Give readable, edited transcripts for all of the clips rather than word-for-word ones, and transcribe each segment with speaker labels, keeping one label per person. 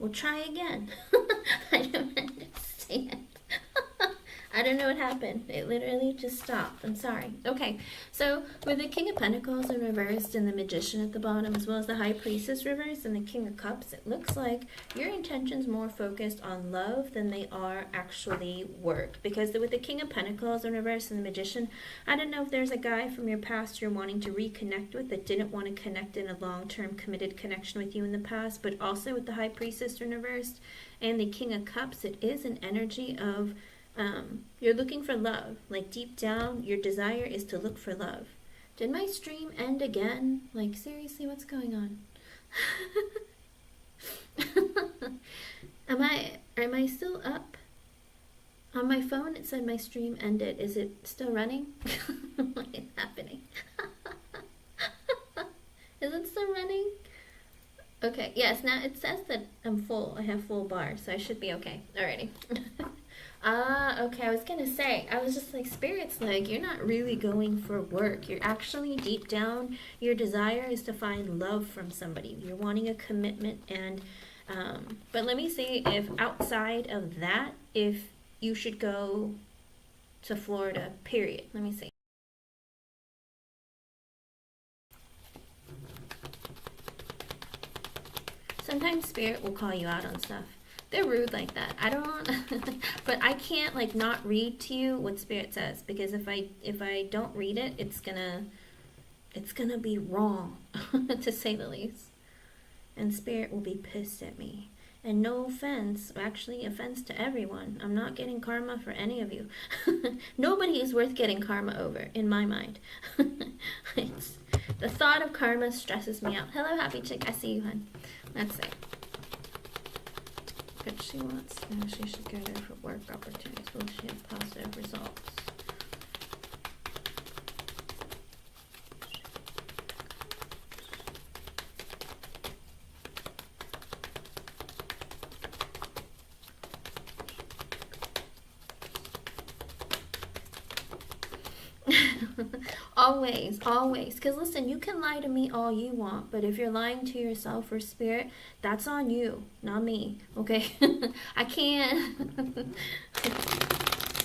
Speaker 1: We'll try again. I don't understand. I don't know what happened. It literally just stopped. I'm sorry. Okay, so with the King of Pentacles in reversed and the Magician at the bottom, as well as the High Priestess reversed and the King of Cups, it looks like your intention's more focused on love than they are actually work. Because with the King of Pentacles in reverse and the Magician, I don't know if there's a guy from your past you're wanting to reconnect with that didn't want to connect in a long-term committed connection with you in the past, but also with the High Priestess in reversed and the King of Cups, it is an energy of you're looking for love. Like deep down, your desire is to look for love. Did my stream end again? Like seriously, what's going on? Am I still up? On my phone it said my stream ended. Is it still running? What is happening? Is it still running? Okay, yes, now it says that I'm full. I have full bar, so I should be okay. Alrighty. Okay, I was gonna say, I was just like, Spirit's like, you're not really going for work. You're actually, deep down, your desire is to find love from somebody. You're wanting a commitment, and, but let me see if outside of that, if you should go to Florida, period. Let me see. Sometimes Spirit will call you out on stuff. They're rude like that. I don't, but I can't like not read to you what Spirit says, because if I don't read it, it's gonna be wrong, to say the least. And Spirit will be pissed at me. And no offense, actually offense to everyone. I'm not getting karma for any of you. Nobody is worth getting karma over, in my mind. The thought of karma stresses me out. Hello, Happy Chick. I see you, hun. Let's see. But she wants, she should go there for work opportunities. Will she have positive results? Always, always. Because listen, you can lie to me all you want, but if you're lying to yourself or Spirit, that's on you, not me, okay? I can't.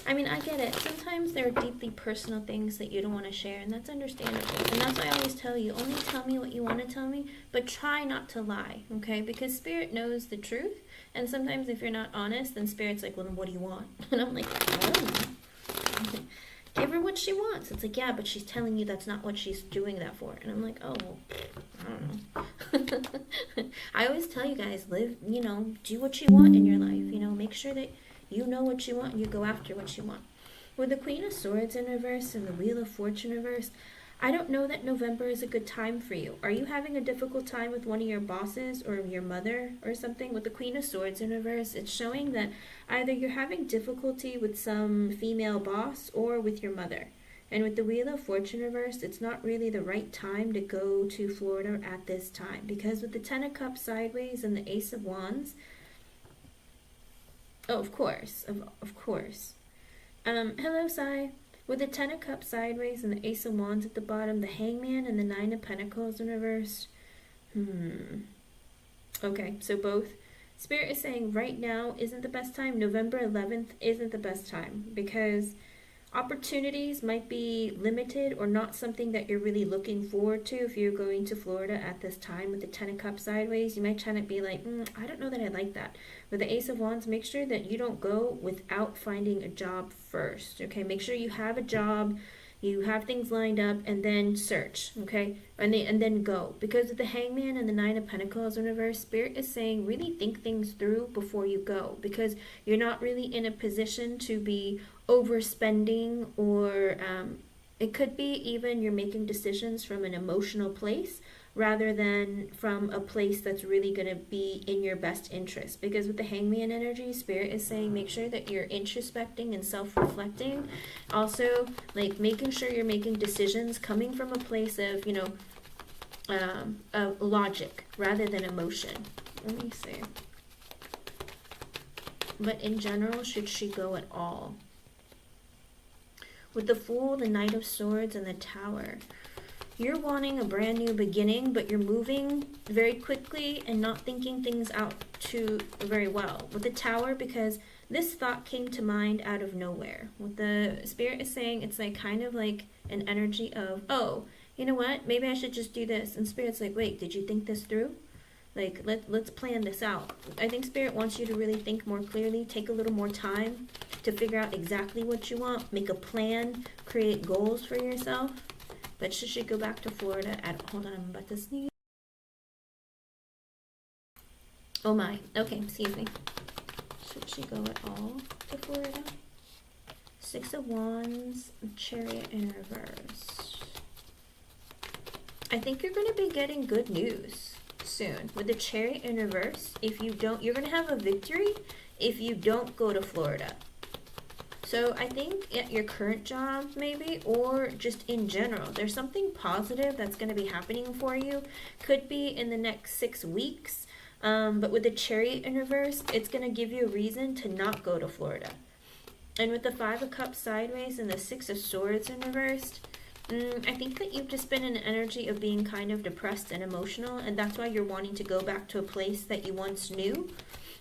Speaker 1: I mean, I get it. Sometimes there are deeply personal things that you don't want to share, and that's understandable. And that's why I always tell you, only tell me what you want to tell me, but try not to lie, okay? Because Spirit knows the truth, and sometimes if you're not honest, then Spirit's like, well, then what do you want? And I'm like, I don't know. Give her what she wants. It's like, yeah, but she's telling you that's not what she's doing that for. And I'm like, oh, well, I don't know. I always tell you guys, live, you know, do what you want in your life. You know, make sure that you know what you want and you go after what you want. With the Queen of Swords in reverse and the Wheel of Fortune reverse, I don't know that November is a good time for you. Are you having a difficult time with one of your bosses or your mother or something? With the Queen of Swords in reverse, it's showing that either you're having difficulty with some female boss or with your mother. And with the Wheel of Fortune reversed, it's not really the right time to go to Florida at this time. Because with the Ten of Cups sideways and the Ace of Wands, oh, of course, of course. Hello, Sai. With the Ten of Cups sideways and the Ace of Wands at the bottom, the Hangman and the Nine of Pentacles in reverse. Okay, so both. Spirit is saying right now isn't the best time. November 11th isn't the best time because opportunities might be limited or not something that you're really looking forward to if you're going to Florida at this time. With the Ten of Cups sideways, you might try to be like, I don't know that I like that. With the Ace of Wands, make sure that you don't go without finding a job first, okay? Make sure you have a job, you have things lined up, and then search, okay? And then go. Because with the Hangman and the Nine of Pentacles in reverse, Spirit is saying really think things through before you go, because you're not really in a position to be overspending, or it could be even you're making decisions from an emotional place rather than from a place that's really going to be in your best interest. Because with the Hangman energy, Spirit is saying make sure that you're introspecting and self-reflecting. Also, like making sure you're making decisions coming from a place of, you know, of logic rather than emotion. Let me see. But in general, should she go at all? With the Fool, the Knight of Swords, and the Tower. You're wanting a brand new beginning, but you're moving very quickly and not thinking things out too very well with the Tower, because this thought came to mind out of nowhere. What the Spirit is saying, it's like kind of like an energy of, oh, you know what, maybe I should just do this. And Spirit's like, wait, did you think this through? Like, let's plan this out. I think Spirit wants you to really think more clearly, take a little more time to figure out exactly what you want, make a plan, create goals for yourself. But should she go back to Florida hold on, I'm about to sneeze. Oh my, okay, excuse me. Should she go at all to Florida? Six of Wands, Chariot in reverse. I think you're going to be getting good news soon. With the Chariot in reverse, if you don't, you're going to have a victory if you don't go to Florida. So I think at your current job maybe, or just in general, there's something positive that's going to be happening for you. Could be in the next 6 weeks. But with the Chariot in reverse, it's going to give you a reason to not go to Florida. And with the Five of Cups sideways and the Six of Swords in reverse, I think that you've just been in an energy of being kind of depressed and emotional, and that's why you're wanting to go back to a place that you once knew.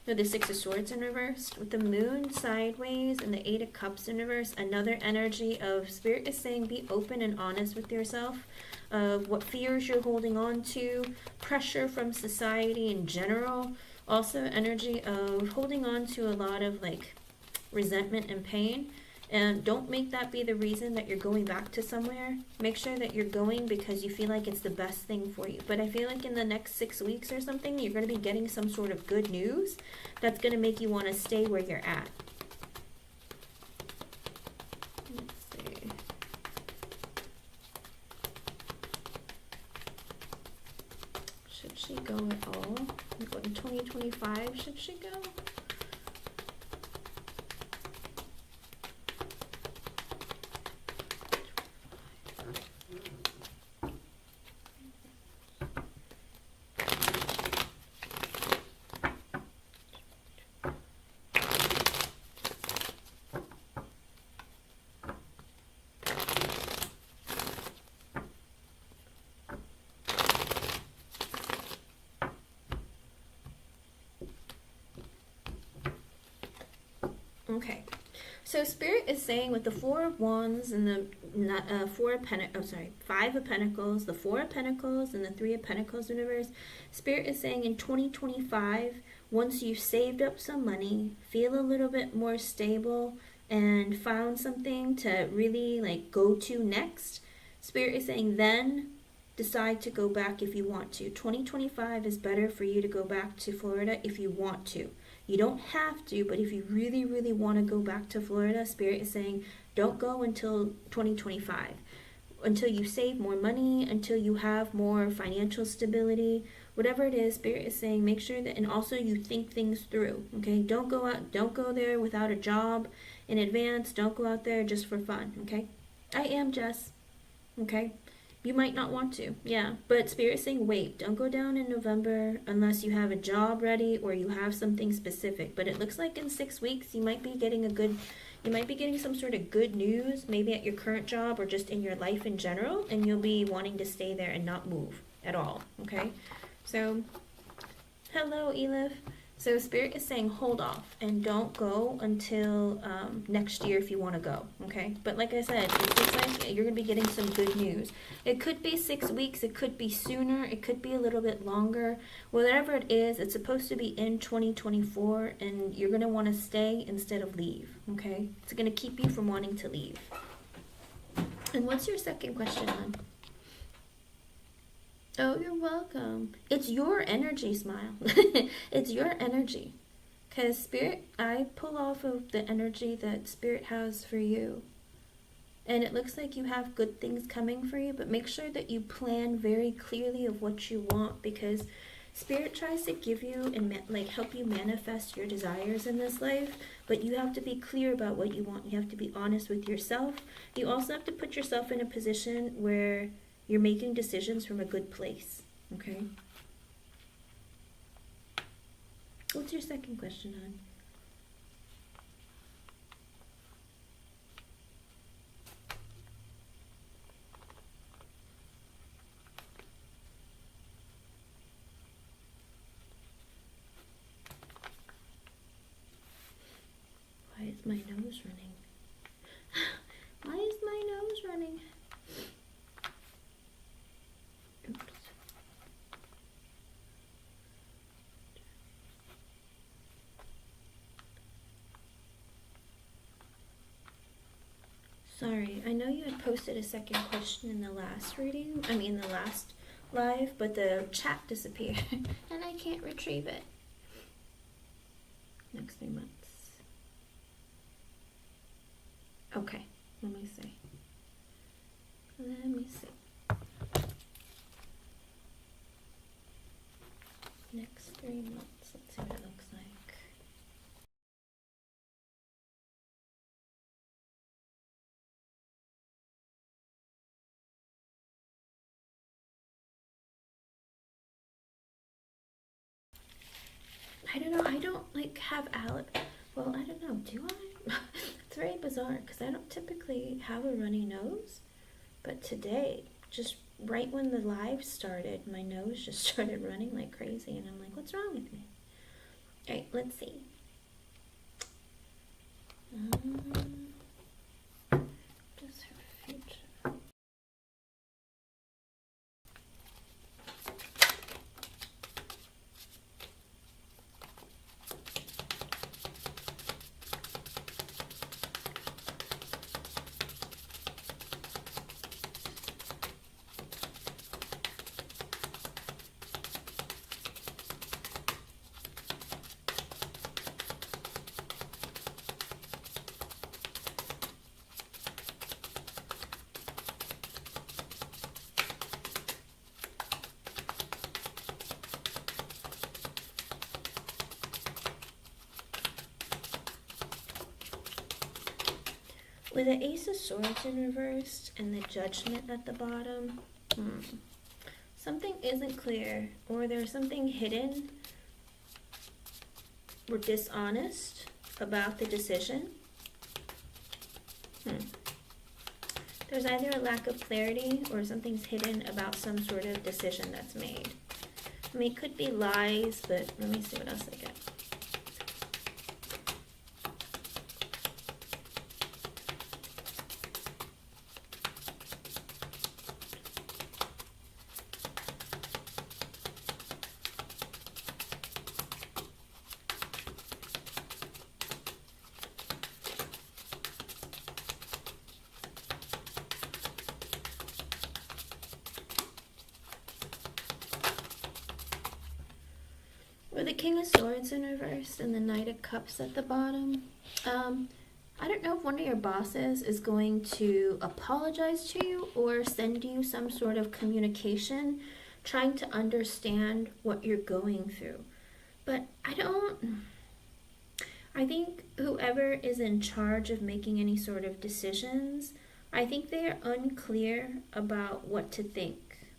Speaker 1: With the Six of Swords in reverse, with the Moon sideways and the Eight of Cups in reverse, another energy of Spirit is saying be open and honest with yourself of what fears you're holding on to, pressure from society in general, also energy of holding on to a lot of like resentment and pain. And don't make that be the reason that you're going back to somewhere. Make sure that you're going because you feel like it's the best thing for you. But I feel like in the next 6 weeks or something, you're going to be getting some sort of good news that's going to make you want to stay where you're at. Let's see. Should she go at all? What, in 2025 should she go? Okay, so Spirit is saying with the Four of Wands and the Five of Pentacles, the Four of Pentacles and the Three of Pentacles in reverse, Spirit is saying in 2025, once you've saved up some money, feel a little bit more stable, and found something to really like go to next, Spirit is saying then decide to go back if you want to. 2025 is better for you to go back to Florida if you want to. You don't have to, but if you really, really want to go back to Florida, Spirit is saying don't go until 2025. Until you save more money, until you have more financial stability, whatever it is, Spirit is saying make sure that, and also you think things through, okay? Don't go there without a job in advance. Don't go out there just for fun, okay? I am Jess, okay? You might not want to, yeah. But Spirit is saying wait, don't go down in November unless you have a job ready or you have something specific. But it looks like in 6 weeks you might be getting some sort of good news, maybe at your current job or just in your life in general, and you'll be wanting to stay there and not move at all, okay? So, hello Elif. So Spirit is saying hold off and don't go until next year if you want to go, okay? But like I said, it looks like you're going to be getting some good news. It could be 6 weeks, it could be sooner, it could be a little bit longer. Whatever it is, it's supposed to be in 2024, and you're going to want to stay instead of leave, okay? It's going to keep you from wanting to leave. And what's your second question, hon? Oh, you're welcome. It's your energy, Smile. It's your energy. Because Spirit, I pull off of the energy that Spirit has for you. And it looks like you have good things coming for you, but make sure that you plan very clearly of what you want, because Spirit tries to give you and help you manifest your desires in this life, but you have to be clear about what you want. You have to be honest with yourself. You also have to put yourself in a position where you're making decisions from a good place, okay? What's your second question, hon? is my nose running? Why is my nose running? Oops. Sorry, I know you had posted a second question in the last reading, the last live, but the chat disappeared and I can't retrieve it. Next 3 months. Okay, let me see. Next 3 months, let's see what it looks like. I don't know, I don't like have well, I don't know, do I? It's very bizarre because I don't typically have a runny nose, but today, just right when the live started, my nose just started running like crazy and I'm like, what's wrong with me? Alright, let's see. Just her future. With the Ace of Swords in reverse and the Judgment at the bottom, something isn't clear, or there's something hidden or dishonest about the decision. There's either a lack of clarity or something's hidden about some sort of decision that's made. It could be lies, but let me see what else I get. With the King of Swords in reverse and the Knight of Cups at the bottom, I don't know if one of your bosses is going to apologize to you or send you some sort of communication trying to understand what you're going through. But I think whoever is in charge of making any sort of decisions, I think they are unclear about what to think.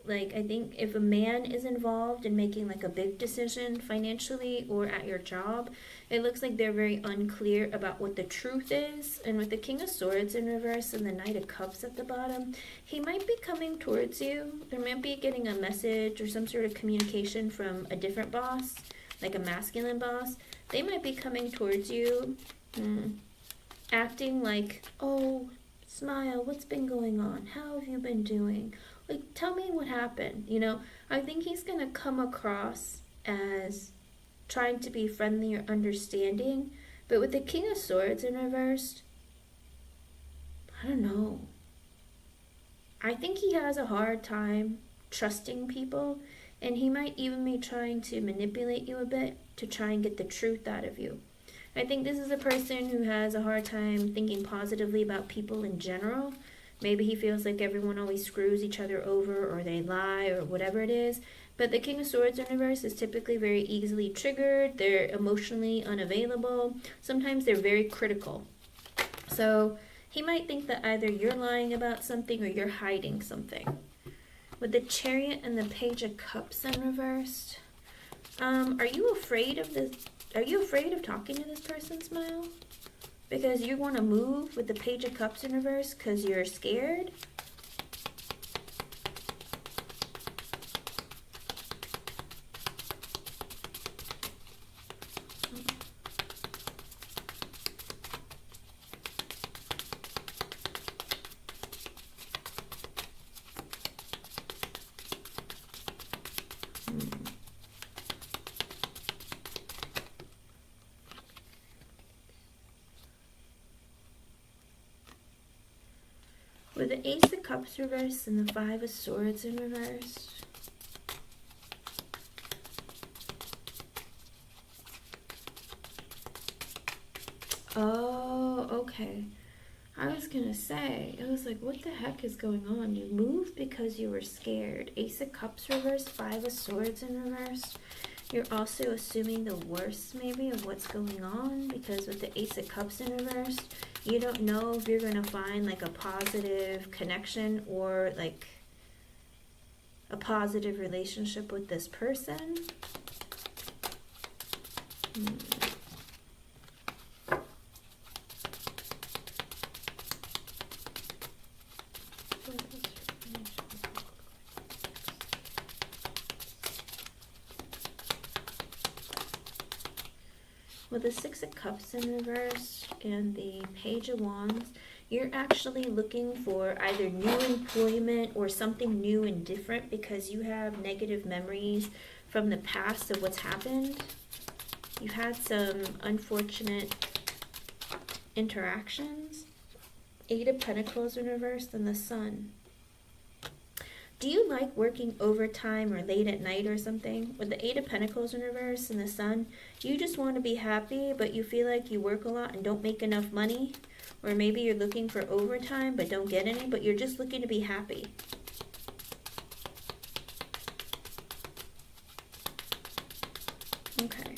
Speaker 1: Like, I think if a man is involved in making like a big decision financially or at your job, it looks like they're very unclear about what the truth is. And with the King of Swords in reverse and the Knight of Cups at the bottom, he might be coming towards you. There might be getting a message or some sort of communication from a different boss, like a masculine boss. They might be coming towards you, acting like, oh, Smile, what's been going on? How have you been doing? Like, tell me what happened, you know? I think he's going to come across as trying to be friendly or understanding. But with the King of Swords in reverse, I don't know. I think he has a hard time trusting people. And he might even be trying to manipulate you a bit to try and get the truth out of you. I think this is a person who has a hard time thinking positively about people in general. Maybe he feels like everyone always screws each other over or they lie or whatever it is. But the King of Swords in reverse is typically very easily triggered. They're emotionally unavailable. Sometimes they're very critical. So he might think that either you're lying about something or you're hiding something. With the Chariot and the Page of Cups in reversed, are you afraid of this? Are you afraid of talking to this person, Smile? Because you want to move with the Page of Cups in reverse because you're scared? With the Ace of Cups reversed and the Five of Swords in reverse. Oh, okay. I was gonna say, I was like, what the heck is going on? You moved because you were scared. Ace of Cups reversed, Five of Swords in reverse. You're also assuming the worst, maybe, of what's going on, because with the Ace of Cups in reverse, you don't know if you're gonna find like a positive connection or like a positive relationship with this person. With the Six of Cups in reverse and the Page of Wands, you're actually looking for either new employment or something new and different because you have negative memories from the past of what's happened. You've had some unfortunate interactions. Eight of Pentacles in reverse and the Sun. Do you like working overtime or late at night or something? With the Eight of Pentacles in reverse and the Sun, you just want to be happy, but you feel like you work a lot and don't make enough money. Or maybe you're looking for overtime but don't get any, but you're just looking to be happy. Okay.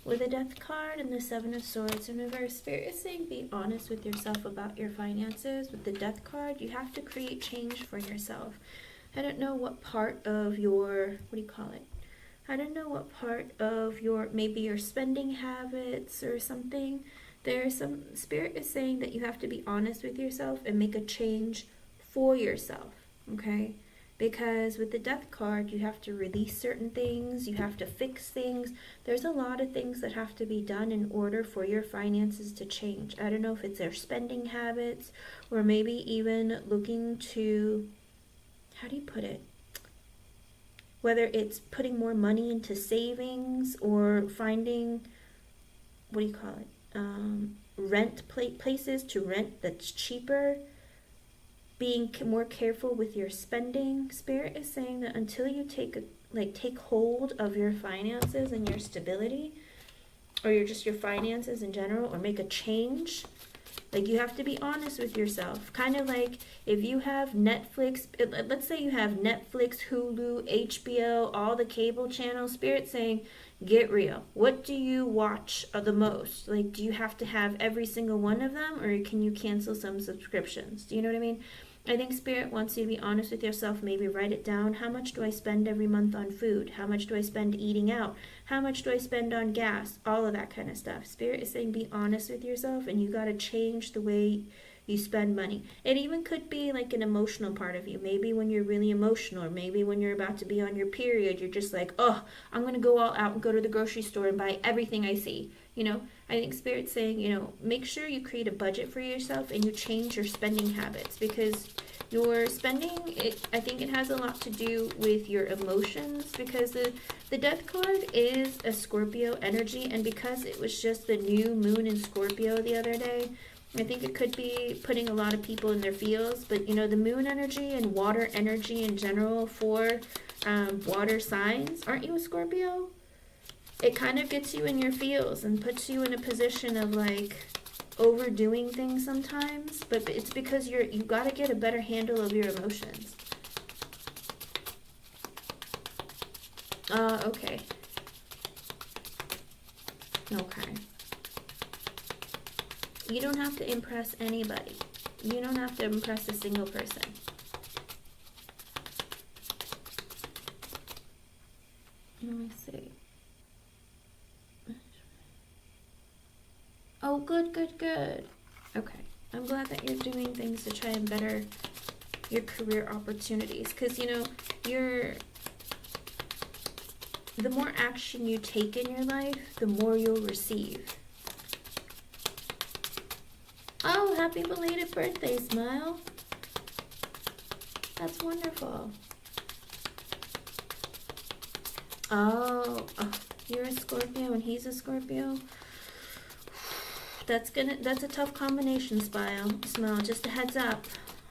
Speaker 1: With the Death card and the Seven of Swords in reverse, Spirit is saying be honest with yourself about your finances. With the Death card, you have to create change for yourself. I don't know what part of your, what do you call it? I don't know what part of your, maybe your spending habits or something. There's some, Spirit is saying that you have to be honest with yourself and make a change for yourself, okay? Because with the Death card, you have to release certain things, you have to fix things. There's a lot of things that have to be done in order for your finances to change. I don't know if it's their spending habits or maybe even looking to, how do you put it? Whether it's putting more money into savings or finding, what do you call it? Places to rent that's cheaper. Being more careful with your spending. Spirit is saying that until you take hold of your finances and your stability, or your finances in general, or make a change, like you have to be honest with yourself. Kind of like if you have Netflix, let's say you have Netflix, Hulu, HBO, all the cable channels. Spirit saying, get real. What do you watch the most? Like, do you have to have every single one of them, or can you cancel some subscriptions? Do you know what I mean? I think Spirit wants you to be honest with yourself. Maybe write it down. How much do I spend every month on food? How much do I spend eating out? How much do I spend on gas? All of that kind of stuff. Spirit is saying be honest with yourself, and you got to change the way you spend money. It even could be like an emotional part of you. Maybe when you're really emotional, or maybe when you're about to be on your period, you're just like, oh, I'm going to go all out and go to the grocery store and buy everything I see. You know, I think Spirit's saying, you know, make sure you create a budget for yourself and you change your spending habits, because your spending, I think it has a lot to do with your emotions, because the Death card is a Scorpio energy, and because it was just the new moon in Scorpio the other day, I think it could be putting a lot of people in their feels. But, you know, the moon energy and water energy in general for water signs, aren't you a Scorpio? It kind of gets you in your feels and puts you in a position of like overdoing things sometimes, but it's because you got to get a better handle of your emotions. Okay. You don't have to impress anybody. You don't have to impress a single person. Let me see. Good, good. Okay. I'm glad that you're doing things to try and better your career opportunities. Because, you know, the more action you take in your life, the more you'll receive. Oh, happy belated birthday, Smile. That's wonderful. Oh, you're a Scorpio and he's a Scorpio. That's a tough combination, Smile. Just a heads up.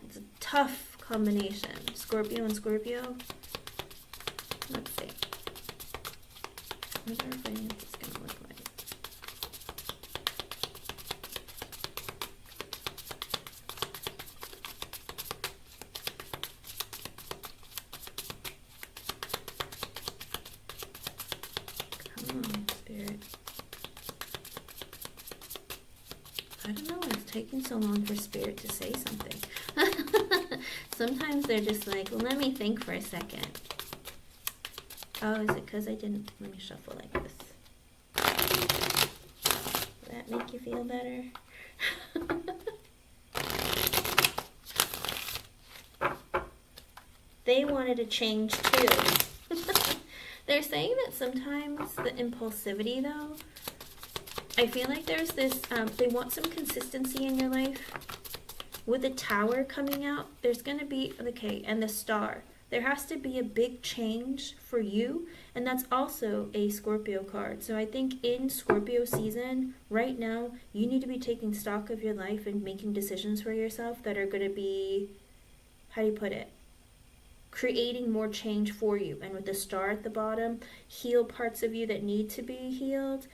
Speaker 1: It's a tough combination. Scorpio and Scorpio. Let's see. What are finances gonna look like? Come on, Spirit. I don't know why it's taking so long for Spirit to say something. Sometimes they're just like, well, let me think for a second. Oh, is it because I didn't... Let me shuffle like this. Does that make you feel better? They wanted to change too. They're saying that sometimes the impulsivity, though, I feel like there's this, they want some consistency in your life. With the Tower coming out, there's going to be, okay, and the Star. There has to be a big change for you, and that's also a Scorpio card. So I think in Scorpio season, right now, you need to be taking stock of your life and making decisions for yourself that are going to be, how do you put it? Creating more change for you. And with the Star at the bottom, heal parts of you that need to be healed,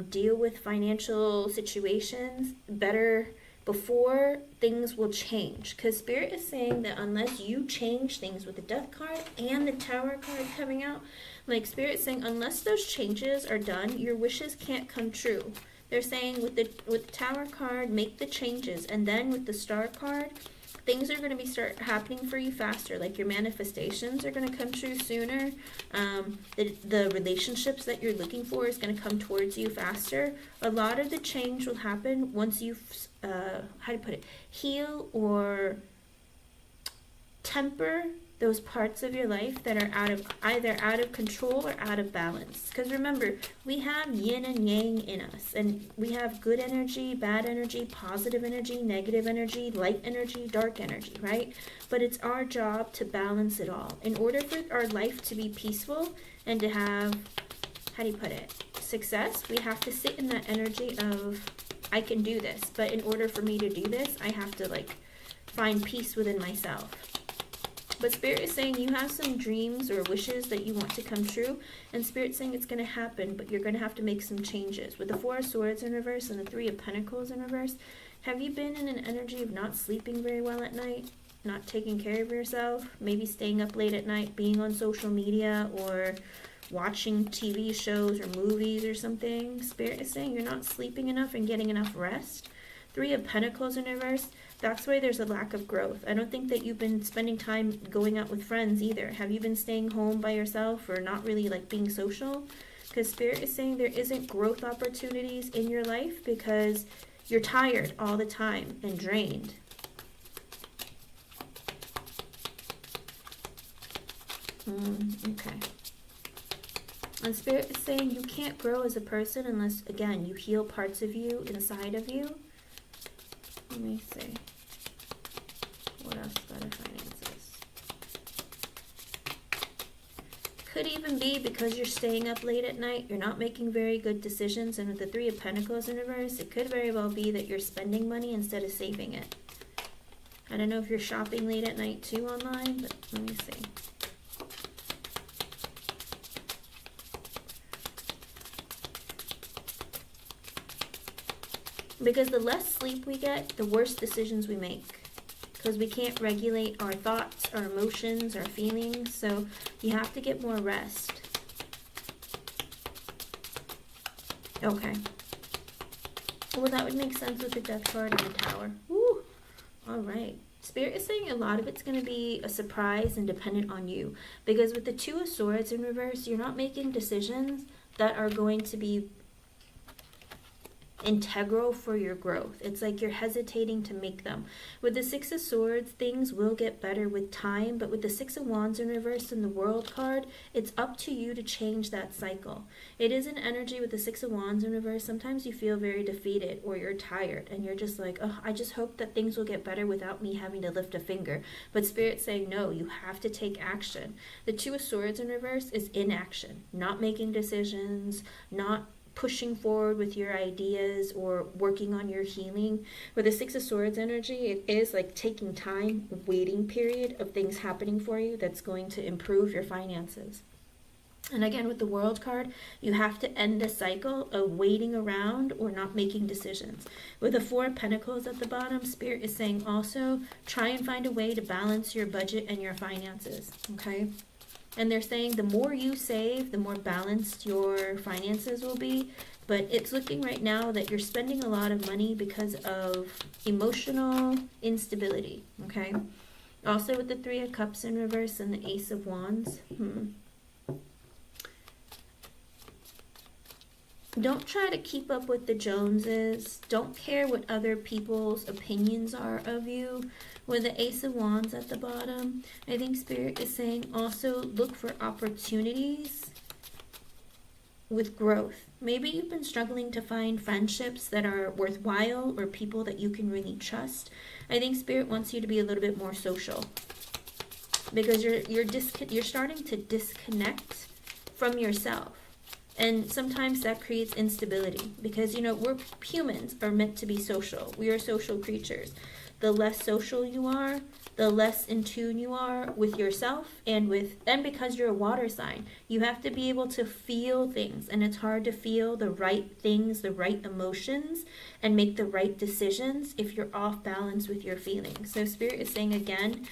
Speaker 1: deal with financial situations better before things will change. Because Spirit is saying that unless you change things with the Death card and the Tower card coming out, like Spirit is saying unless those changes are done, your wishes can't come true. They're saying with the Tower card, make the changes, and then with the Star card, things are going to start happening for you faster. Like your manifestations are going to come true sooner. The relationships that you're looking for is going to come towards you faster. A lot of the change will happen once you, how do you put it, heal or temper those parts of your life that are either out of control or out of balance. Because remember, we have yin and yang in us, and we have good energy, bad energy, positive energy, negative energy, light energy, dark energy, right? But it's our job to balance it all. In order for our life to be peaceful and to have, how do you put it, success, we have to sit in that energy of, I can do this. But in order for me to do this, I have to like find peace within myself. But Spirit is saying you have some dreams or wishes that you want to come true. And Spirit's saying it's going to happen, but you're going to have to make some changes. With the Four of Swords in reverse and the Three of Pentacles in reverse, have you been in an energy of not sleeping very well at night? Not taking care of yourself? Maybe staying up late at night, being on social media, or watching TV shows or movies or something? Spirit is saying you're not sleeping enough and getting enough rest. Three of Pentacles in reverse. That's why there's a lack of growth. I don't think that you've been spending time going out with friends either. Have you been staying home by yourself or not really like being social? Because Spirit is saying there isn't growth opportunities in your life because you're tired all the time and drained. Okay. And Spirit is saying you can't grow as a person unless, again, you heal parts of you inside of you. Let me see. What else about our finances? Could even be because you're staying up late at night, you're not making very good decisions, and with the Three of Pentacles in reverse, it could very well be that you're spending money instead of saving it. I don't know if you're shopping late at night too online, but let me see. Because the less sleep we get, the worse decisions we make. Because we can't regulate our thoughts, our emotions, our feelings. So you have to get more rest. Okay. Well, that would make sense with the Death card and the Tower. Woo! All right. Spirit is saying a lot of it's going to be a surprise and dependent on you. Because with the Two of Swords in reverse, you're not making decisions that are going to be integral for your growth. It's like you're hesitating to make them. With the Six of Swords, things will get better with time, but with the Six of Wands in reverse and the World card, it's up to you to change that cycle. It is an energy with the Six of Wands in reverse. Sometimes you feel very defeated or you're tired and you're just like, oh, I just hope that things will get better without me having to lift a finger. But Spirit's saying, no, you have to take action. The Two of Swords in reverse is inaction, not making decisions, not pushing forward with your ideas or working on your healing. With the Six of Swords energy, it is like taking time, waiting period of things happening for you that's going to improve your finances. And again, with the World card, you have to end the cycle of waiting around or not making decisions. With the Four of Pentacles at the bottom, Spirit is saying also try and find a way to balance your budget and your finances, okay? And they're saying the more you save, the more balanced your finances will be. But it's looking right now that you're spending a lot of money because of emotional instability, okay? Also with the Three of Cups in reverse and the Ace of Wands. Don't try to keep up with the Joneses. Don't care what other people's opinions are of you. With the Ace of Wands at the bottom, I think Spirit is saying also look for opportunities with growth. Maybe you've been struggling to find friendships that are worthwhile or people that you can really trust. I think Spirit wants you to be a little bit more social because you're starting to disconnect from yourself. And sometimes that creates instability because, you know, we're humans are meant to be social. We are social creatures. The less social you are, the less in tune you are with yourself and because you're a water sign, you have to be able to feel things, and it's hard to feel the right things, the right emotions, and make the right decisions if you're off balance with your feelings. So Spirit is saying again,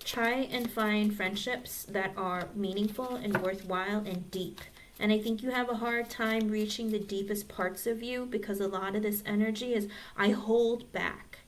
Speaker 1: try and find friendships that are meaningful and worthwhile and deep. And I think you have a hard time reaching the deepest parts of you because a lot of this energy is I hold back.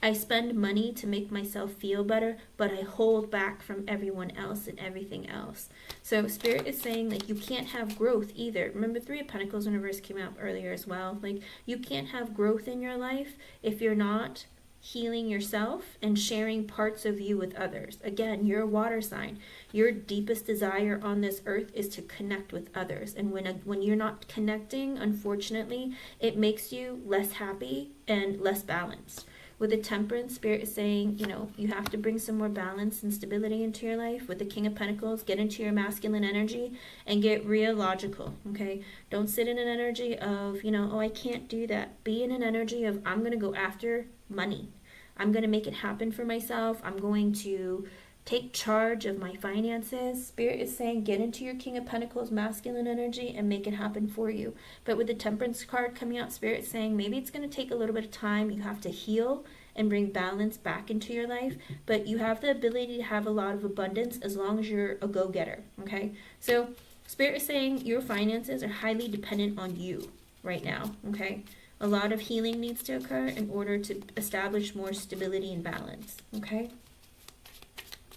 Speaker 1: I spend money to make myself feel better, but I hold back from everyone else and everything else. So Spirit is saying like you can't have growth either. Remember Three of Pentacles in reverse came out earlier as well. Like you can't have growth in your life if you're not healing yourself and sharing parts of you with others. Again, you're a water sign. Your deepest desire on this earth is to connect with others. And when you're not connecting, unfortunately, it makes you less happy and less balanced. With the Temperance, Spirit is saying, you know, you have to bring some more balance and stability into your life. With the King of Pentacles, get into your masculine energy and get real logical, okay? Don't sit in an energy of, you know, oh, I can't do that. Be in an energy of, I'm going to go after money. I'm going to make it happen for myself. I'm going to take charge of my finances. Spirit is saying get into your King of Pentacles masculine energy and make it happen for you. But with the Temperance card coming out, Spirit is saying maybe it's going to take a little bit of time. You have to heal and bring balance back into your life. But you have the ability to have a lot of abundance as long as you're a go-getter, okay? So Spirit is saying your finances are highly dependent on you right now, okay? A lot of healing needs to occur in order to establish more stability and balance, okay?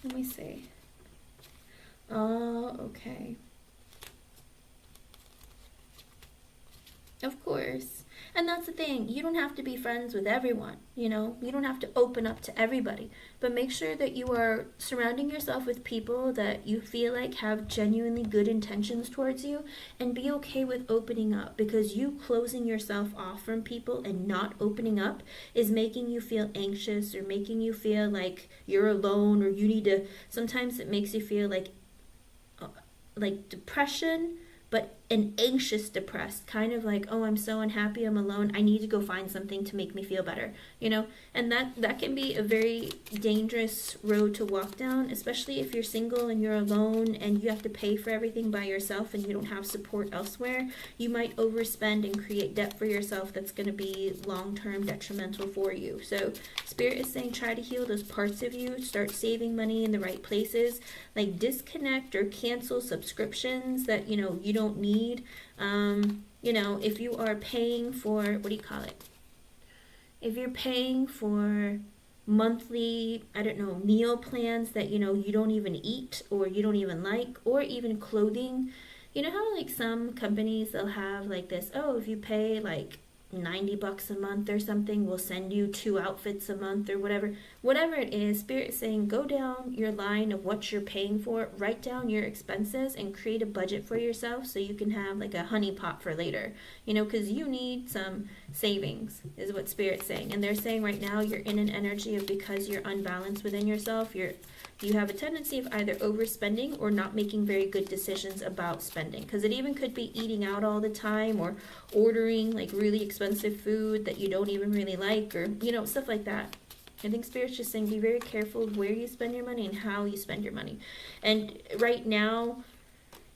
Speaker 1: Let me see. Oh, okay. Of course. And that's the thing. You don't have to be friends with everyone, you know? You don't have to open up to everybody. But make sure that you are surrounding yourself with people that you feel like have genuinely good intentions towards you, and be okay with opening up, because you closing yourself off from people and not opening up is making you feel anxious or making you feel like you're alone, or you need to, sometimes it makes you feel like depression, but an anxious depressed, kind of like, oh, I'm so unhappy, I'm alone, I need to go find something to make me feel better, you know? And that can be a very dangerous road to walk down, especially if you're single and you're alone and you have to pay for everything by yourself and you don't have support elsewhere. You might overspend and create debt for yourself that's going to be long-term detrimental for you. So Spirit is saying try to heal those parts of you, start saving money in the right places, like disconnect or cancel subscriptions that, you know, you don't need. You know, if you are paying for, what do you call it? If you're paying for monthly, I don't know, meal plans that, you know, you don't even eat or you don't even like, or even clothing, you know how like some companies, they'll have like this, oh, if you pay like $90 a month or something will send you 2 outfits a month or whatever it is. Spirit is saying go down your line of what you're paying for, write down your expenses, and create a budget for yourself so you can have like a honey pot for later, you know, because you need some savings is what Spirit's saying. And they're saying right now you're in an energy of, because you're unbalanced within yourself, you have a tendency of either overspending or not making very good decisions about spending, because it even could be eating out all the time or ordering like really expensive food that you don't even really like, or you know, stuff like that. I think Spirit's just saying be very careful of where you spend your money and how you spend your money. And right now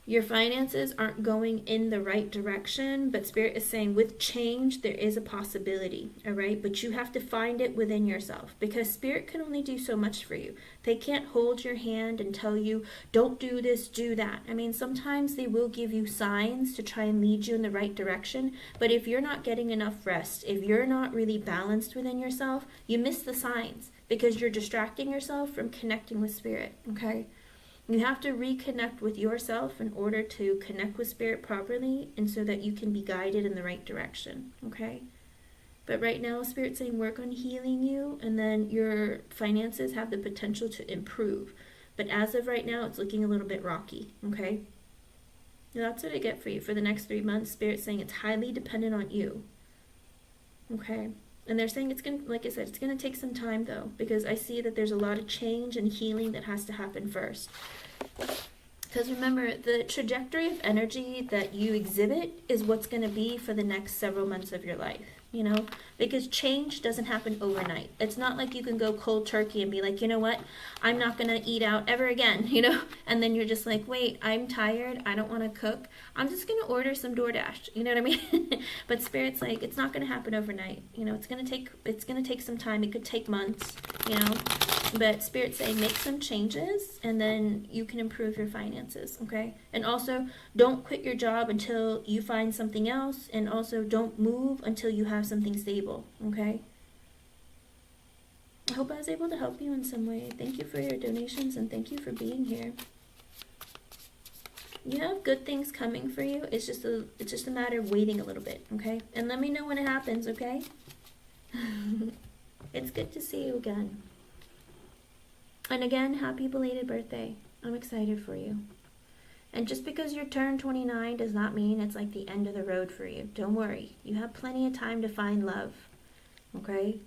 Speaker 1: your finances aren't going in the right direction, but Spirit is saying with change, there is a possibility, all right? But you have to find it within yourself, because Spirit can only do so much for you. They can't hold your hand and tell you, don't do this, do that. I mean, sometimes they will give you signs to try and lead you in the right direction, but if you're not getting enough rest, if you're not really balanced within yourself, you miss the signs because you're distracting yourself from connecting with Spirit, okay? You have to reconnect with yourself in order to connect with Spirit properly, and so that you can be guided in the right direction, okay? But right now, Spirit's saying work on healing you, and then your finances have the potential to improve. But as of right now, it's looking a little bit rocky, okay? Now that's what I get for you for the next 3 months. Spirit's saying it's highly dependent on you, okay? And they're saying it's going to, like I said, it's going to take some time though, because I see that there's a lot of change and healing that has to happen first. Because remember, the trajectory of energy that you exhibit is what's going to be for the next several months of your life, you know, because change doesn't happen overnight. It's not like you can go cold turkey and be like, you know what, I'm not going to eat out ever again, you know, and then you're just like, wait, I'm tired, I don't want to cook, I'm just going to order some DoorDash, you know what I mean? But Spirit's like, it's not going to happen overnight, you know, it's going to take some time. It could take months, you know, but Spirit's saying make some changes and then you can improve your finances, okay? And also, don't quit your job until you find something else, and also don't move until you have something stable, okay? I hope I was able to help you in some way. Thank you for your donations and thank you for being here. You have good things coming for you. It's just a matter of waiting a little bit, okay? And let me know when it happens, okay? It's good to see you again. And again, happy belated birthday. I'm excited for you. And just because you're turned 29 does not mean it's like the end of the road for you. Don't worry. You have plenty of time to find love. Okay?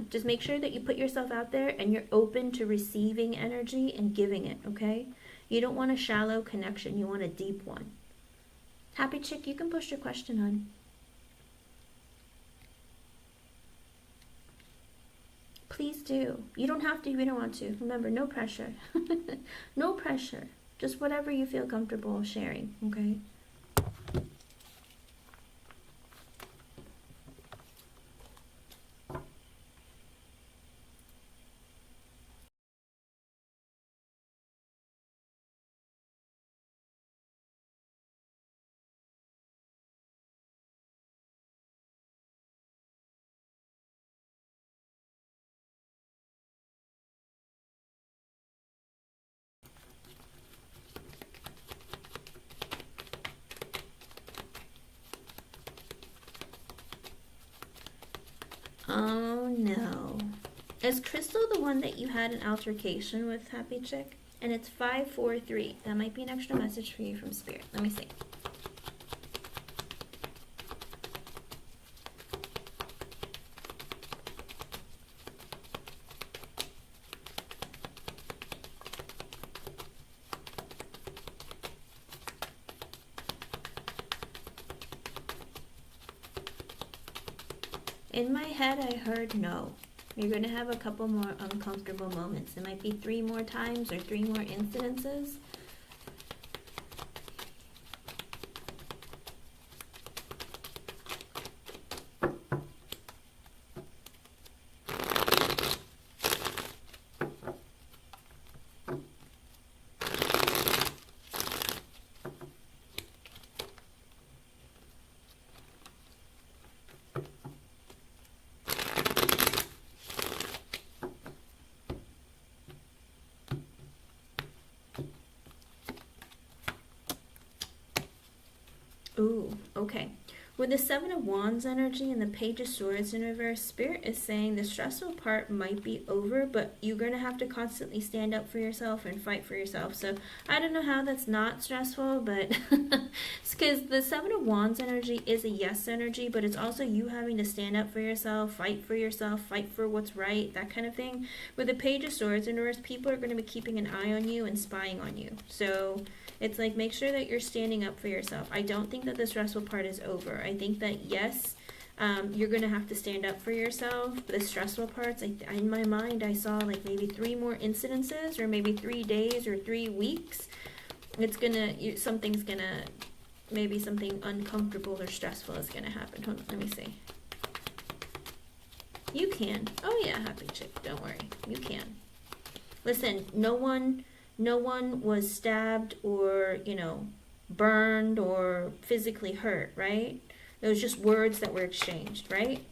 Speaker 1: Just make sure that you put yourself out there and you're open to receiving energy and giving it, okay? You don't want a shallow connection. You want a deep one. Happy Chick, you can push your question on. Please do. You don't have to if you don't want to. Remember, no pressure. No pressure. Just whatever you feel comfortable sharing, okay? Oh no. Is Crystal the one that you had an altercation with, Happy Chick? And it's 543. That might be an extra message for you from Spirit. Let me see. In my head, I heard no. You're going to have a couple more uncomfortable moments. It might be 3 more times or 3 more incidences. Ooh, okay. With the Seven of Wands energy and the Page of Swords in reverse, Spirit is saying the stressful part might be over, but you're going to have to constantly stand up for yourself and fight for yourself. So I don't know how that's not stressful, but it's because the Seven of Wands energy is a yes energy, but it's also you having to stand up for yourself, fight for what's right, that kind of thing. With the Page of Swords in reverse, people are going to be keeping an eye on you and spying on you. So it's like, make sure that you're standing up for yourself. I don't think that the stressful part is over. I think that, yes, you're going to have to stand up for yourself. The stressful parts, in my mind, I saw like maybe 3 more incidences, or maybe 3 days or 3 weeks. It's going to, something's going to, maybe something uncomfortable or stressful is going to happen. Hold on, let me see. You can. Oh yeah, happy chick. Don't worry. You can. Listen, no one was stabbed or, you know, burned or physically hurt, right? It was just words that were exchanged, right?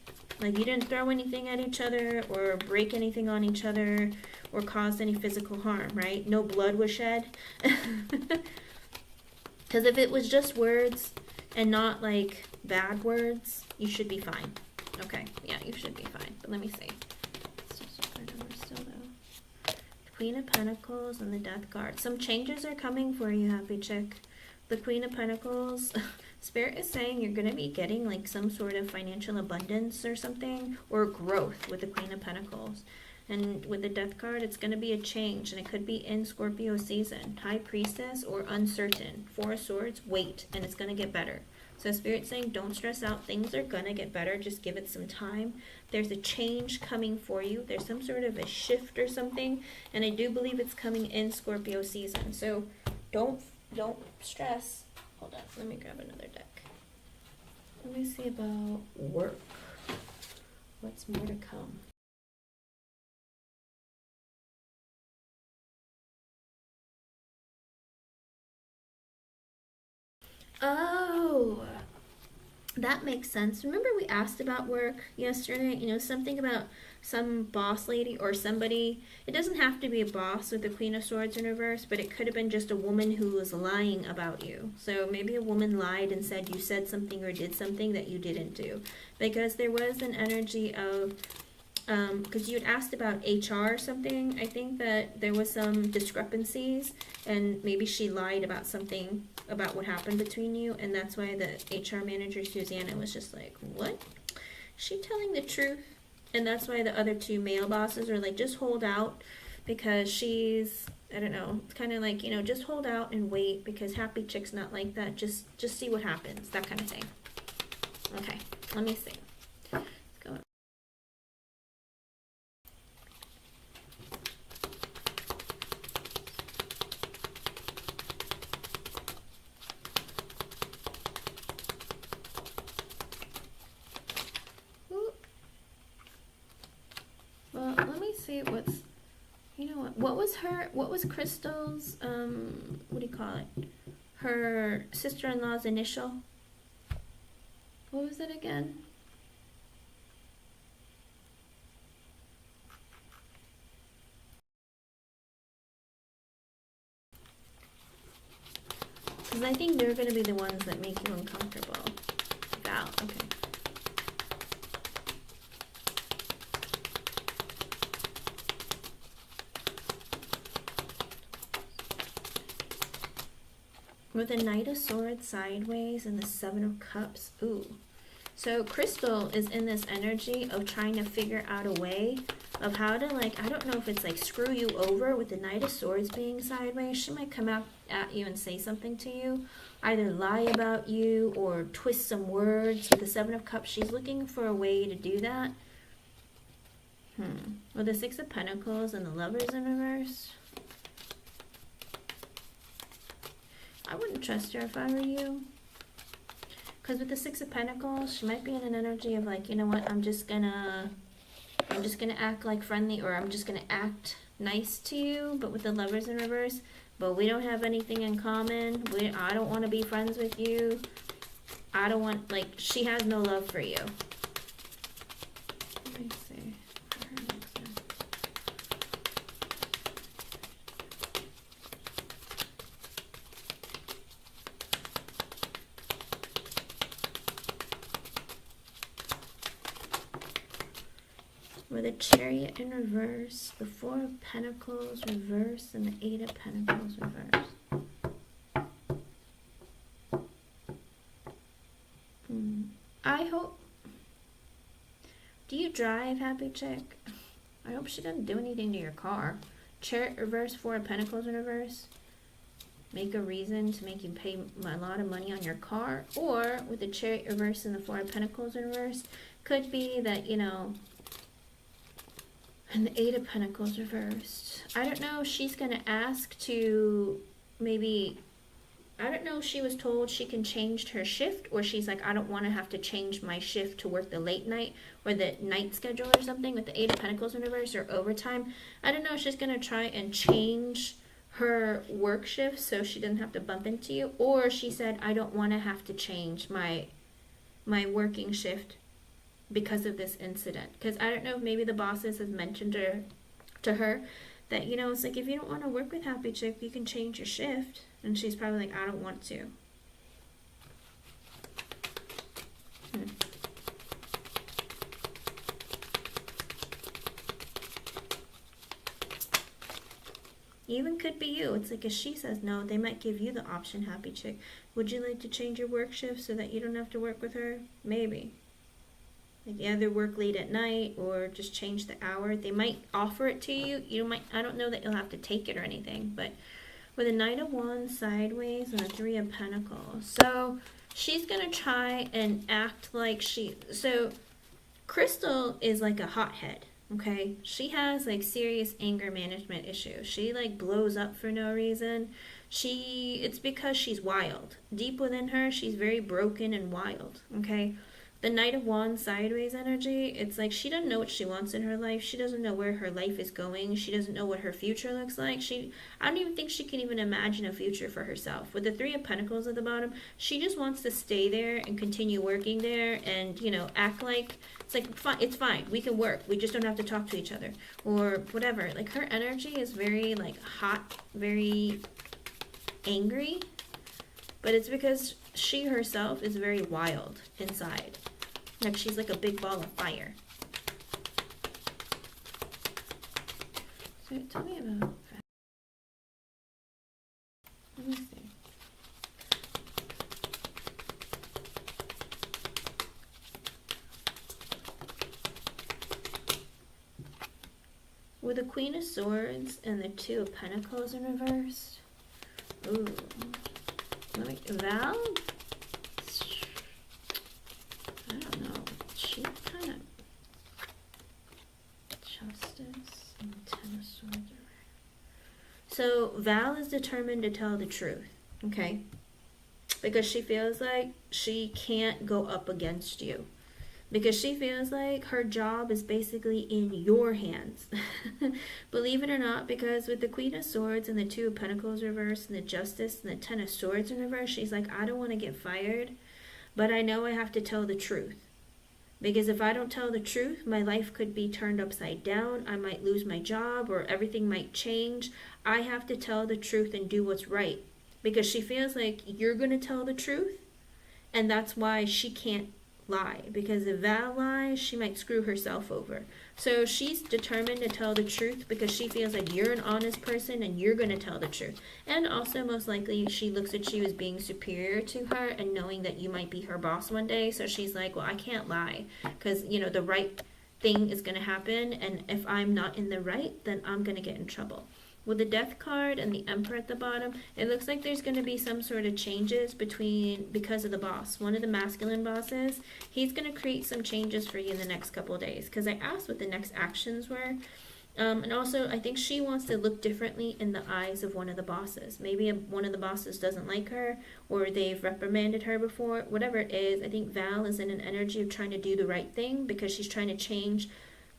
Speaker 1: Like, you didn't throw anything at each other or break anything on each other or cause any physical harm, right? No blood was shed. Because if it was just words and not like bad words, you should be fine. Okay, yeah, you should be fine. But let me see. Queen of Pentacles and the Death card. Some changes are coming for you, happy chick. The Queen of Pentacles, Spirit is saying you're going to be getting like some sort of financial abundance or something, or growth with the Queen of Pentacles. And with the Death card, it's going to be a change, and it could be in Scorpio season. High Priestess or uncertain. 4 of Swords, wait, and it's going to get better. So Spirit's saying don't stress out. Things are going to get better. Just give it some time. There's a change coming for you. There's some sort of a shift or something. And I do believe it's coming in Scorpio season. So don't stress. Hold on. Let me grab another deck. Let me see about work. What's more to come? Oh, that makes sense. Remember we asked about work yesterday? You know, something about some boss lady or somebody. It doesn't have to be a boss with the Queen of Swords in reverse, but it could have been just a woman who was lying about you. So maybe a woman lied and said you said something or did something that you didn't do. Because there was an energy of, because you had asked about HR or something. I think that there was some discrepancies, and maybe she lied about something, about what happened between you, and that's why the HR manager, Susanna, was just like, what? Is she telling the truth? And that's why the other 2 male bosses are like, just hold out, because she's, I don't know, it's kind of like, you know, just hold out and wait, because happy chick's not like that. Just see what happens, that kind of thing. Okay, let me see. Let's go. Well, let me see what's, you know what was Crystal's, what do you call it? Her sister-in-law's initial? What was it again? Because I think they're going to be the ones that make you uncomfortable. Val, okay. With the Knight of Swords sideways and the 7 of Cups. Ooh. So Crystal is in this energy of trying to figure out a way of how to, like, I don't know if it's like screw you over with the Knight of Swords being sideways. She might come out at you and say something to you. Either lie about you or twist some words. With the 7 of Cups, she's looking for a way to do that. With the 6 of Pentacles and the Lovers in reverse. I wouldn't trust her if I were you. Because with the 6 of Pentacles, she might be in an energy of like, you know what, I'm just gonna act like friendly, or I'm just gonna act nice to you. But with the Lovers in reverse, but we don't have anything in common. I don't want to be friends with you. I don't want, like, she has no love for you. Let me see. With the Chariot in reverse, the Four of Pentacles reverse, and the Eight of Pentacles reverse. I hope... Do you drive, happy chick? I hope she doesn't do anything to your car. Chariot reverse, Four of Pentacles in reverse. Make a reason to make you pay a lot of money on your car. Or with the Chariot reverse and the Four of Pentacles in reverse, could be that, you know, and the Eight of Pentacles reversed. I don't know if she's going to ask to maybe... I don't know if she was told she can change her shift, or she's like, I don't want to have to change my shift to work the late night or the night schedule or something with the Eight of Pentacles in reverse, or overtime. I don't know if she's going to try and change her work shift so she doesn't have to bump into you, or she said, I don't want to have to change my working shift because of this incident. Because I don't know if maybe the bosses have mentioned to her that, you know, it's like, if you don't want to work with happy chick, you can change your shift. And she's probably like, I don't want to. Even could be you. It's like if she says no, they might give you the option, happy chick. Would you like to change your work shift so that you don't have to work with her? Maybe. Like either work late at night or just change the hour. They might offer it to you. You might, I don't know that you'll have to take it or anything, but with a Knight of Wands sideways and a Three of Pentacles. So she's going to try and act like so Crystal is like a hothead, okay? She has like serious anger management issues. She like blows up for no reason. It's because she's wild. Deep within her, she's very broken and wild, okay? The Knight of Wands sideways energy, it's like she doesn't know what she wants in her life. She doesn't know where her life is going. She doesn't know what her future looks like. I don't even think she can even imagine a future for herself. With the Three of Pentacles at the bottom, she just wants to stay there and continue working there and, you know, act like, it's like, it's fine. We can work. We just don't have to talk to each other or whatever. Like her energy is very like hot, very angry, but it's because she herself is very wild inside. Like she's like a big ball of fire. So tell me about... Let me see. With the Queen of Swords and the Two of Pentacles in reverse. Ooh. Let me... Val? I don't know. She's kind of... Justice and Ten of Swords. So Val is determined to tell the truth, okay? Because she feels like she can't go up against you. Because she feels like her job is basically in your hands. Believe it or not, because with the Queen of Swords and the Two of Pentacles reversed and the Justice and the Ten of Swords in reverse, she's like, I don't want to get fired, but I know I have to tell the truth. Because if I don't tell the truth, my life could be turned upside down. I might lose my job or everything might change. I have to tell the truth and do what's right. Because she feels like you're going to tell the truth, and that's why she can't lie. Because if Val lies, she might screw herself over. So she's determined to tell the truth because she feels like you're an honest person and you're going to tell the truth. And also, most likely, she looks at you as being superior to her and knowing that you might be her boss one day. So she's like, well, I can't lie because, you know, the right thing is going to happen. And if I'm not in the right, then I'm going to get in trouble. With the Death card and the Emperor at the bottom, it looks like there's going to be some sort of changes because of the boss. One of the masculine bosses, he's going to create some changes for you in the next couple of days. Because I asked what the next actions were. And also, I think she wants to look differently in the eyes of one of the bosses. Maybe one of the bosses doesn't like her, or they've reprimanded her before. Whatever it is, I think Val is in an energy of trying to do the right thing because she's trying to change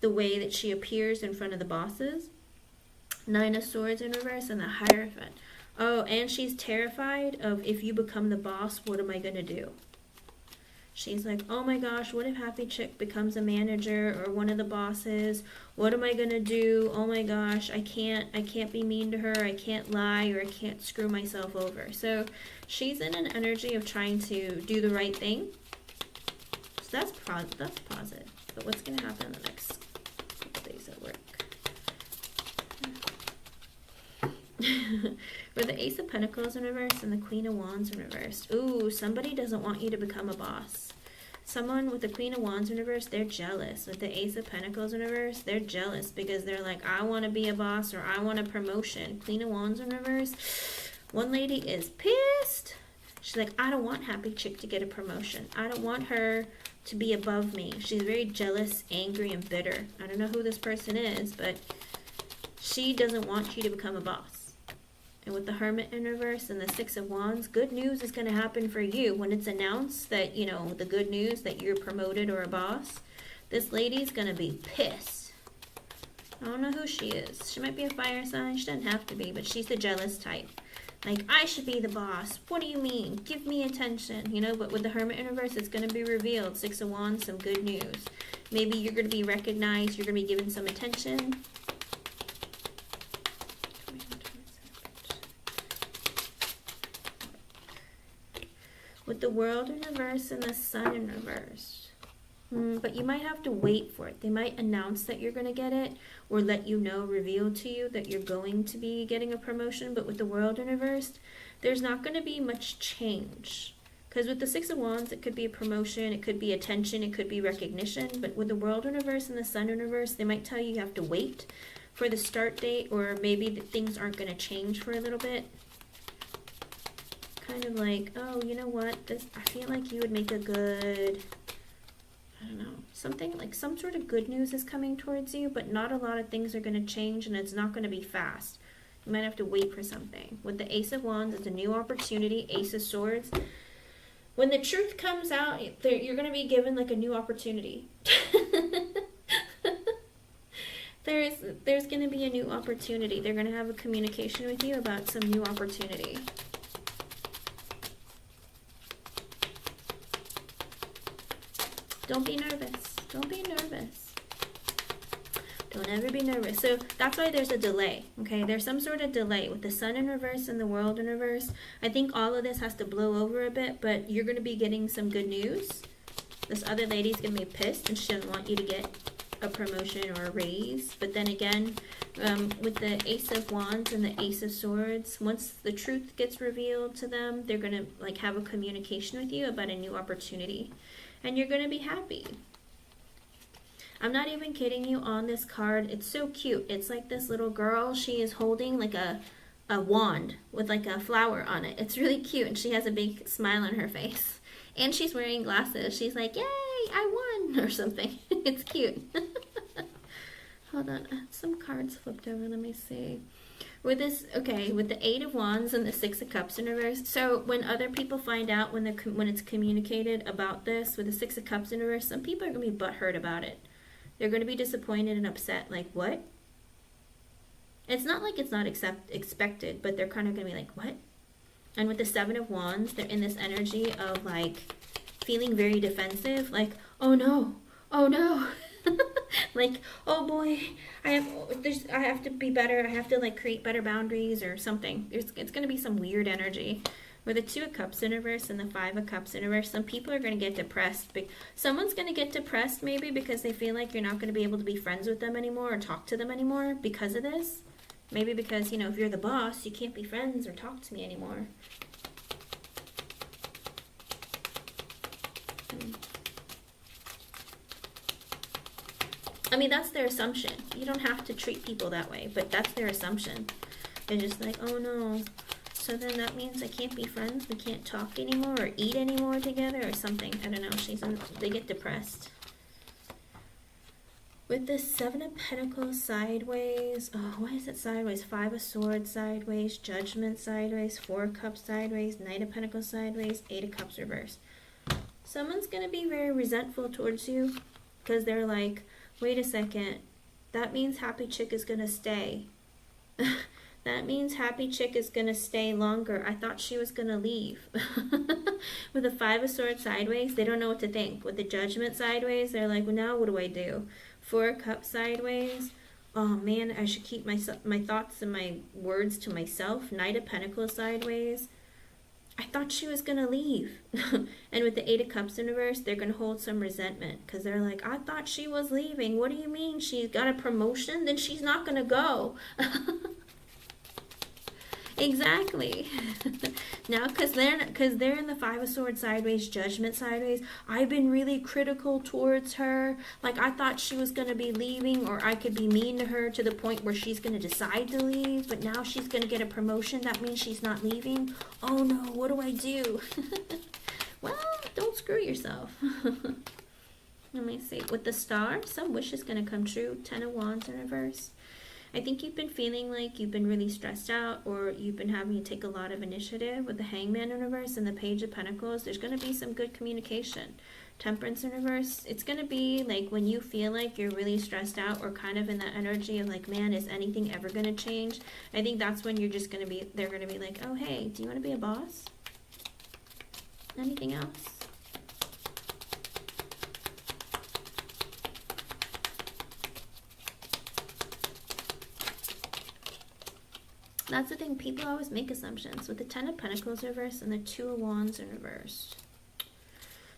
Speaker 1: the way that she appears in front of the bosses. Nine of Swords in reverse and the Hierophant. Oh, and she's terrified of if you become the boss, what am I going to do? She's like, oh my gosh, what if Happy Chick becomes a manager or one of the bosses? What am I going to do? Oh my gosh, I can't be mean to her. I can't lie, or I can't screw myself over. So she's in an energy of trying to do the right thing. So that's positive. But what's going to happen in the next With the Ace of Pentacles in reverse and the Queen of Wands in reverse. Ooh, somebody doesn't want you to become a boss. Someone with the Queen of Wands in reverse, they're jealous. With the Ace of Pentacles in reverse, they're jealous because they're like, I want to be a boss or I want a promotion. Queen of Wands in reverse. One lady is pissed. She's like, I don't want Happy Chick to get a promotion. I don't want her to be above me. She's very jealous, angry, and bitter. I don't know who this person is, but she doesn't want you to become a boss. And with the Hermit in reverse and the Six of Wands, good news is going to happen for you. When it's announced that, you know, the good news that you're promoted or a boss, this lady's going to be pissed. I don't know who she is. She might be a fire sign. She doesn't have to be, but she's the jealous type. Like, I should be the boss. What do you mean? Give me attention. You know, but with the Hermit in reverse, it's going to be revealed. Six of Wands, some good news. Maybe you're going to be recognized. You're going to be given some attention. With the World in reverse and the Sun in reverse. But you might have to wait for it. They might announce that you're going to get it or let you know, reveal to you that you're going to be getting a promotion. But with the World in reverse, there's not going to be much change. Because with the Six of Wands, it could be a promotion, it could be attention, it could be recognition. But with the World in reverse and the Sun in reverse, they might tell you have to wait for the start date, or maybe that things aren't going to change for a little bit. Kind of like, oh, you know what? I feel like you would make a good... I don't know, something like some sort of good news is coming towards you, but not a lot of things are going to change, and it's not going to be fast. You might have to wait for something. With the Ace of Wands, it's a new opportunity. Ace of Swords. When the truth comes out, you're going to be given like a new opportunity. There's going to be a new opportunity. They're going to have a communication with you about some new opportunity. Don't be nervous. Don't be nervous. Don't ever be nervous. So that's why there's a delay, okay? There's some sort of delay with the Sun in reverse and the World in reverse. I think all of this has to blow over a bit, but you're going to be getting some good news. This other lady's going to be pissed and she doesn't want you to get a promotion or a raise. But then again, with the Ace of Wands and the Ace of Swords, once the truth gets revealed to them, they're going to like have a communication with you about a new opportunity. And you're going to be happy. I'm not even kidding you on this card. It's so cute. It's like this little girl. She is holding like a wand with like a flower on it. It's really cute. And she has a big smile on her face. And she's wearing glasses. She's like, yay, I won, or something. It's cute. Hold on. I have some cards flipped over. Let me see. With this, okay, with the Eight of Wands and the Six of Cups in reverse. So when other people find out, when it's communicated about this, with the Six of Cups in reverse, some people are going to be butthurt about it. They're going to be disappointed and upset. Like, what? It's not like it's not expected, but they're kind of going to be like, what? And with the Seven of Wands, they're in this energy of, like, feeling very defensive. Like, oh, no. Oh, no. Like, oh boy, I have to be better. I have to like create better boundaries or something. It's going to be some weird energy. With the Two of Cups in reverse and the Five of Cups in reverse, some people are going to get depressed. Someone's going to get depressed maybe because they feel like you're not going to be able to be friends with them anymore or talk to them anymore because of this. Maybe because, you know, if you're the boss, you can't be friends or talk to me anymore. I mean, that's their assumption. You don't have to treat people that way, but that's their assumption. They're just like, oh no, so then that means I can't be friends, we can't talk anymore or eat anymore together or something. I don't know, they get depressed. With this Seven of Pentacles sideways, oh, why is it sideways? Five of Swords sideways, Judgment sideways, Four of Cups sideways, Knight of Pentacles sideways, Eight of Cups reverse. Someone's going to be very resentful towards you because they're like, wait a second, that means Happy Chick is going to stay. That means Happy Chick is going to stay longer. I thought she was going to leave. With the Five of Swords sideways, they don't know what to think. With the Judgment sideways, they're like, well, now what do I do? Four of Cups sideways, oh man, I should keep my thoughts and my words to myself. Knight of Pentacles sideways, I thought she was going to leave. And with the Eight of Cups in reverse, they're going to hold some resentment because they're like, I thought she was leaving. What do you mean? She's got a promotion? Then she's not going to go. Exactly. Now, because they're in the Five of Swords sideways, Judgment sideways. I've been really critical towards her. Like, I thought she was going to be leaving, or I could be mean to her to the point where she's going to decide to leave. But now she's going to get a promotion. That means she's not leaving. Oh no, what do I do? Well, don't screw yourself. Let me see. With the Star, some wish is going to come true. 10 of Wands in reverse. I think you've been feeling like you've been really stressed out, or you've been having to take a lot of initiative. With the Hangman in reverse and the Page of Pentacles, there's going to be some good communication. Temperance in reverse, it's going to be like when you feel like you're really stressed out, or kind of in that energy of like, man, is anything ever going to change? I think that's when you're just going to be, they're going to be like, oh, hey, do you want to be a boss? Anything else? That's the thing, people always make assumptions with the 10 of Pentacles reverse and the 2 of Wands in reverse.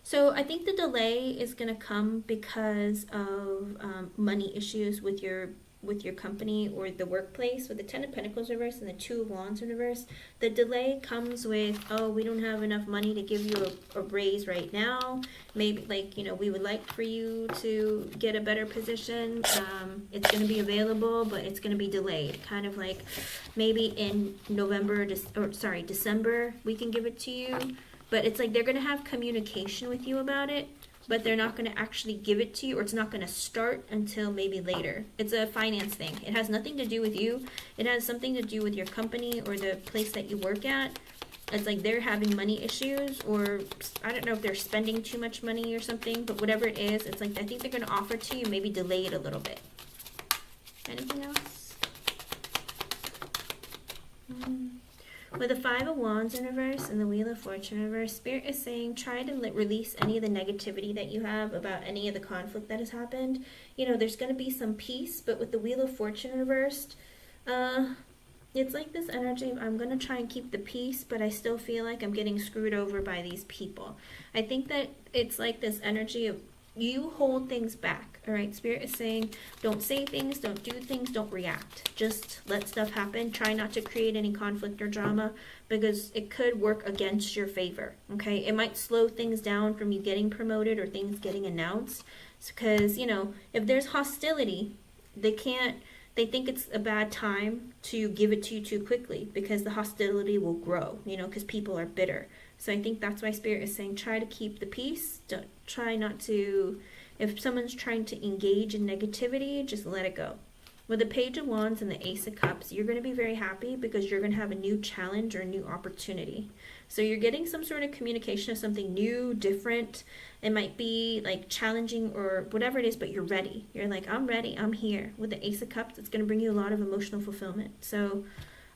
Speaker 1: So I think the delay is going to come because of money issues with your company or the workplace. With the 10 of Pentacles reverse and the 2 of Wands in reverse, the delay comes with, oh, we don't have enough money to give you a raise right now. Maybe, like, you know, we would like for you to get a better position. It's going to be available, but it's going to be delayed. Kind of like maybe in December, we can give it to you. But it's like they're going to have communication with you about it, but they're not going to actually give it to you, or it's not going to start until maybe later. It's a finance thing. It has nothing to do with you. It has something to do with your company or the place that you work at. It's like they're having money issues, or I don't know if they're spending too much money or something, but whatever it is, it's like I think they're going to offer to you, maybe delay it a little bit. Anything else? With the 5 of Wands in reverse and the Wheel of Fortune in reverse, Spirit is saying try to release any of the negativity that you have about any of the conflict that has happened. You know, there's going to be some peace, but with the Wheel of Fortune reversed, it's like this energy of I'm going to try and keep the peace, but I still feel like I'm getting screwed over by these people. I think that it's like this energy of you hold things back, all right? Spirit is saying don't say things, don't do things, don't react. Just let stuff happen. Try not to create any conflict or drama, because it could work against your favor, okay? It might slow things down from you getting promoted or things getting announced, because, you know, if there's hostility, they think it's a bad time to give it to you too quickly, because the hostility will grow, you know, because people are bitter. So I think that's why Spirit is saying try to keep the peace. Try not to, if someone's trying to engage in negativity, just let it go. With the Page of Wands and the Ace of Cups, you're going to be very happy because you're going to have a new challenge or a new opportunity. So you're getting some sort of communication of something new, different. It might be like challenging or whatever it is, but you're ready. You're like, I'm ready, I'm here. With the Ace of Cups, it's going to bring you a lot of emotional fulfillment. So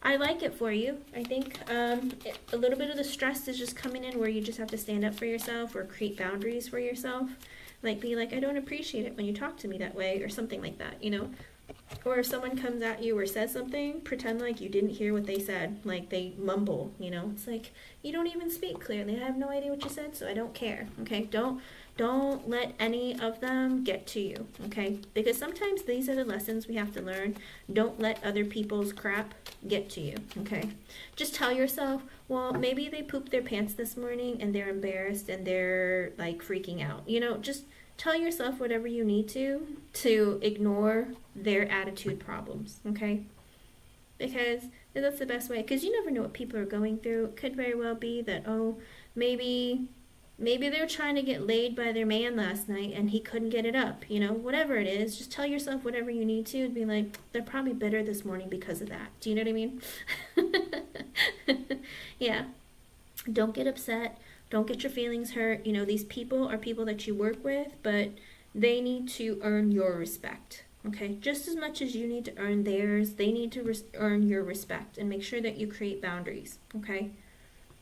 Speaker 1: I like it for you. I think a little bit of the stress is just coming in where you just have to stand up for yourself or create boundaries for yourself. Like, be like, I don't appreciate it when you talk to me that way, or something like that, you know? Or if someone comes at you or says something, pretend like you didn't hear what they said. Like, they mumble, you know? It's like, you don't even speak clearly. I have no idea what you said, so I don't care, okay? Don't let any of them get to you, okay? Because sometimes these are the lessons we have to learn. Don't let other people's crap get to you, okay? Just tell yourself, well, maybe they pooped their pants this morning and they're embarrassed and they're like freaking out. You know, just tell yourself whatever you need to ignore their attitude problems, okay? Because that's the best way. Because you never know what people are going through. It could very well be that, oh, maybe they're trying to get laid by their man last night and he couldn't get it up. You know, whatever it is, just tell yourself whatever you need to and be like, they're probably bitter this morning because of that. Do you know what I mean? Yeah. Don't get upset. Don't get your feelings hurt. You know, these people are people that you work with, but they need to earn your respect. Okay? Just as much as you need to earn theirs, they need to earn your respect, and make sure that you create boundaries. Okay?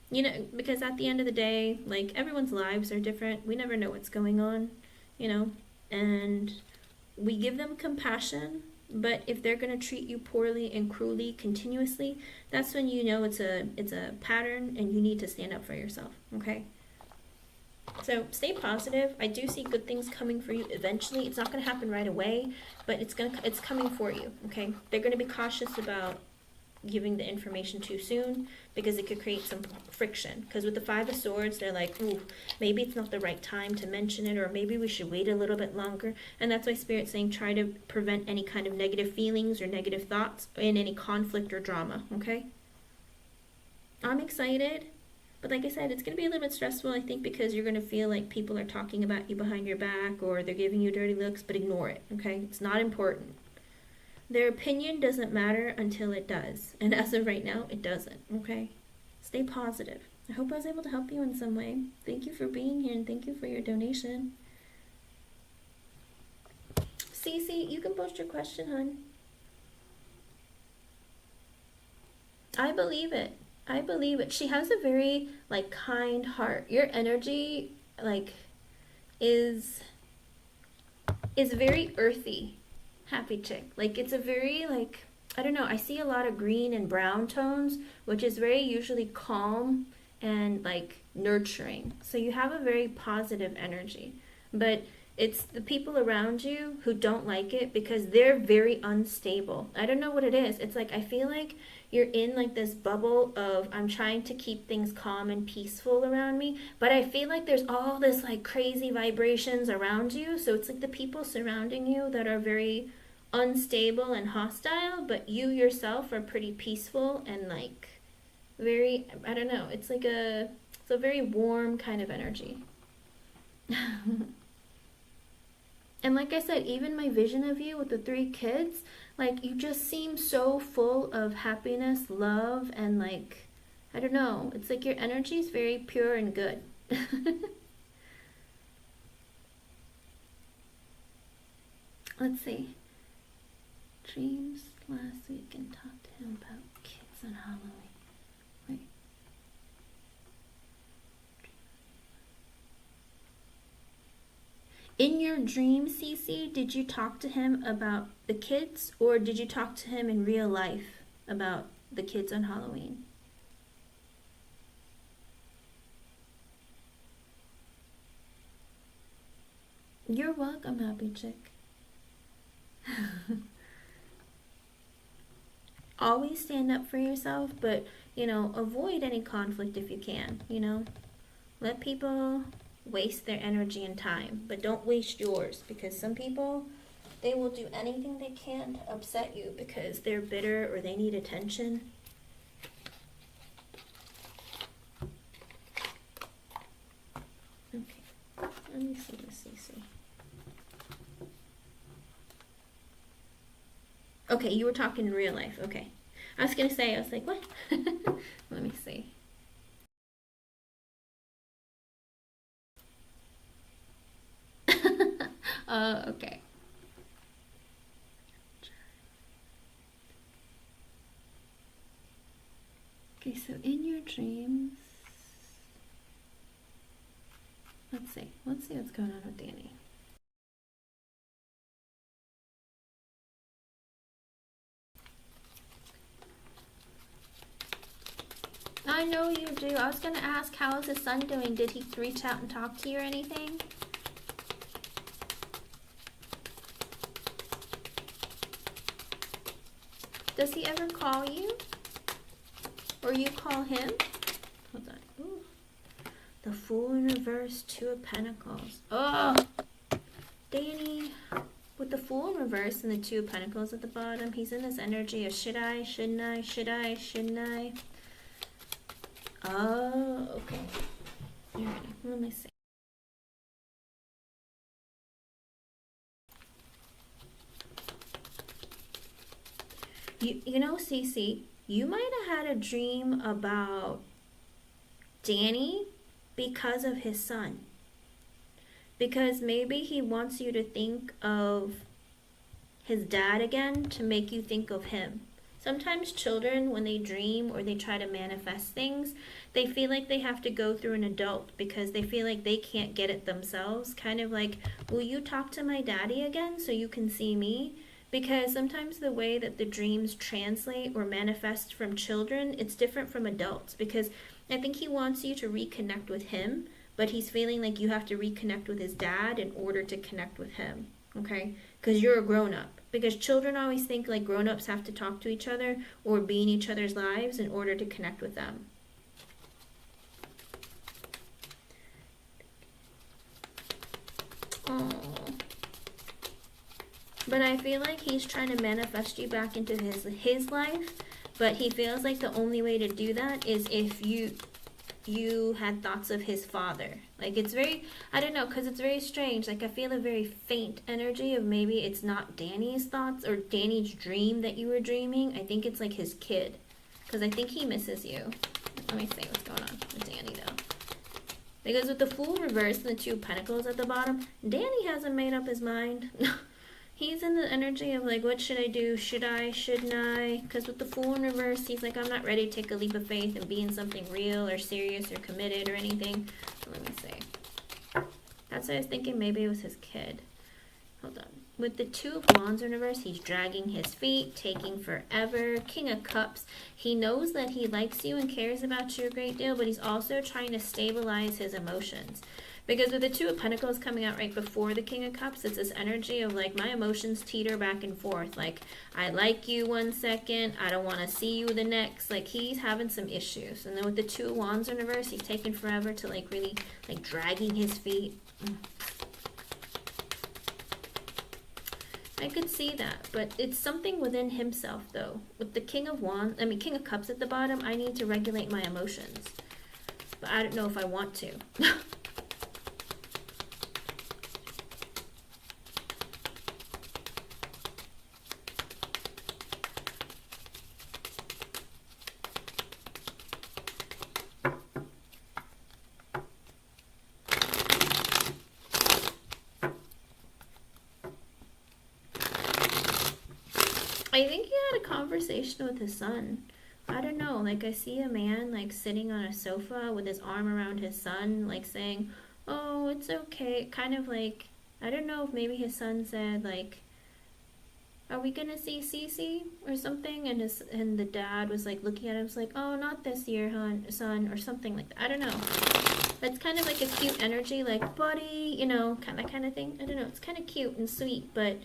Speaker 1: You know, because at the end of the day, like, everyone's lives are different. We never know what's going on, you know, and we give them compassion, but if they're going to treat you poorly and cruelly continuously, that's when you know it's a pattern and you need to stand up for yourself, okay? So stay positive. I do see good things coming for you eventually. It's not going to happen right away, but it's coming for you, okay? They're going to be cautious about giving the information too soon, because it could create some friction. Because with the Five of Swords, they're like, ooh, maybe it's not the right time to mention it, or maybe we should wait a little bit longer. And that's why Spirit's saying try to prevent any kind of negative feelings or negative thoughts in any conflict or drama, okay? I'm excited. But like I said, it's going to be a little bit stressful, I think, because you're going to feel like people are talking about you behind your back, or they're giving you dirty looks, but ignore it, okay? It's not important. Their opinion doesn't matter until it does. And as of right now, it doesn't, okay? Stay positive. I hope I was able to help you in some way. Thank you for being here, and thank you for your donation. Cece, you can post your question, hon. I believe it. I believe it. She has a very, like, kind heart. Your energy, like, is very earthy. Happy chick. Like, it's a very, like, I don't know, I see a lot of green and brown tones, which is very usually calm and, like, nurturing. So you have a very positive energy. But it's the people around you who don't like it because they're very unstable. I don't know what it is. It's like, I feel like you're in like this bubble of, I'm trying to keep things calm and peaceful around me, but I feel like there's all this like crazy vibrations around you. So it's like the people surrounding you that are very unstable and hostile, but you yourself are pretty peaceful and like very, I don't know, it's a very warm kind of energy. And like I said, even my vision of you with the 3 kids, like, you just seem so full of happiness, love, and like, I don't know, it's like your energy is very pure and good. Let's see. Dreams last week and talked to him about kids on Halloween. Wait. In your dream, Cece, did you talk to him about the kids, or did you talk to him in real life about the kids on Halloween? You're welcome, happy chick. Always stand up for yourself, but, you know, avoid any conflict if you can, you know? Let people waste their energy and time, but don't waste yours, because some people, they will do anything they can to upset you because they're bitter or they need attention. Okay, let me see this, Cece. Okay, you were talking in real life. Okay. I was going to say, I was like, what? Let me see. Okay. Okay, so in your dreams, let's see what's going on with Danny. I know you do. I was going to ask, how is his son doing? Did he reach out and talk to you or anything? Does he ever call you? Or you call him? Hold on. Ooh. The Fool in reverse, 2 of Pentacles. Oh, Danny, with the Fool in reverse and the 2 of Pentacles at the bottom, he's in this energy of should I, shouldn't I, should I, shouldn't I? Oh, okay. Alrighty, let me see. You know, Cece, you might have had a dream about Danny because of his son. Because maybe he wants you to think of his dad again to make you think of him. Sometimes children, when they dream or they try to manifest things, they feel like they have to go through an adult because they feel like they can't get it themselves. Kind of like, will you talk to my daddy again so you can see me? Because sometimes the way that the dreams translate or manifest from children, it's different from adults. Because I think he wants you to reconnect with him, but he's feeling like you have to reconnect with his dad in order to connect with him. Okay? because you're a grown-up. Because children always think like grown-ups have to talk to each other or be in each other's lives in order to connect with them. Oh. But I feel like he's trying to manifest you back into his life, but he feels like the only way to do that is if you had thoughts of his father. Like, it's very, I don't know, because it's very strange. Like, I feel a very faint energy of maybe it's not Danny's thoughts or Danny's dream that you were dreaming. I think it's like his kid, because I think he misses you. Let me see what's going on with Danny though. Because with the Fool reversed and the Two of Pentacles at the bottom, Danny hasn't made up his mind. He's in the energy of like, what should I do? Should I? Shouldn't I? Because with the Fool in reverse, he's like, I'm not ready to take a leap of faith and be in something real or serious or committed or anything. Let me see. That's what I was thinking. Maybe it was his kid. Hold on. With the Two of Wands in reverse, he's dragging his feet, taking forever. King of Cups. He knows that he likes you and cares about you a great deal, but he's also trying to stabilize his emotions. Because with the Two of Pentacles coming out right before the King of Cups, it's this energy of like, my emotions teeter back and forth. Like, I like you one second, I don't want to see you the next. Like, he's having some issues. And then with the Two of Wands in reverse, he's taking forever to like really like dragging his feet. I could see that, but it's something within himself though. With the King of Cups at the bottom, I need to regulate my emotions. But I don't know if I want to. I think he had a conversation with his son. I don't know, like I see a man like sitting on a sofa with his arm around his son, like saying, oh, it's okay. Kind of like, I don't know if maybe his son said like, are we gonna see Cece or something? And the dad was like looking at him, was like, oh, not this year, son, or something like that. I don't know. It's kind of like a cute energy, like, buddy, you know, kind of thing. I don't know. It's kind of cute and sweet, but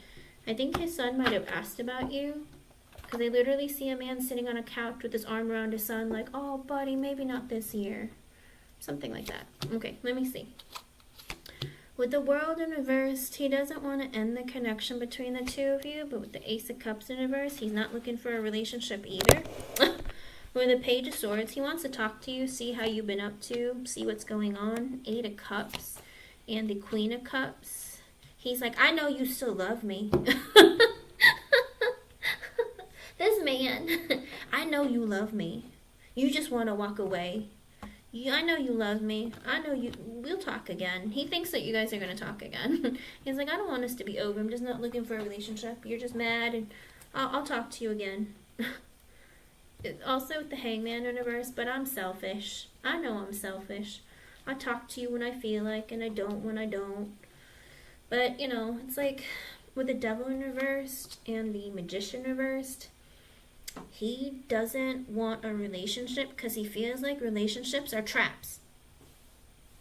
Speaker 1: I think his son might have asked about you, because I literally see a man sitting on a couch with his arm around his son, like, oh, buddy, maybe not this year. Something like that. Okay, let me see. With the World in reverse, he doesn't want to end the connection between the two of you, but with the Ace of Cups in reverse, he's not looking for a relationship either. With the Page of Swords, he wants to talk to you, see how you've been up to, see what's going on. Eight of Cups and the Queen of Cups. He's like, I know you still love me. This man, I know you love me. You just want to walk away. I know you love me. I know you. We'll talk again. He thinks that you guys are going to talk again. He's like, I don't want us to be over. I'm just not looking for a relationship. You're just mad, and I'll talk to you again. Also with the Hangman in reverse, but I'm selfish. I know I'm selfish. I talk to you when I feel like, and I don't when I don't. But, you know, it's like with the Devil in reversed and the Magician reversed, he doesn't want a relationship because he feels like relationships are traps.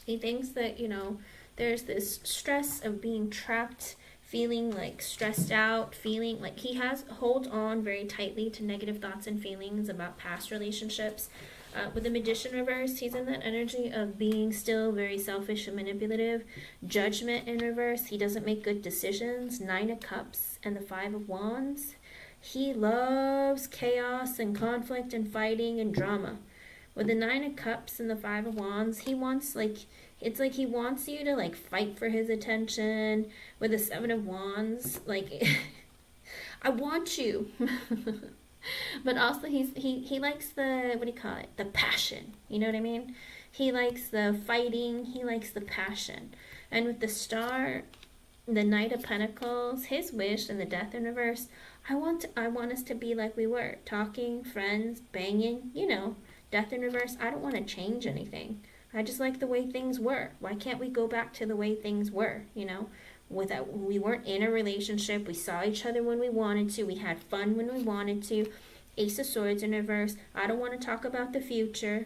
Speaker 1: He thinks that, you know, there's this stress of being trapped, feeling like stressed out, feeling like he holds on very tightly to negative thoughts and feelings about past relationships. With the Magician reverse, he's in that energy of being still very selfish and manipulative. Judgment in reverse, he doesn't make good decisions. Nine of Cups and the Five of Wands. He loves chaos and conflict and fighting and drama. With the Nine of Cups and the Five of Wands, he wants it's like he wants you to like fight for his attention. With the Seven of Wands, like, I want you. But also he likes the, what do you call it? The passion. You know what I mean? He likes the fighting. He likes the passion. And with the Star, the Knight of Pentacles, his wish, and the Death in reverse, I want us to be like we were. Talking, friends, banging, you know. Death in reverse, I don't want to change anything. I just like the way things were. Why can't we go back to the way things were, you know? We weren't in a relationship. We saw each other when we wanted to. We had fun when we wanted to. Ace of Swords in reverse. I don't want to talk about the future.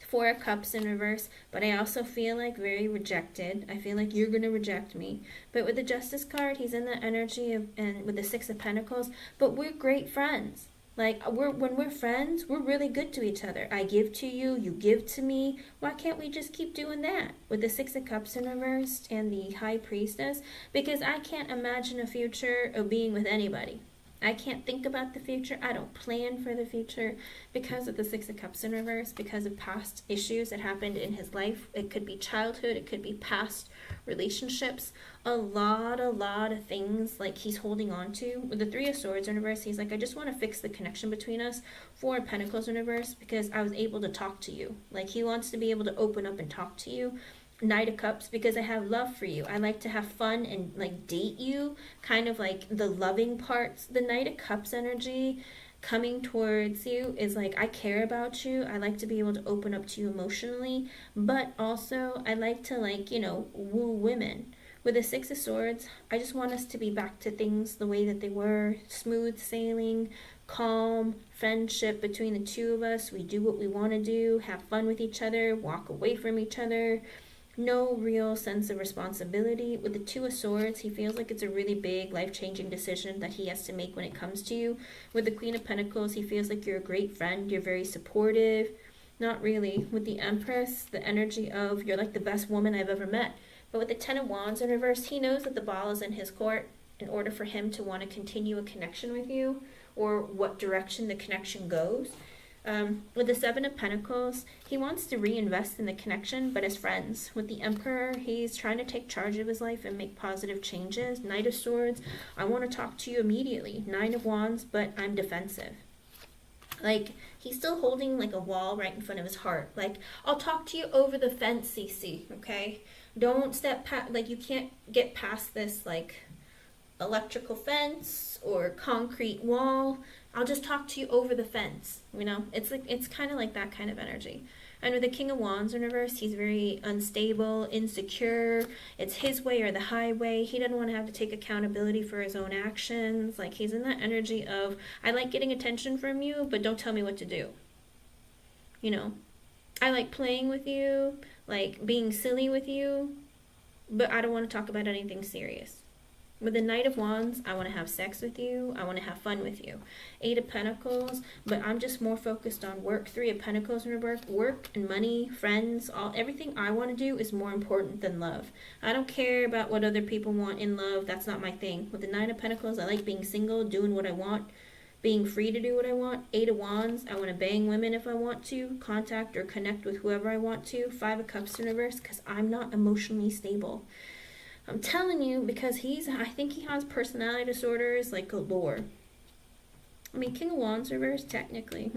Speaker 1: Four of Cups in reverse, but I also feel like very rejected. I feel like you're going to reject me. But with the Justice card, he's in the energy of, and with the Six of Pentacles, but we're great friends. Like, when we're friends, we're really good to each other. I give to you, you give to me. Why can't we just keep doing that? With the Six of Cups in reverse and the High Priestess, because I can't imagine a future of being with anybody. I can't think about the future. I don't plan for the future because of the Six of Cups in reverse, because of past issues that happened in his life. It could be childhood, it could be past relationships. A lot of things like he's holding on to. With the Three of Swords in reverse, he's like, I just want to fix the connection between us. Four of Pentacles in reverse, because I was able to talk to you. Like, he wants to be able to open up and talk to you. Knight of Cups, because I have love for you. I like to have fun and like date you, kind of like the loving parts. The Knight of Cups energy coming towards you is like, I care about you. I like to be able to open up to you emotionally, but also I like to, like, you know, woo women. With the Six of Swords, I just want us to be back to things the way that they were. Smooth sailing, calm, friendship between the two of us. We do what we want to do, have fun with each other, walk away from each other. No real sense of responsibility. With the Two of Swords, he feels like it's a really big, life-changing decision that he has to make when it comes to you. With the Queen of Pentacles, he feels like you're a great friend, you're very supportive. Not really. With the Empress, the energy of you're like the best woman I've ever met. But with the Ten of Wands in reverse, he knows that the ball is in his court in order for him to want to continue a connection with you, or what direction the connection goes. With the Seven of Pentacles, he wants to reinvest in the connection, but as friends. With the Emperor, he's trying to take charge of his life and make positive changes. Knight of Swords, I want to talk to you immediately. Nine of Wands, but I'm defensive. Like, he's still holding like a wall right in front of his heart. Like, I'll talk to you over the fence, CC, okay? Don't step past, like, you can't get past this, like, electrical fence or concrete wall. I'll just talk to you over the fence, you know? It's like, it's kind of like that kind of energy. And with the King of Wands in reverse, he's very unstable, insecure. It's his way or the highway. He doesn't want to have to take accountability for his own actions. Like, he's in that energy of, I like getting attention from you, but don't tell me what to do. You know? I like playing with you, like being silly with you, but I don't want to talk about anything serious. With the Knight of Wands, I want to have sex with you. I want to have fun with you. Eight of Pentacles, but I'm just more focused on work. Three of Pentacles in reverse, work and money, friends, everything I want to do is more important than love. I don't care about what other people want in love. That's not my thing. With the Nine of Pentacles, I like being single, doing what I want, being free to do what I want. Eight of Wands, I want to bang women if I want to, contact or connect with whoever I want to. Five of Cups in reverse, because I'm not emotionally stable. I'm telling you, because I think he has personality disorders like galore. I mean, King of Wands reverse, technically,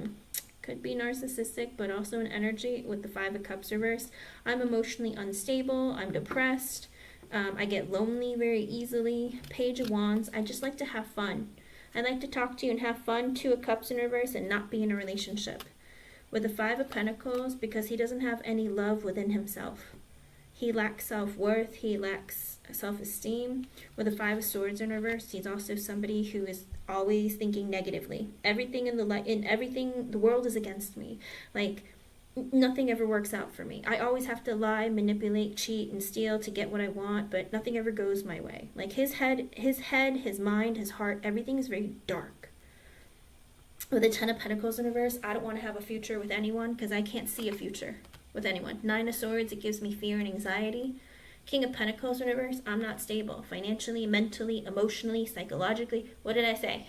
Speaker 1: could be narcissistic, but also an energy with the Five of Cups reverse. I'm emotionally unstable, I'm depressed, I get lonely very easily. Page of Wands, I just like to have fun. I like to talk to you and have fun. Two of Cups in reverse and not be in a relationship. With the Five of Pentacles, because he doesn't have any love within himself. He lacks self-worth, he lacks self-esteem. With the Five of Swords in reverse, he's also somebody who is always thinking negatively. Everything the world is against me. Like, nothing ever works out for me. I always have to lie, manipulate, cheat, and steal to get what I want, but nothing ever goes my way. Like, his head, his mind, his heart, everything is very dark. With the Ten of Pentacles in reverse, I don't want to have a future with anyone because I can't see a future with anyone. Nine of Swords, it gives me fear and anxiety. King of Pentacles in reverse, I'm not stable. Financially, mentally, emotionally, psychologically. What did I say?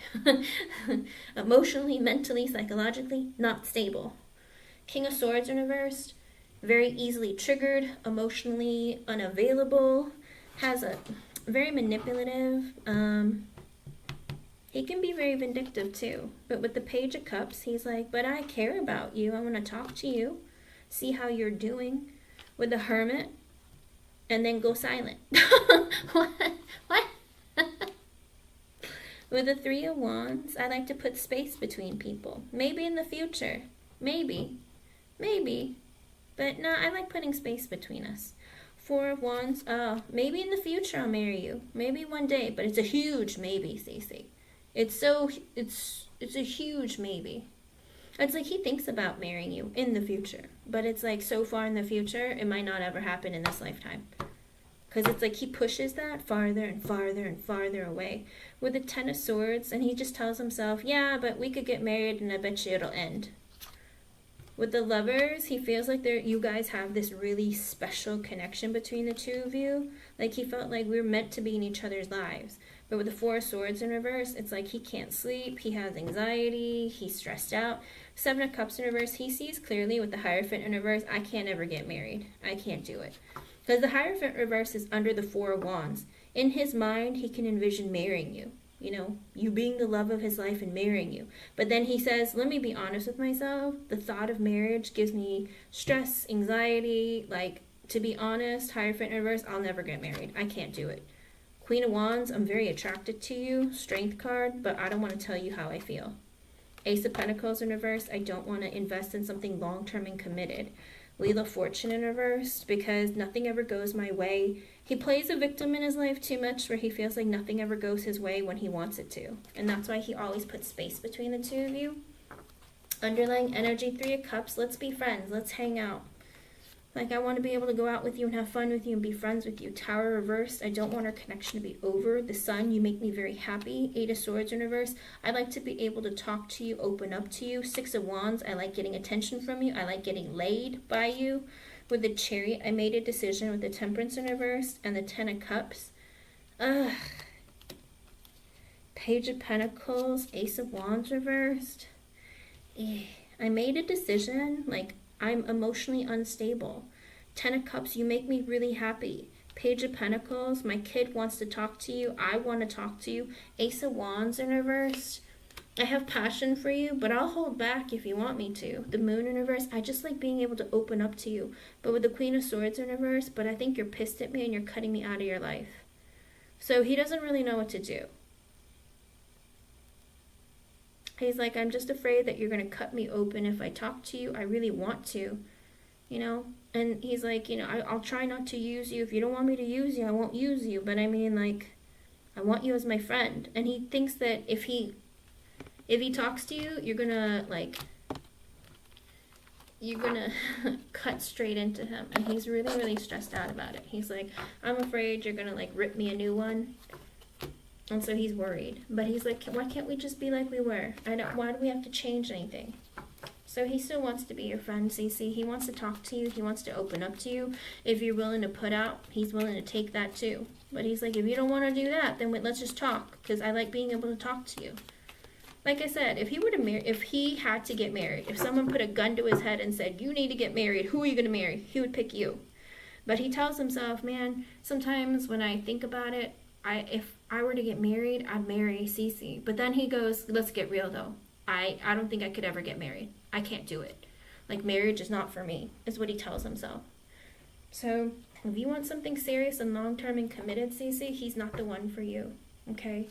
Speaker 1: Emotionally, mentally, psychologically, not stable. King of Swords in reverse, very easily triggered, emotionally unavailable, has a very manipulative, he can be very vindictive too. But with the Page of Cups, he's like, but I care about you. I want to talk to you, see how you're doing. With the Hermit, and then go silent. What? With the Three of Wands, I like to put space between people. Maybe in the future. Maybe. But no, I like putting space between us. Four of Wands, maybe in the future I'll marry you. Maybe one day, but it's a huge maybe, Cece. It's a huge maybe. It's like he thinks about marrying you in the future, but it's like so far in the future, it might not ever happen in this lifetime. Because it's like he pushes that farther and farther and farther away with the Ten of Swords, and he just tells himself, yeah, but we could get married and I bet you it'll end. With the Lovers, he feels like you guys have this really special connection between the two of you. Like he felt like we were meant to be in each other's lives. But with the Four of Swords in reverse, it's like he can't sleep, he has anxiety, he's stressed out. Seven of Cups in reverse, he sees clearly with the Hierophant in reverse, I can't ever get married. I can't do it. Because the Hierophant reverse is under the Four of Wands. In his mind, he can envision marrying you. You know, you being the love of his life and marrying you. But then he says, let me be honest with myself. The thought of marriage gives me stress, anxiety. Like, to be honest, Hierophant in reverse, I'll never get married. I can't do it. Queen of Wands, I'm very attracted to you. Strength card, but I don't want to tell you how I feel. Ace of Pentacles in reverse, I don't want to invest in something long-term and committed. Wheel of Fortune in reverse, because nothing ever goes my way. He plays a victim in his life too much where he feels like nothing ever goes his way when he wants it to. And that's why he always puts space between the two of you. Underlying energy, Three of Cups, let's be friends, let's hang out. Like, I want to be able to go out with you and have fun with you and be friends with you. Tower reversed, I don't want our connection to be over. The Sun, you make me very happy. Eight of Swords in reverse, I like to be able to talk to you, open up to you. Six of Wands, I like getting attention from you. I like getting laid by you. With the Chariot, I made a decision with the Temperance in reverse and the Ten of Cups. Ugh. Page of Pentacles, Ace of Wands reversed. I made a decision, like, I'm emotionally unstable. Ten of Cups, you make me really happy. Page of Pentacles, my kid wants to talk to you. I want to talk to you. Ace of Wands in reverse. I have passion for you, but I'll hold back if you want me to. The Moon in reverse, I just like being able to open up to you. But with the Queen of Swords in reverse, but I think you're pissed at me and you're cutting me out of your life. So he doesn't really know what to do. He's like, I'm just afraid that you're going to cut me open if I talk to you. I really want to, you know? And he's like, you know, I'll try not to use you. If you don't want me to use you, I won't use you. But I mean, like, I want you as my friend. And he thinks that if he talks to you, you're going to, like, you're going to cut straight into him. And he's really, really stressed out about it. He's like, I'm afraid you're going to, like, rip me a new one. And so he's worried. But he's like, why can't we just be like we were? Why do we have to change anything? So he still wants to be your friend, Cece. He wants to talk to you. He wants to open up to you. If you're willing to put out, he's willing to take that too. But he's like, if you don't want to do that, then let's just talk. Because I like being able to talk to you. Like I said, if he had to get married, if someone put a gun to his head and said, you need to get married, who are you going to marry? He would pick you. But he tells himself, man, sometimes when I think about it, if I were to get married, I'd marry Cece. But then he goes, let's get real though. I don't think I could ever get married. I can't do it. Like, marriage is not for me, is what he tells himself. So if you want something serious and long-term and committed, Cece, he's not the one for you, okay?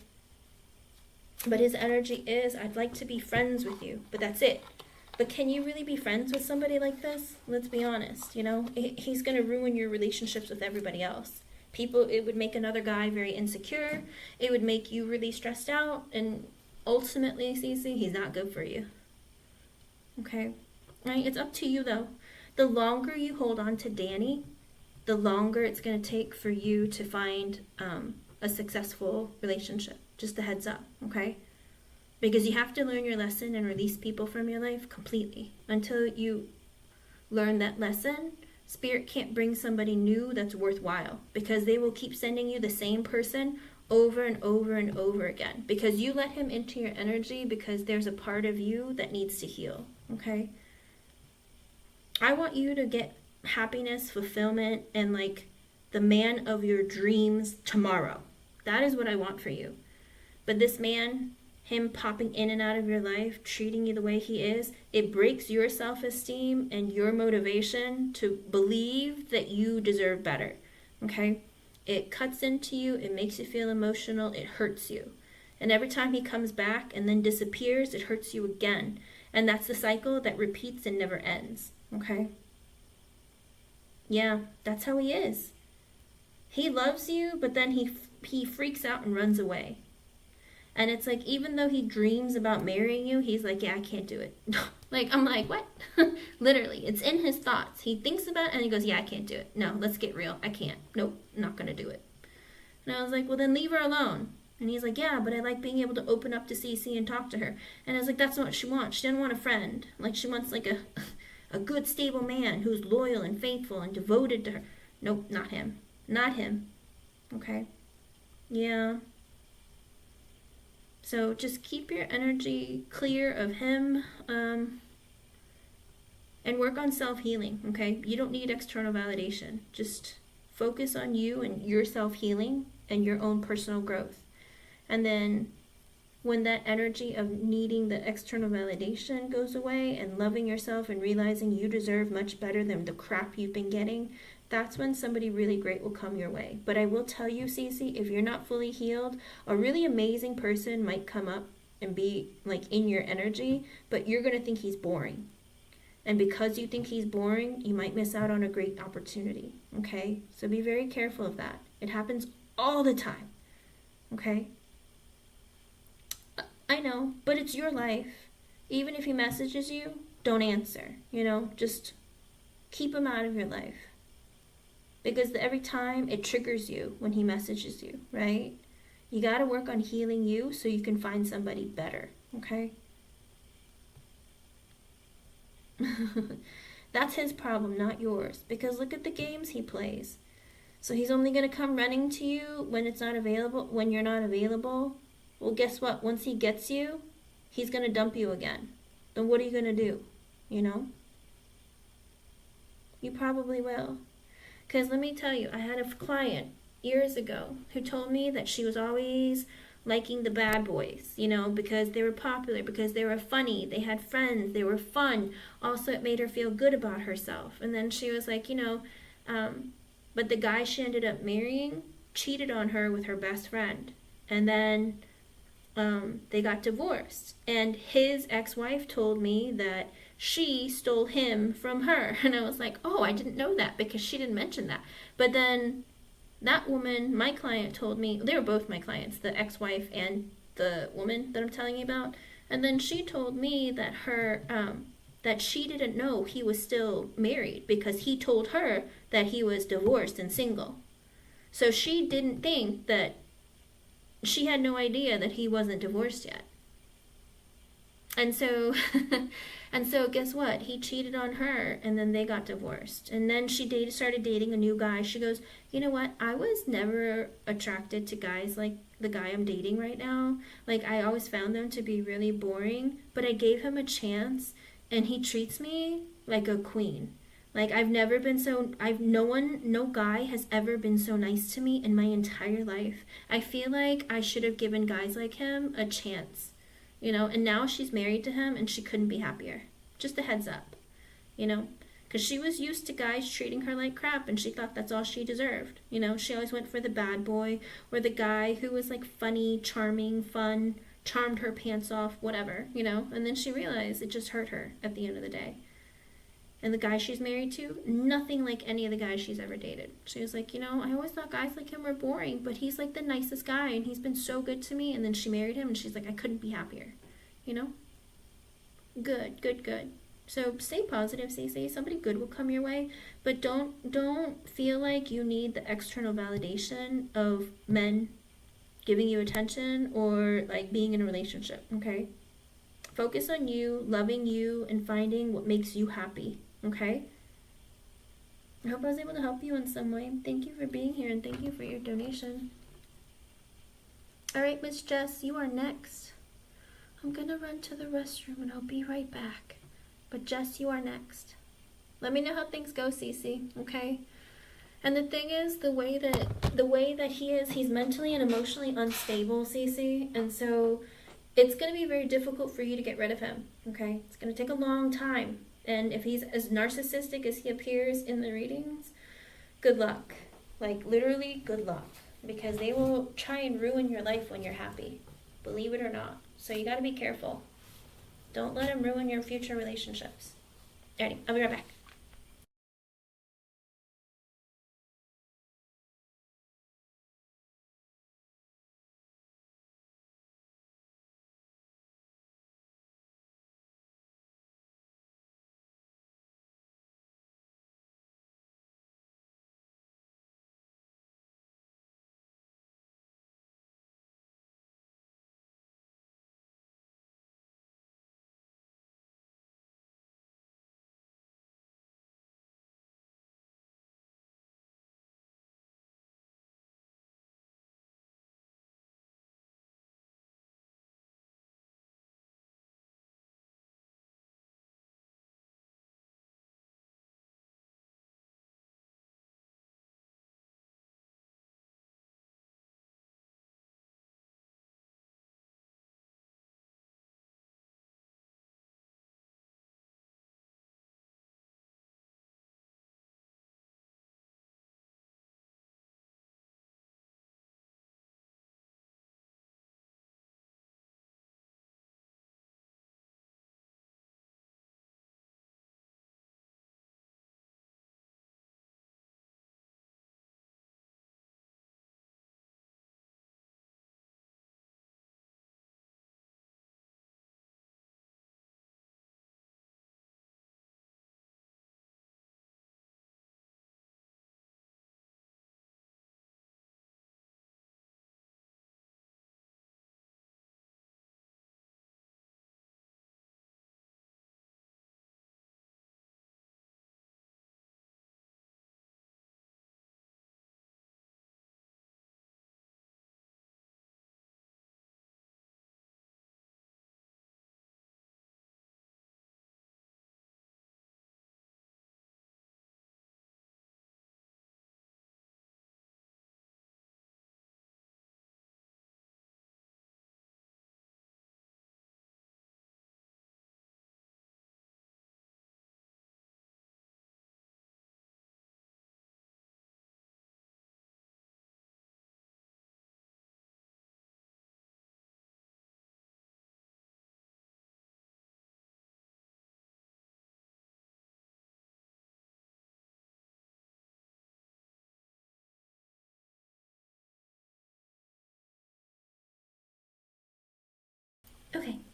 Speaker 1: But his energy is, I'd like to be friends with you, but that's it. But can you really be friends with somebody like this? Let's be honest, you know? He's going to ruin your relationships with everybody else. It would make another guy very insecure. It would make you really stressed out. And ultimately, Cece, he's not good for you. Okay? Right? It's up to you, though. The longer you hold on to Danny, the longer it's going to take for you to find a successful relationship. Just a heads up, okay? Because you have to learn your lesson and release people from your life completely. Until you learn that lesson, Spirit can't bring somebody new that's worthwhile, because they will keep sending you the same person over and over and over again, because you let him into your energy, because there's a part of you that needs to heal, okay? I want you to get happiness, fulfillment, and like the man of your dreams tomorrow. That is what I want for you. But this man, him popping in and out of your life, treating you the way he is, it breaks your self-esteem and your motivation to believe that you deserve better, okay? It cuts into you, it makes you feel emotional, it hurts you. And every time he comes back and then disappears, it hurts you again. And that's the cycle that repeats and never ends, okay? Yeah, that's how he is. He loves you, but then he freaks out and runs away. And it's like, even though he dreams about marrying you, he's like, yeah, I can't do it. Like, I'm like, what? Literally, it's in his thoughts. He thinks about it and he goes, yeah, I can't do it. No, let's get real. I can't. Nope, not gonna do it. And I was like, well, then leave her alone. And he's like, yeah, but I like being able to open up to Cece and talk to her. And I was like, that's not what she wants. She doesn't want a friend. Like, she wants like a good, stable man who's loyal and faithful and devoted to her. Nope, not him. Not him. Okay? Yeah. So just keep your energy clear of him, and work on self-healing, okay? You don't need external validation. Just focus on you and your self-healing and your own personal growth. And then when that energy of needing the external validation goes away and loving yourself and realizing you deserve much better than the crap you've been getting, that's when somebody really great will come your way. But I will tell you, Cece, if you're not fully healed, a really amazing person might come up and be like in your energy, but you're going to think he's boring. And because you think he's boring, you might miss out on a great opportunity, okay? So be very careful of that. It happens all the time, okay? I know, but it's your life. Even if he messages you, don't answer, just keep him out of your life. Because every time it triggers you when he messages you, right? You got to work on healing you so you can find somebody better, okay? That's his problem, not yours. Because look at the games he plays. So he's only going to come running to you when it's not available, when you're not available. Well, guess what? Once he gets you, he's going to dump you again. Then what are you going to do? You probably will. Because let me tell you, I had a client years ago who told me that she was always liking the bad boys, because they were popular, because they were funny, they had friends, they were fun. Also, it made her feel good about herself. And then she was like, but the guy she ended up marrying cheated on her with her best friend. And then they got divorced. And his ex-wife told me that she stole him from her. And I was like, oh, I didn't know that because she didn't mention that. But then that woman, my client, told me, they were both my clients, the ex-wife and the woman that I'm telling you about. And then she told me that that she didn't know he was still married because he told her that he was divorced and single. So she didn't think that, she had no idea that he wasn't divorced yet. And so, guess what? He cheated on her, and then they got divorced. And then she started dating a new guy. She goes, you know what? I was never attracted to guys like the guy I'm dating right now. Like, I always found them to be really boring, but I gave him a chance, and he treats me like a queen. Like, no guy has ever been so nice to me in my entire life. I feel like I should have given guys like him a chance. And now she's married to him and she couldn't be happier. Just a heads up, because she was used to guys treating her like crap and she thought that's all she deserved. She always went for the bad boy or the guy who was like funny, charming, fun, charmed her pants off, whatever, and then she realized it just hurt her at the end of the day. And the guy she's married to, nothing like any of the guys she's ever dated. She was like, I always thought guys like him were boring, but he's like the nicest guy and he's been so good to me. And then she married him and she's like, I couldn't be happier. Good. So stay positive, Cece. Somebody good will come your way, but don't feel like you need the external validation of men giving you attention or like being in a relationship, okay? Focus on you, loving you, and finding what makes you happy. Okay? I hope I was able to help you in some way. Thank you for being here and thank you for your donation. Alright, Miss Jess, you are next. I'm gonna run to the restroom and I'll be right back. But Jess, you are next. Let me know how things go, Cece, okay? And the thing is, the way that he is, he's mentally and emotionally unstable, Cece, and so it's going to be very difficult for you to get rid of him, okay? It's going to take a long time. And if he's as narcissistic as he appears in the readings, good luck. Like, literally, good luck. Because they will try and ruin your life when you're happy. Believe it or not. So you got to be careful. Don't let him ruin your future relationships. Alrighty, I'll be right back.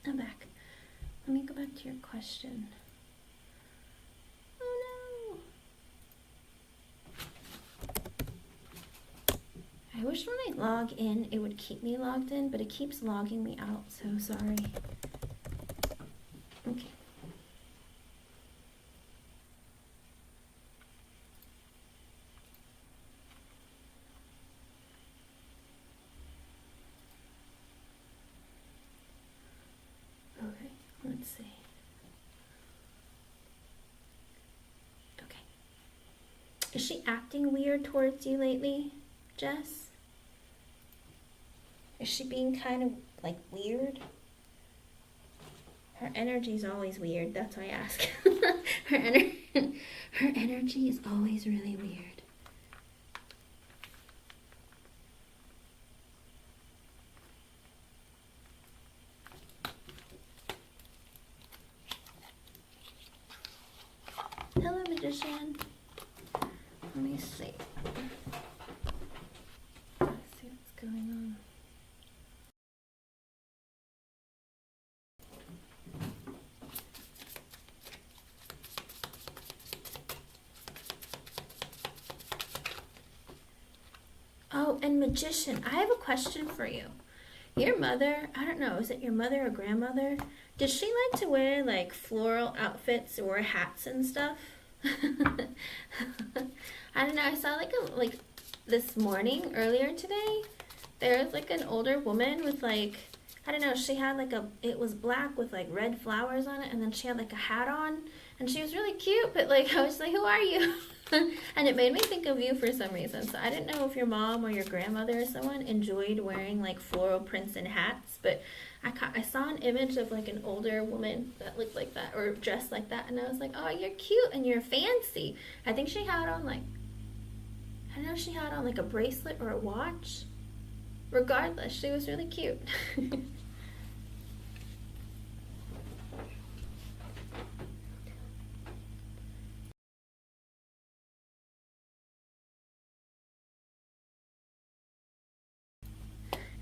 Speaker 1: I'm back. Let me go back to your question. Oh no. I wish when I log in, it would keep me logged in, but it keeps logging me out, so sorry. Okay. Okay, let's see. Okay. Is she acting weird towards you lately, Jess? Is she being kind of like weird? Her energy's always weird, that's why I ask. her energy is always really weird. Hello, Magician. Let me see. Let's see what's going on. Oh, and Magician, I have a question for you. Your mother, I don't know, is it your mother or grandmother? Does she like to wear like floral outfits or hats and stuff? I don't know, I saw like this morning, earlier today, there was like an older woman with like, I don't know, she had like it was black with like red flowers on it, and then she had like a hat on, and she was really cute, but like, I was like, who are you? And it made me think of you for some reason. So I didn't know if your mom or your grandmother or someone enjoyed wearing like floral prints and hats, but I saw an image of like an older woman that looked like that or dressed like that, and I was like, oh, you're cute and you're fancy. I think she had on like, I don't know if she had on like a bracelet or a watch. Regardless, she was really cute.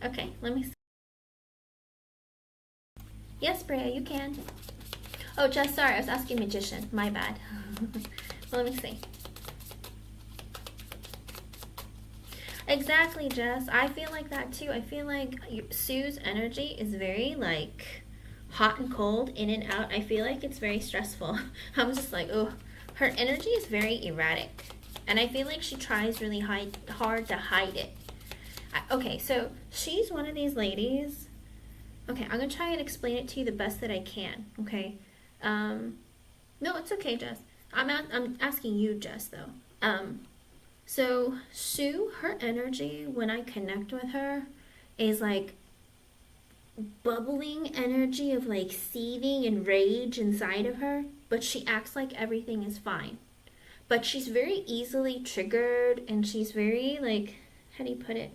Speaker 1: Okay, let me see. Yes, Brea, you can. Oh, Jess, sorry, I was asking Magician. My bad. Well, let me see. Exactly, Jess. I feel like that too. I feel like Sue's energy is very like hot and cold, in and out. I feel like it's very stressful. I'm just like, oh, her energy is very erratic. And I feel like she tries really hard to hide it. Okay, so she's one of these ladies. Okay, I'm going to try and explain it to you the best that I can, okay? No, it's okay, Jess. I'm asking you, Jess, though. So Sue, her energy, when I connect with her, is like bubbling energy of like seething and rage inside of her, but she acts like everything is fine. But she's very easily triggered, and she's very like, how do you put it?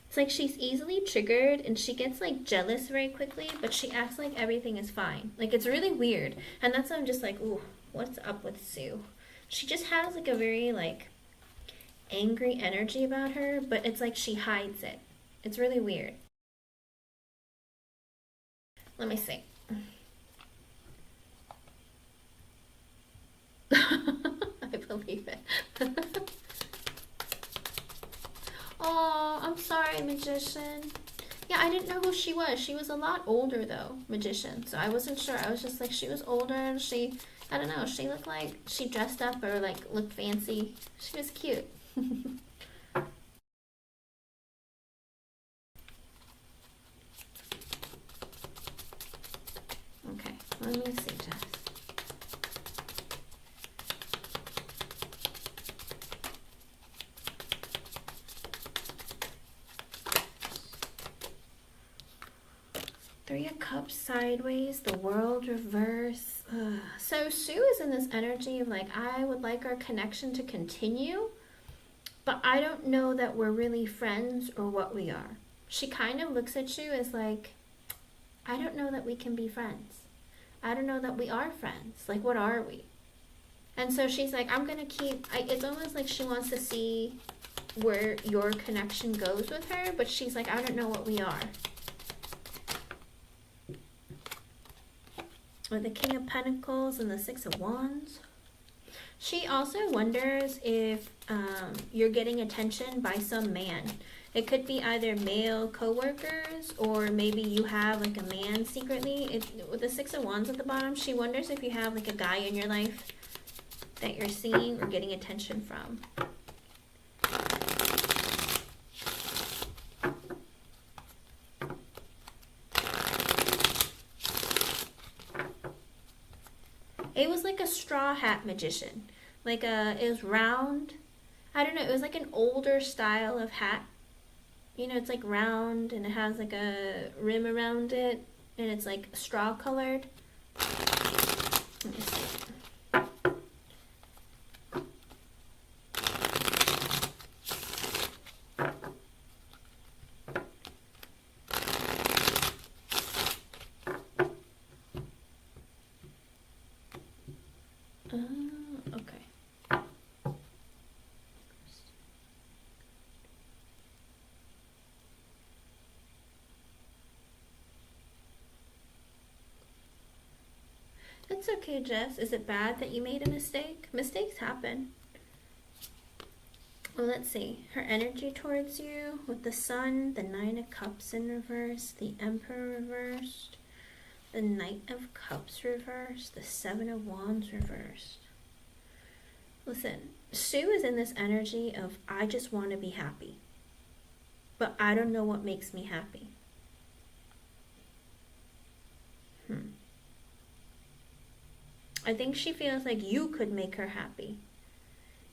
Speaker 1: It's like she's easily triggered, and she gets like jealous very quickly, but she acts like everything is fine. Like, it's really weird. And that's why I'm just like, ooh, what's up with Sue? She just has like a very like angry energy about her, but it's like she hides it. It's really weird. Let me see. I believe it. Oh, I'm sorry, Magician. Yeah, I didn't know who she was. She was a lot older, though, Magician. So I wasn't sure. I was just like, she was older, and she, I don't know, she looked like she dressed up or like looked fancy. She was cute. Okay, let me see, Jess. Three of Cups sideways, the World reverse. Ugh. So Sue is in this energy of like, I would like our connection to continue, but I don't know that we're really friends or what we are. She kind of looks at you as like, I don't know that we can be friends. I don't know that we are friends. Like, what are we? And so she's like, I'm going to keep, it's almost like she wants to see where your connection goes with her, but she's like, I don't know what we are. With the King of Pentacles and the Six of Wands. She also wonders if you're getting attention by some man. It could be either male co-workers, or maybe you have like a man secretly. With the Six of Wands at the bottom, she wonders if you have like a guy in your life that you're seeing or getting attention from. It was like a straw hat magician. Like it was round. I don't know, it was like an older style of hat. You know, it's like round and it has like a rim around it, and it's like straw colored. Let me see. Okay. It's okay, Jess. Is it bad that you made a mistake? Mistakes happen. Well, let's see. Her energy towards you with the Sun, the Nine of Cups in reverse, the Emperor reversed, the Knight of Cups reversed, the Seven of Wands reversed. Listen, Sue is in this energy of, I just want to be happy, but I don't know what makes me happy. I think she feels like you could make her happy.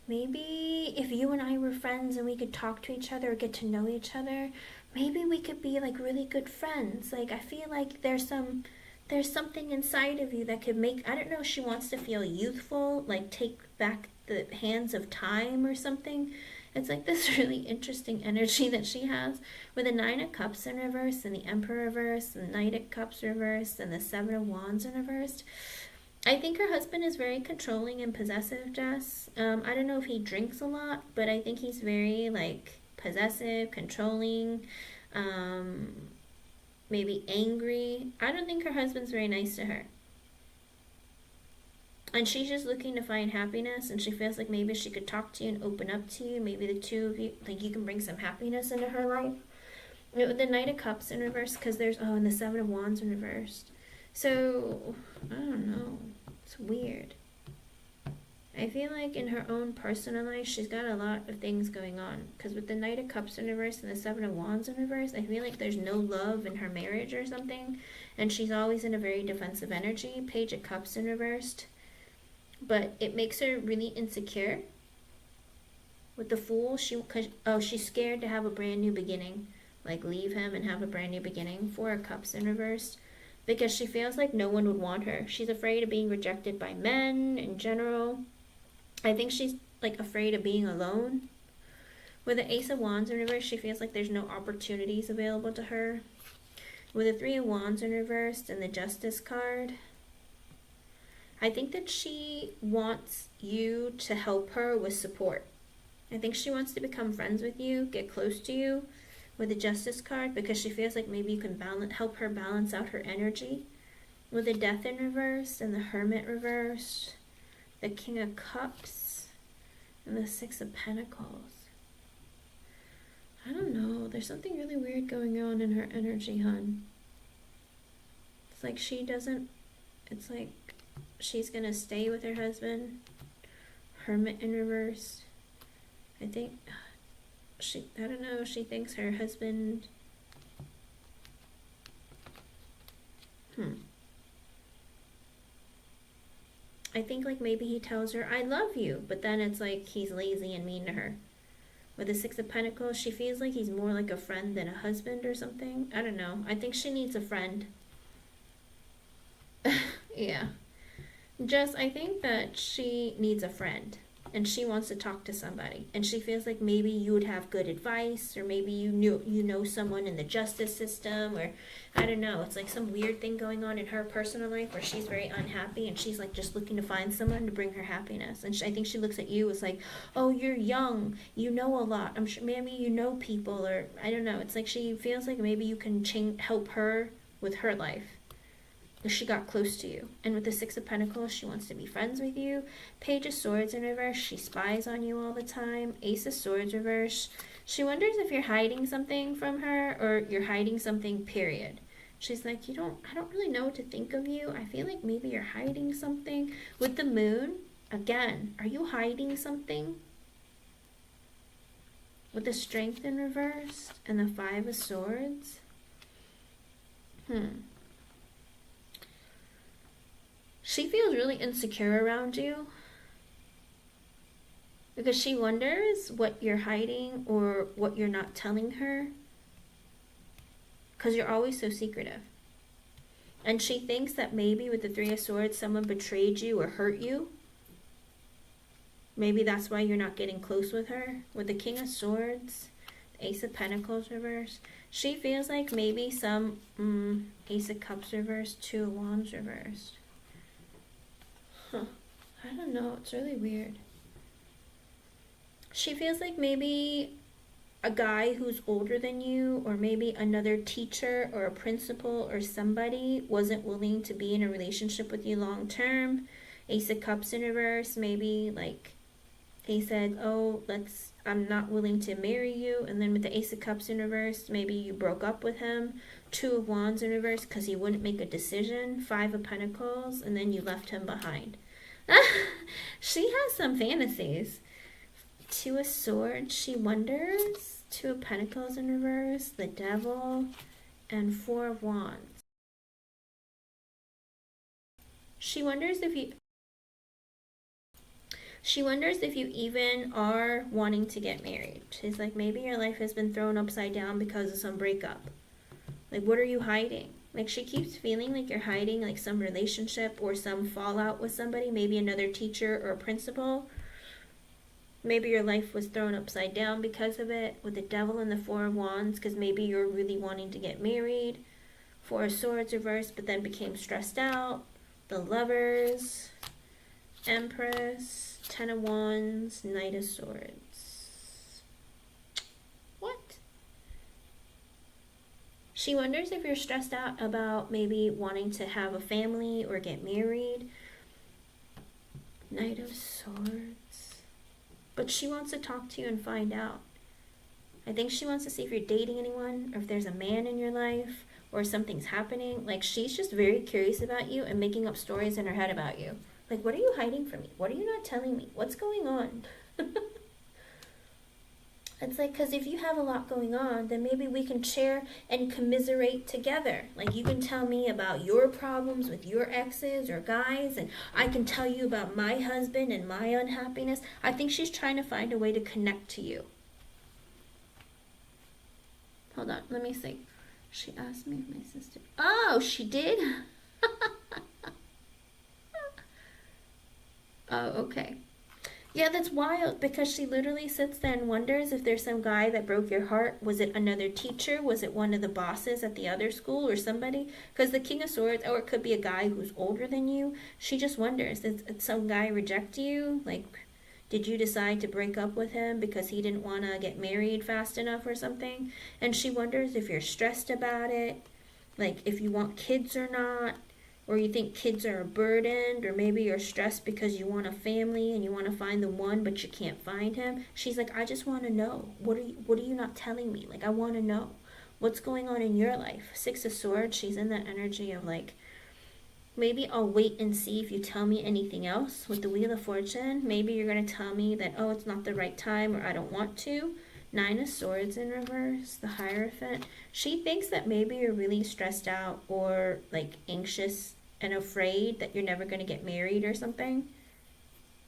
Speaker 1: Maybe if you and I were friends and we could talk to each other or get to know each other, maybe we could be like really good friends. Like, I feel like there's something inside of you that could make, I don't know, she wants to feel youthful, like take back the hands of time or something. It's like this really interesting energy that she has with the Nine of Cups in reverse and the Emperor reversed and the Knight of Cups reversed and the Seven of Wands in reversed. I think her husband is very controlling and possessive, Jess. I don't know if he drinks a lot, but I think he's very, like, possessive, controlling, maybe angry. I don't think her husband's very nice to her. And she's just looking to find happiness, and she feels like maybe she could talk to you and open up to you. Maybe the two of you, like, you can bring some happiness into her life. With the Knight of Cups in reverse, because there's, and the Seven of Wands in reversed. So, I don't know. It's weird. I feel like in her own personal life, she's got a lot of things going on. Because with the Knight of Cups in reverse and the Seven of Wands in reverse, I feel like there's no love in her marriage or something. And she's always in a very defensive energy. Page of Cups in reversed. But it makes her really insecure. With the Fool, she's scared to have a brand new beginning. Like, leave him and have a brand new beginning. Four of Cups in reverse. Because she feels like no one would want her. She's afraid of being rejected by men in general. I think she's like afraid of being alone. With the Ace of Wands in reverse, she feels like there's no opportunities available to her. With the Three of Wands in reverse and the Justice card, I think that she wants you to help her with support. I think she wants to become friends with you, get close to you. With the Justice card, because she feels like maybe you can help her balance out her energy. With the Death in reverse and the Hermit reversed, the King of Cups and the Six of Pentacles. I don't know, there's something really weird going on in her energy, hun. It's like it's like she's gonna stay with her husband. Hermit in reverse. I think I don't know, she thinks her husband, I think like maybe he tells her, I love you, but then it's like he's lazy and mean to her. With the Six of Pentacles, she feels like he's more like a friend than a husband or something. I don't know. I think she needs a friend. Yeah. I think that she needs a friend. And she wants to talk to somebody, and she feels like maybe you would have good advice, or maybe you know someone in the justice system, or I don't know, it's like some weird thing going on in her personal life where she's very unhappy, and she's like just looking to find someone to bring her happiness. And I think she looks at you as like, oh, you're young, you know a lot, I'm sure maybe you know people, or I don't know, it's like she feels like maybe you can help her with her life. she got close to you. And with the Six of Pentacles, she wants to be friends with you. Page of Swords in reverse, she spies on you all the time. Ace of Swords reverse, she wonders if you're hiding something from her, or you're hiding something, period. She's like, I don't really know what to think of you. I feel like maybe you're hiding something. With the Moon, again, are you hiding something? With the Strength in reverse and the Five of Swords. She feels really insecure around you because she wonders what you're hiding or what you're not telling her, because you're always so secretive. And she thinks that maybe with the Three of Swords, someone betrayed you or hurt you. Maybe that's why you're not getting close with her. With the King of Swords, Ace of Pentacles reverse, she feels like maybe some Ace of Cups reverse, Two of Wands reversed. I don't know, it's really weird. She feels like maybe a guy who's older than you, or maybe another teacher or a principal or somebody, wasn't willing to be in a relationship with you long term. Ace of Cups in reverse, maybe like he said, oh, I'm not willing to marry you. And then with the Ace of Cups in reverse, maybe you broke up with him. Two of Wands in reverse, because he wouldn't make a decision. Five of Pentacles, and then you left him behind. She has some fantasies. Two of Swords, she wonders. Two of Pentacles in reverse, the Devil, and Four of Wands. She wonders if you even are wanting to get married. She's like, maybe your life has been thrown upside down because of some breakup. Like, what are you hiding? Like, she keeps feeling like you're hiding like some relationship or some fallout with somebody, maybe another teacher or a principal. Maybe your life was thrown upside down because of it, with the Devil and the Four of Wands, because maybe you're really wanting to get married. Four of Swords reversed, but then became stressed out. The Lovers, Empress, Ten of Wands, Knight of Swords. What? She wonders if you're stressed out about maybe wanting to have a family or get married. Knight of Swords. But she wants to talk to you and find out. I think she wants to see if you're dating anyone, or if there's a man in your life, or something's happening. Like, she's just very curious about you and making up stories in her head about you. Like, what are you hiding from me? What are you not telling me? What's going on? It's like, because if you have a lot going on, then maybe we can share and commiserate together. Like, you can tell me about your problems with your exes or guys, and I can tell you about my husband and my unhappiness. I think she's trying to find a way to connect to you. Hold on, let me see. She asked me if my sister... Oh, she did? Oh, okay. Yeah, that's wild, because she literally sits there and wonders if there's some guy that broke your heart. Was it another teacher? Was it one of the bosses at the other school or somebody? Because the King of Swords, or it could be a guy who's older than you. She just wonders, did some guy reject you? Like, did you decide to break up with him because he didn't want to get married fast enough or something? And she wonders if you're stressed about it, like if you want kids or not. Or you think kids are a burden, or maybe you're stressed because you want a family and you want to find the one but you can't find him. She's like, I just want to know. What are you not telling me? Like, I want to know what's going on in your life. Six of Swords, she's in that energy of like, maybe I'll wait and see if you tell me anything else. With the Wheel of Fortune, maybe you're going to tell me that, oh, it's not the right time, or I don't want to. Nine of Swords in reverse, the Hierophant. She thinks that maybe you're really stressed out or like anxious and afraid that you're never going to get married or something.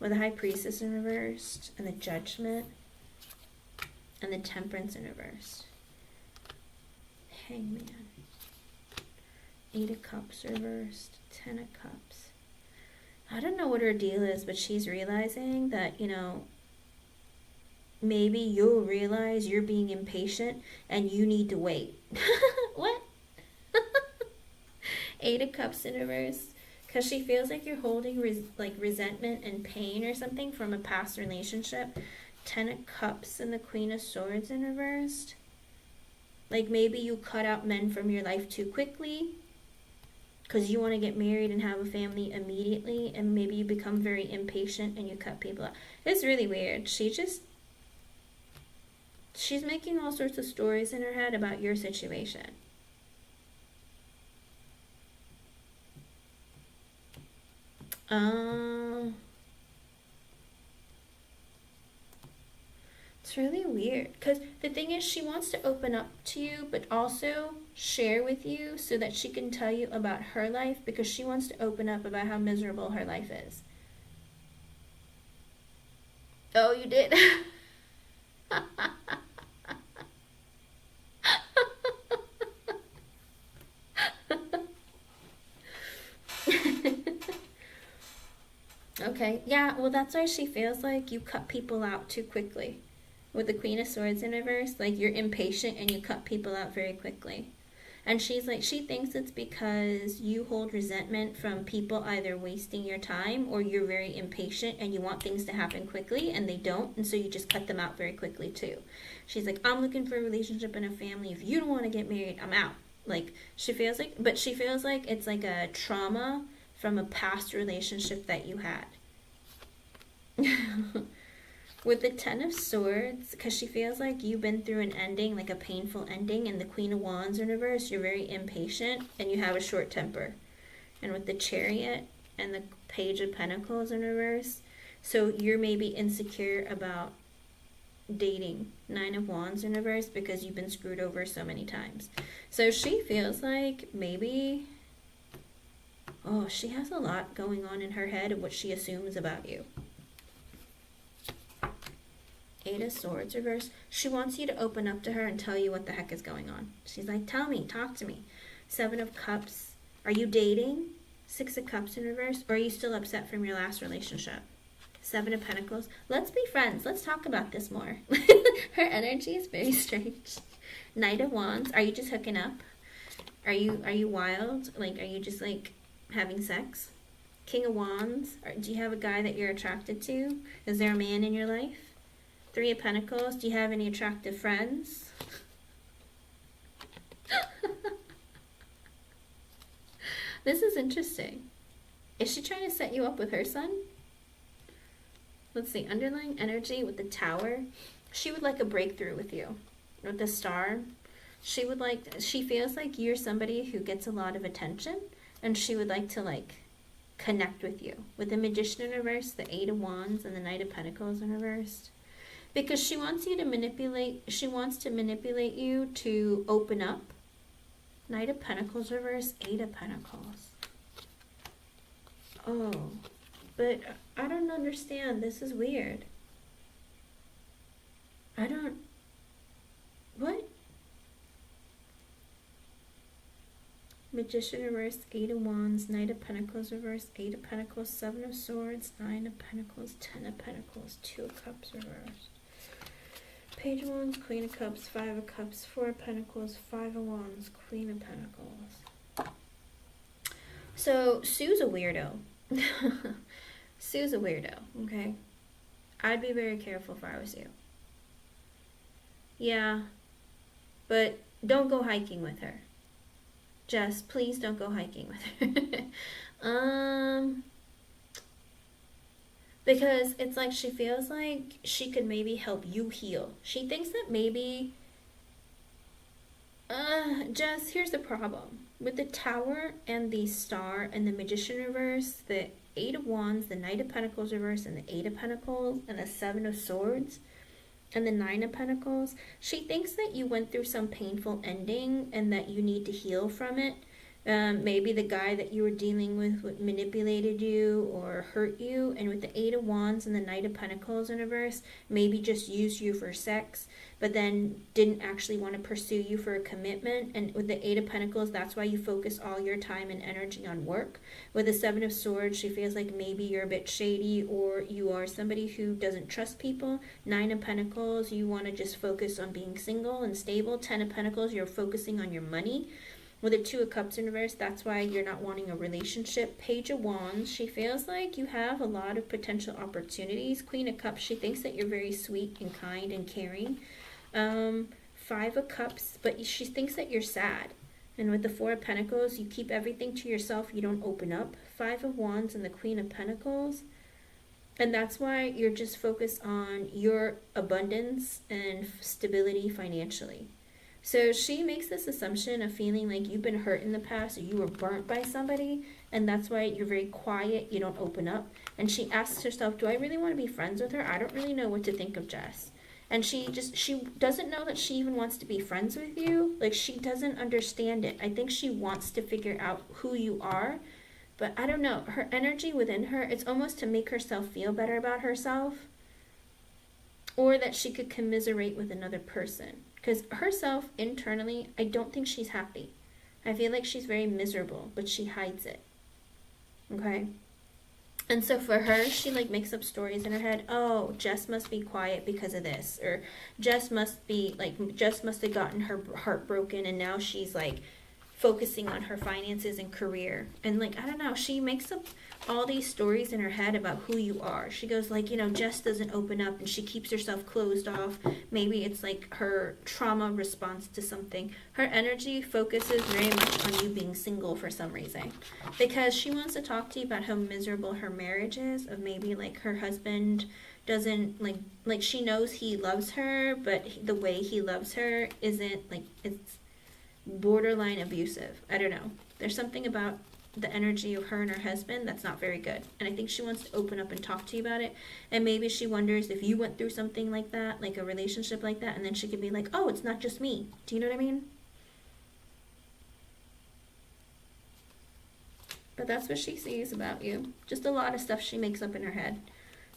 Speaker 1: With the High Priestess in reverse, and the Judgment, and the Temperance in reverse. Hangman. Eight of Cups reversed, Ten of Cups. I don't know what her deal is, but she's realizing that, you know, maybe you'll realize you're being impatient and you need to wait. What? Eight of Cups in reverse, because she feels like you're holding resentment and pain or something from a past relationship. Ten of Cups and the Queen of Swords in reversed. Like, maybe you cut out men from your life too quickly, because you want to get married and have a family immediately, and maybe you become very impatient and you cut people out. It's really weird. She's making all sorts of stories in her head about your situation. It's really weird, because the thing is, she wants to open up to you, but also share with you so that she can tell you about her life, because she wants to open up about how miserable her life is. Oh, you did? Okay, yeah, well, that's why she feels like you cut people out too quickly. With the Queen of Swords in reverse, like you're impatient and you cut people out very quickly. And she's like, she thinks it's because you hold resentment from people either wasting your time, or you're very impatient and you want things to happen quickly and they don't, and so you just cut them out very quickly too. She's like, I'm looking for a relationship and a family. If you don't want to get married, I'm out. Like, she feels like it's like a trauma from a past relationship that you had. With the Ten of Swords, because she feels like you've been through an ending, like a painful ending, and the Queen of Wands in reverse, you're very impatient and you have a short temper. And with the Chariot and the Page of Pentacles in reverse, so you're maybe insecure about dating. Nine of Wands in reverse, because you've been screwed over so many times. So she feels like maybe, oh, she has a lot going on in her head of what she assumes about you. Eight of Swords reverse. She wants you to open up to her and tell you what the heck is going on. She's like, tell me, talk to me. Seven of Cups. Are you dating? Six of Cups in reverse. Or are you still upset from your last relationship? Seven of Pentacles. Let's be friends. Let's talk about this more. Her energy is very strange. Knight of Wands. Are you just hooking up? Are you wild? Like, are you just like having sex? King of Wands. Do you have a guy that you're attracted to? Is there a man in your life? Three of Pentacles. Do you have any attractive friends? This is interesting. Is she trying to set you up with her son? Let's see. Underlying energy with the Tower. She would like a breakthrough with you. With the Star. She feels like you're somebody who gets a lot of attention, and she would like to like connect with you. With the Magician in reverse, the Eight of Wands, and the Knight of Pentacles in reverse. Because she wants you to manipulate, she wants to manipulate you to open up. Knight of Pentacles reverse, Eight of Pentacles. Oh, but I don't understand. This is weird. What? Magician reverse, Eight of Wands, Knight of Pentacles reverse, Eight of Pentacles, Seven of Swords, Nine of Pentacles, Ten of Pentacles, Two of Cups reversed. Page of Wands, Queen of Cups, Five of Cups, Four of Pentacles, Five of Wands, Queen of Pentacles. So, Sue's a weirdo. Sue's a weirdo, okay? I'd be very careful if I was you. Yeah, but don't go hiking with her. Just, please don't go hiking with her. Because it's like she feels like she could maybe help you heal. She thinks that maybe, Jess, here's the problem. With the Tower and the Star and the Magician reverse, the Eight of Wands, the Knight of Pentacles reverse, and the Eight of Pentacles, and the Seven of Swords, and the Nine of Pentacles, she thinks that you went through some painful ending and that you need to heal from it. Maybe the guy that you were dealing with manipulated you or hurt you, and with the Eight of Wands and the Knight of Pentacles in reverse, maybe just used you for sex, but then didn't actually want to pursue you for a commitment. And with the Eight of Pentacles, that's why you focus all your time and energy on work. With the Seven of Swords, she feels like maybe you're a bit shady, or you are somebody who doesn't trust people. Nine of Pentacles, you want to just focus on being single and stable. Ten of Pentacles, you're focusing on your money. With the Two of Cups in reverse, that's why you're not wanting a relationship. Page of Wands, she feels like you have a lot of potential opportunities. Queen of Cups, she thinks that you're very sweet and kind and caring. Five of Cups, but she thinks that you're sad. And with the Four of Pentacles, you keep everything to yourself. You don't open up. Five of Wands and the Queen of Pentacles. And that's why you're just focused on your abundance and stability financially. So she makes this assumption of feeling like you've been hurt in the past, or you were burnt by somebody, and that's why you're very quiet, you don't open up. And she asks herself, do I really want to be friends with her? I don't really know what to think of Jess. And she doesn't know that she even wants to be friends with you. Like, she doesn't understand it. I think she wants to figure out who you are. But I don't know, her energy within her, it's almost to make herself feel better about herself. Or that she could commiserate with another person. Because herself, internally, I don't think she's happy. I feel like she's very miserable, but she hides it. Okay? And so for her, she like makes up stories in her head. Oh, Jess must be quiet because of this. Or Jess must have gotten her heart broken and now she's like focusing on her finances and career. And like, I don't know, she makes up all these stories in her head about who you are. She goes like, you know, Jess doesn't open up and she keeps herself closed off. Maybe it's like her trauma response to something. Her energy focuses very much on you being single for some reason. Because she wants to talk to you about how miserable her marriage is, of maybe like her husband doesn't like she knows he loves her, but the way he loves her isn't like, it's borderline abusive. I don't know. There's something about the energy of her and her husband that's not very good. And I think she wants to open up and talk to you about it. And maybe she wonders if you went through something like that, like a relationship like that, and then she could be like, oh, it's not just me. Do you know what I mean? But that's what she sees about you. Just a lot of stuff she makes up in her head.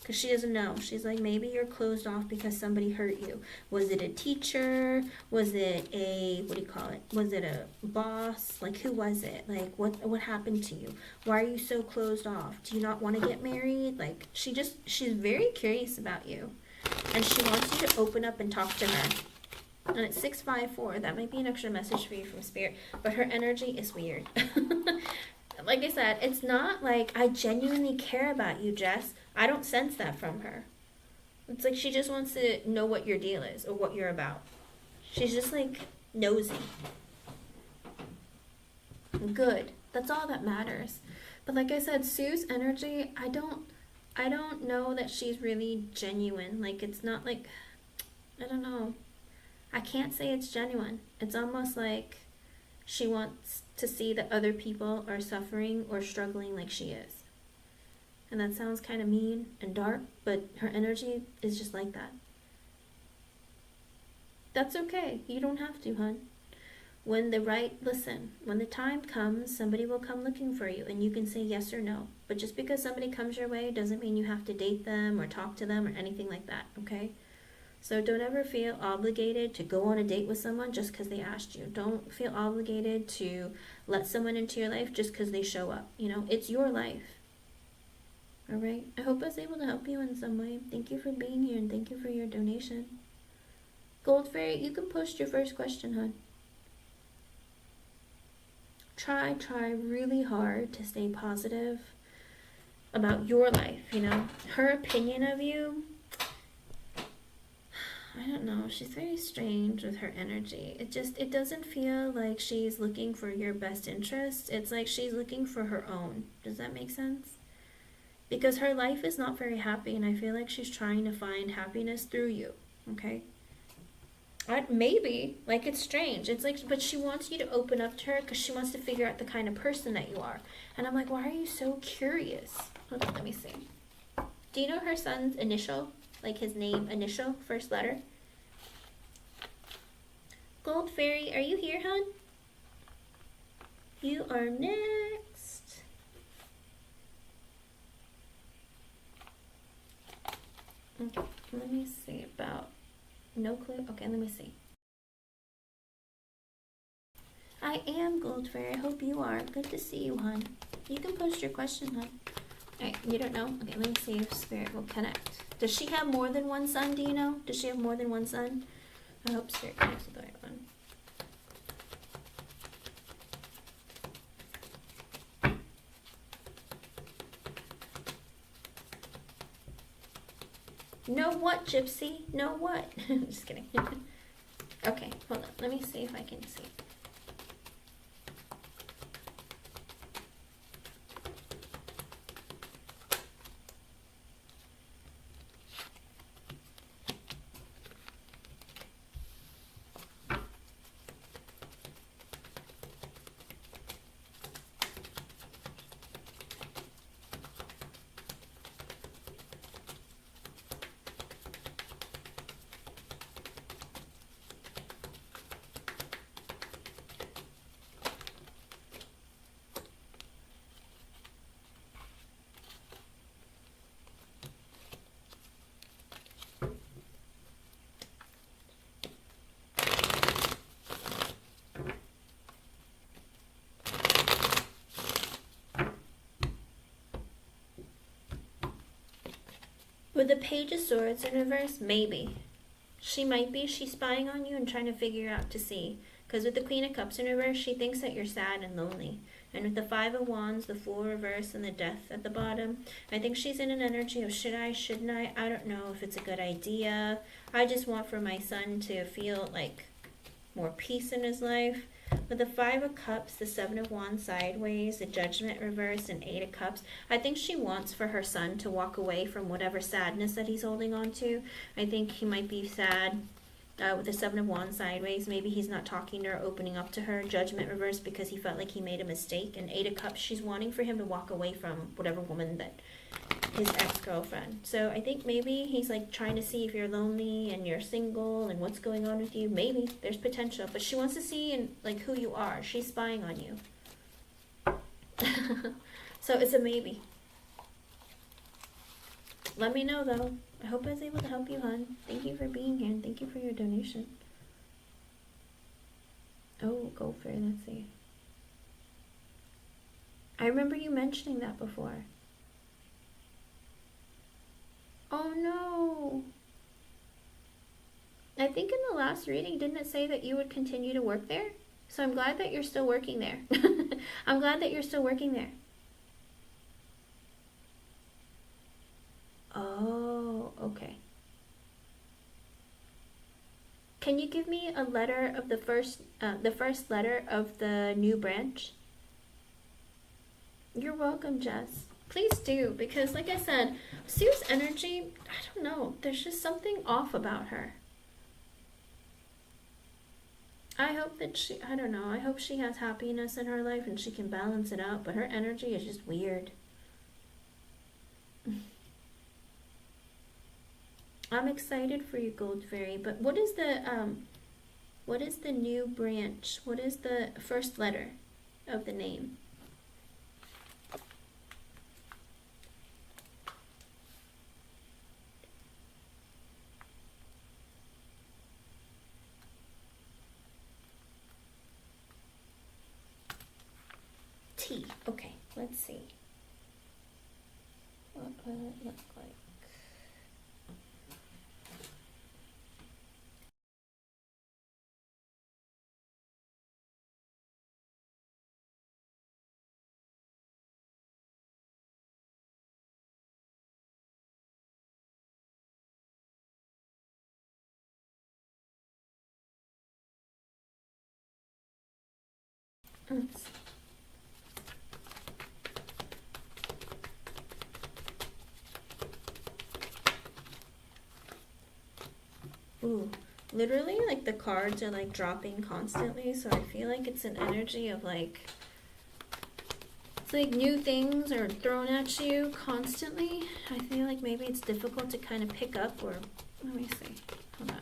Speaker 1: Because she doesn't know. She's like, maybe you're closed off because somebody hurt you. Was it a teacher? Was it a, what do you call it? Was it a boss? Like, who was it? Like, what happened to you? Why are you so closed off? Do you not want to get married? Like, she's very curious about you. And she wants you to open up and talk to her. And it's 654. That might be an extra message for you from Spirit. But her energy is weird. Like I said, it's not like I genuinely care about you, Jess. I don't sense that from her. It's like she just wants to know what your deal is or what you're about. She's just like nosy. Good. That's all that matters. But like I said, Sue's energy, I don't know that she's really genuine. Like, it's not like, I don't know. I can't say it's genuine. It's almost like she wants to see that other people are suffering or struggling like she is. And that sounds kind of mean and dark, but her energy is just like that. That's okay. You don't have to, hon. When the time comes, somebody will come looking for you and you can say yes or no. But just because somebody comes your way doesn't mean you have to date them or talk to them or anything like that, okay? So don't ever feel obligated to go on a date with someone just because they asked you. Don't feel obligated to let someone into your life just because they show up. You know, it's your life. All right? I hope I was able to help you in some way. Thank you for being here and thank you for your donation. Gold Fairy, you can post your first question, hon. Try really hard to stay positive about your life, you know. Her opinion of you, I don't know, she's very strange with her energy. It doesn't feel like she's looking for your best interest. It's like she's looking for her own. Does that make sense? Because her life is not very happy, and I feel like she's trying to find happiness through you, okay? Maybe, like, it's strange. It's like, but she wants you to open up to her because she wants to figure out the kind of person that you are. And I'm like, why are you so curious? Hold on, let me see. Do you know her son's initial? Like his name, initial, first letter? Gold Fairy, are you here, hon? You are next. Okay, let me see about... No clue? Okay, let me see. I am Gold Fairy. I hope you are. Good to see you, hon. You can post your question, hon. Alright, you don't know? Okay, let me see if Spirit will connect. Does she have more than one son, do you know? Does she have more than one son? I hope Spirit connects with the right one. Know what, Gypsy? Know what? Just kidding. Okay, hold on. Let me see if I can see. With the Page of Swords in reverse, maybe. She might be. She's spying on you and trying to figure out to see. Because with the Queen of Cups in reverse, she thinks that you're sad and lonely. And with the Five of Wands, the Fool reverse, and the Death at the bottom, I think she's in an energy of should I, shouldn't I don't know if it's a good idea. I just want for my son to feel like more peace in his life. With the Five of Cups, the Seven of Wands sideways, the Judgment reverse, and Eight of Cups, I think she wants for her son to walk away from whatever sadness that he's holding on to. I think he might be sad with the Seven of Wands sideways. Maybe he's not talking to her, opening up to her. Judgment reverse because he felt like he made a mistake. And Eight of Cups, she's wanting for him to walk away from whatever woman that his ex-girlfriend. So I think maybe he's like trying to see if you're lonely and you're single and what's going on with you. Maybe there's potential, but she wants to see and like who you are. She's spying on you. So it's a maybe. Let me know though. I hope I was able to help you, hon. Thank you for being here and thank you for your donation. Oh, go for it. Let's see. I remember you mentioning that before. Oh no. I think in the last reading, didn't it say that you would continue to work there? So I'm glad that you're still working there. I'm glad that you're still working there. Oh, okay. Can you give me a letter of the first letter of the new branch? You're welcome, Jess. Please do, because like I said, Sue's energy, I don't know, there's just something off about her. I hope that she, I don't know, I hope she has happiness in her life and she can balance it out, but her energy is just weird. I'm excited for you, Gold Fairy, but what is the new branch? What is the first letter of the name? T. Okay, let's see. What will it look like? Let's see. Ooh, literally like the cards are like dropping constantly, so I feel like it's an energy of like, it's like new things are thrown at you constantly. I feel like maybe it's difficult to kind of pick up, or let me see, hold on.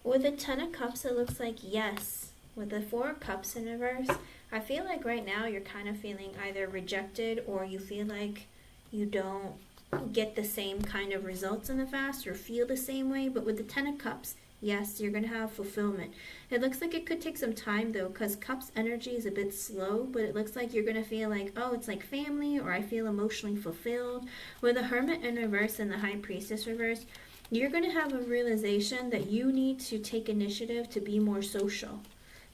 Speaker 1: With the Ten of Cups, it looks like yes. With the Four of Cups in reverse, I feel like right now you're kind of feeling either rejected or you feel like you don't get the same kind of results in the fast or feel the same way. But with the Ten of Cups, yes, you're going to have fulfillment. It looks like it could take some time though, because Cups energy is a bit slow, but it looks like you're going to feel like, oh, it's like family, or I feel emotionally fulfilled. With the Hermit in reverse and the High Priestess reverse, you're going to have a realization that you need to take initiative to be more social.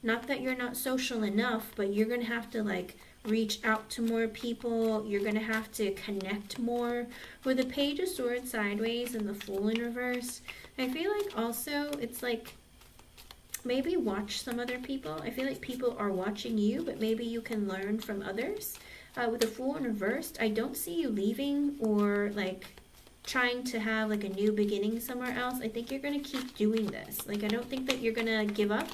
Speaker 1: Not that you're not social enough, but you're going to have to like reach out to more people. You're going to have to connect more. With the Page of Swords sideways and the Fool in reverse, I feel like also it's like maybe watch some other people. I feel like people are watching you, but maybe you can learn from others. With the Fool in reversed, I don't see you leaving or like trying to have like a new beginning somewhere else. I think you're going to keep doing this. Like, I don't think that you're going to give up.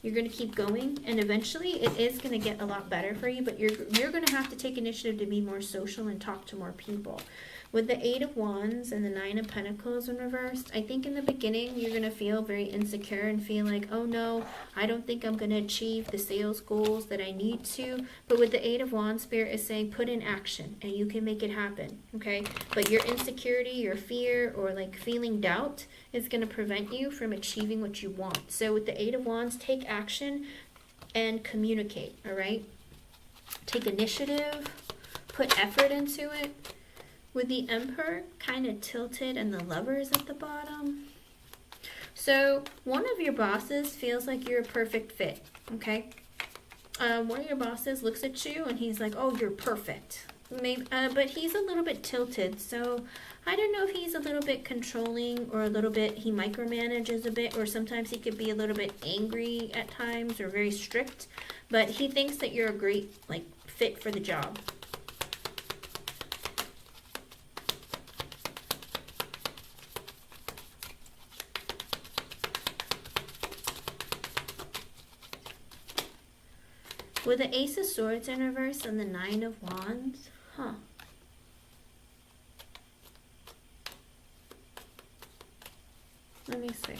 Speaker 1: You're going to keep going, and eventually it is going to get a lot better for you, but you're going to have to take initiative to be more social and talk to more people. With the Eight of Wands and the Nine of Pentacles in reversed, I think in the beginning you're going to feel very insecure and feel like, oh no, I don't think I'm going to achieve the sales goals that I need to. But with the Eight of Wands, Spirit is saying put in action and you can make it happen, okay? But your insecurity, your fear, or like feeling doubt is going to prevent you from achieving what you want. So with the Eight of Wands, take action and communicate, all right? Take initiative, put effort into it. With the Emperor kind of tilted and the Lovers at the bottom. So one of your bosses feels like you're a perfect fit, okay? One of your bosses looks at you and he's like, oh, you're perfect. Maybe, but he's a little bit tilted, so I don't know if he's a little bit controlling or a little bit, he micromanages a bit, or sometimes he could be a little bit angry at times or very strict, but he thinks that you're a great like fit for the job. With the Ace of Swords in reverse and the Nine of Wands, let me see.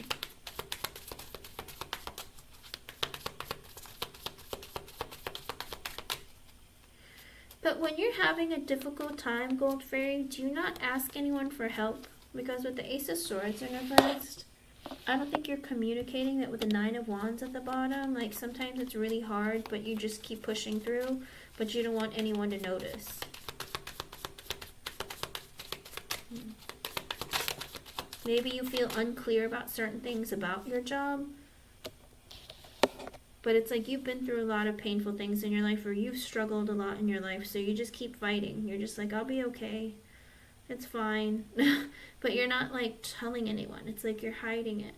Speaker 1: But when you're having a difficult time, Gold Fairy, do not ask anyone for help. Because with the Ace of Swords in reverse, I don't think you're communicating that with the Nine of Wands at the bottom. Like, sometimes it's really hard, but you just keep pushing through, but you don't want anyone to notice. Maybe you feel unclear about certain things about your job, but it's like you've been through a lot of painful things in your life, or you've struggled a lot in your life, so you just keep fighting. You're just like, I'll be okay. It's fine. But you're not like telling anyone. It's like you're hiding it.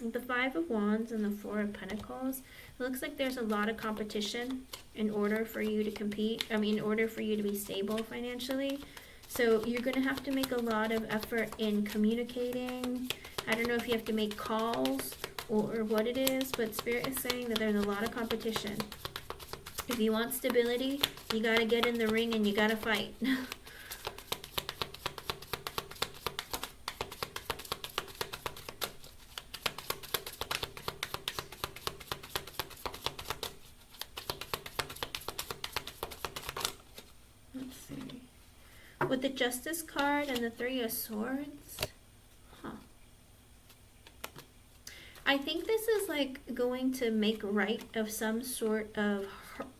Speaker 1: The Five of Wands and the Four of Pentacles, it looks like there's a lot of competition in order for you to compete. I mean, in order for you to be stable financially. So you're going to have to make a lot of effort in communicating. I don't know if you have to make calls or what it is, but Spirit is saying that there's a lot of competition. If you want stability, you got to get in the ring and you got to fight. Let's see. With the Justice card and the Three of Swords, I think this is like going to make right of some sort of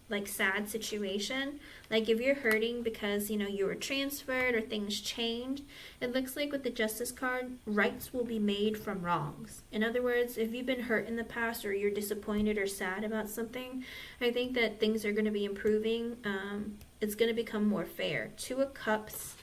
Speaker 1: like sad situation. Like if you're hurting because, you know, you were transferred or things changed, it looks like with the Justice card, rights will be made from wrongs. In other words, if you've been hurt in the past or you're disappointed or sad about something, I think that things are going to be improving. It's going to become more fair. Two of Cups,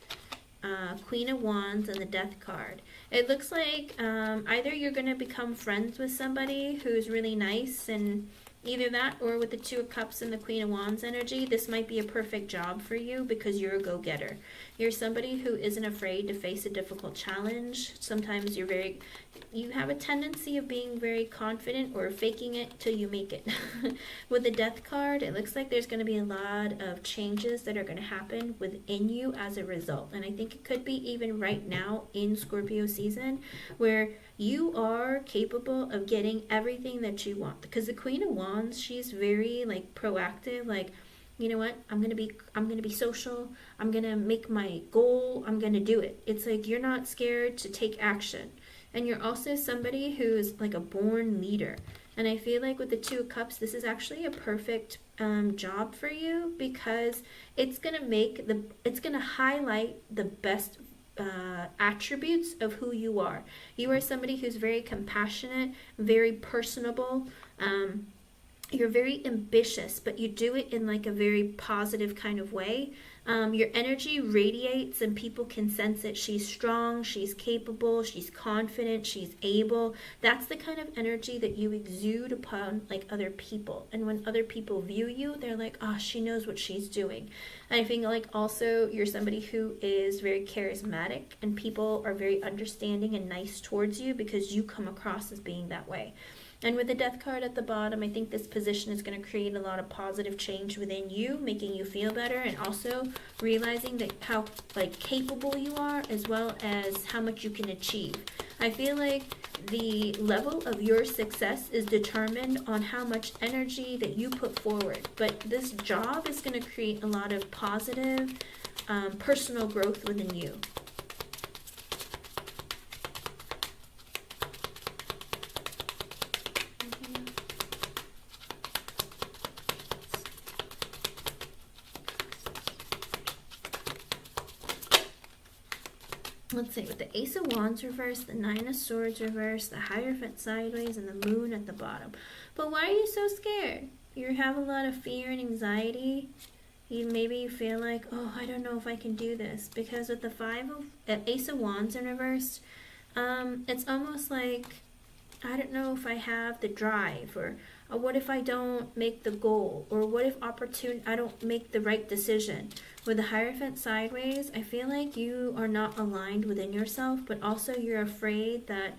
Speaker 1: Queen of Wands, and the Death card. It looks like either you're going to become friends with somebody who's really nice, and either that or with the Two of Cups and the Queen of Wands energy, this might be a perfect job for you because you're a go-getter. You're somebody who isn't afraid to face a difficult challenge. Sometimes you have a tendency of being very confident or faking it till you make it. With the Death card, it looks like there's going to be a lot of changes that are going to happen within you as a result. And I think it could be even right now in Scorpio season where you are capable of getting everything that you want. Because the Queen of Wands, she's very like proactive, like, you know what, I'm gonna be social, I'm gonna make my goal, I'm gonna do it. It's like you're not scared to take action. And you're also somebody who's like a born leader. And I feel like with the Two of Cups, this is actually a perfect job for you because it's gonna highlight the best attributes of who you are. You are somebody who's very compassionate, very personable, you're very ambitious, but you do it in like a very positive kind of way. Your energy radiates and people can sense it. She's strong, she's capable, she's confident, she's able. That's the kind of energy that you exude upon like other people. And when other people view you, they're like, oh, she knows what she's doing. And I think like also you're somebody who is very charismatic and people are very understanding and nice towards you because you come across as being that way. And with the Death card at the bottom, I think this position is going to create a lot of positive change within you, making you feel better, and also realizing that how like capable you are, as well as how much you can achieve. I feel like the level of your success is determined on how much energy that you put forward. But this job is going to create a lot of positive personal growth within you. Let's see, with the Ace of Wands reversed, the Nine of Swords reversed, the Hierophant sideways, and the Moon at the bottom. But why are you so scared? You have a lot of fear and anxiety. Maybe you feel like, oh, I don't know if I can do this. Because with the Ace of Wands in reverse, it's almost like, I don't know if I have the drive, or what if I don't make the goal, or what if I don't make the right decision. With the Hierophant sideways, I feel like you are not aligned within yourself, but also you're afraid that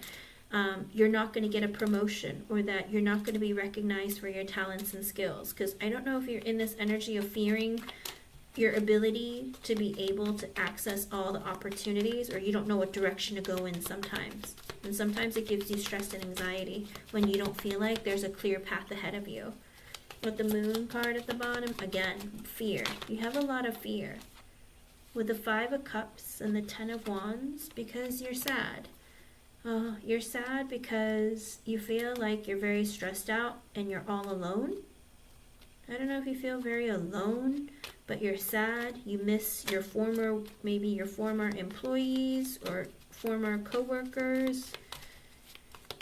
Speaker 1: you're not going to get a promotion, or that you're not going to be recognized for your talents and skills. Because I don't know if you're in this energy of fearing your ability to be able to access all the opportunities, or you don't know what direction to go in sometimes. And sometimes it gives you stress and anxiety when you don't feel like there's a clear path ahead of you. With the Moon card at the bottom, again, fear. You have a lot of fear. With the Five of Cups and the Ten of Wands, because you're sad. You're sad because you feel like you're very stressed out and you're all alone. I don't know if you feel very alone, but you're sad. You miss your maybe your former employees or former co-workers.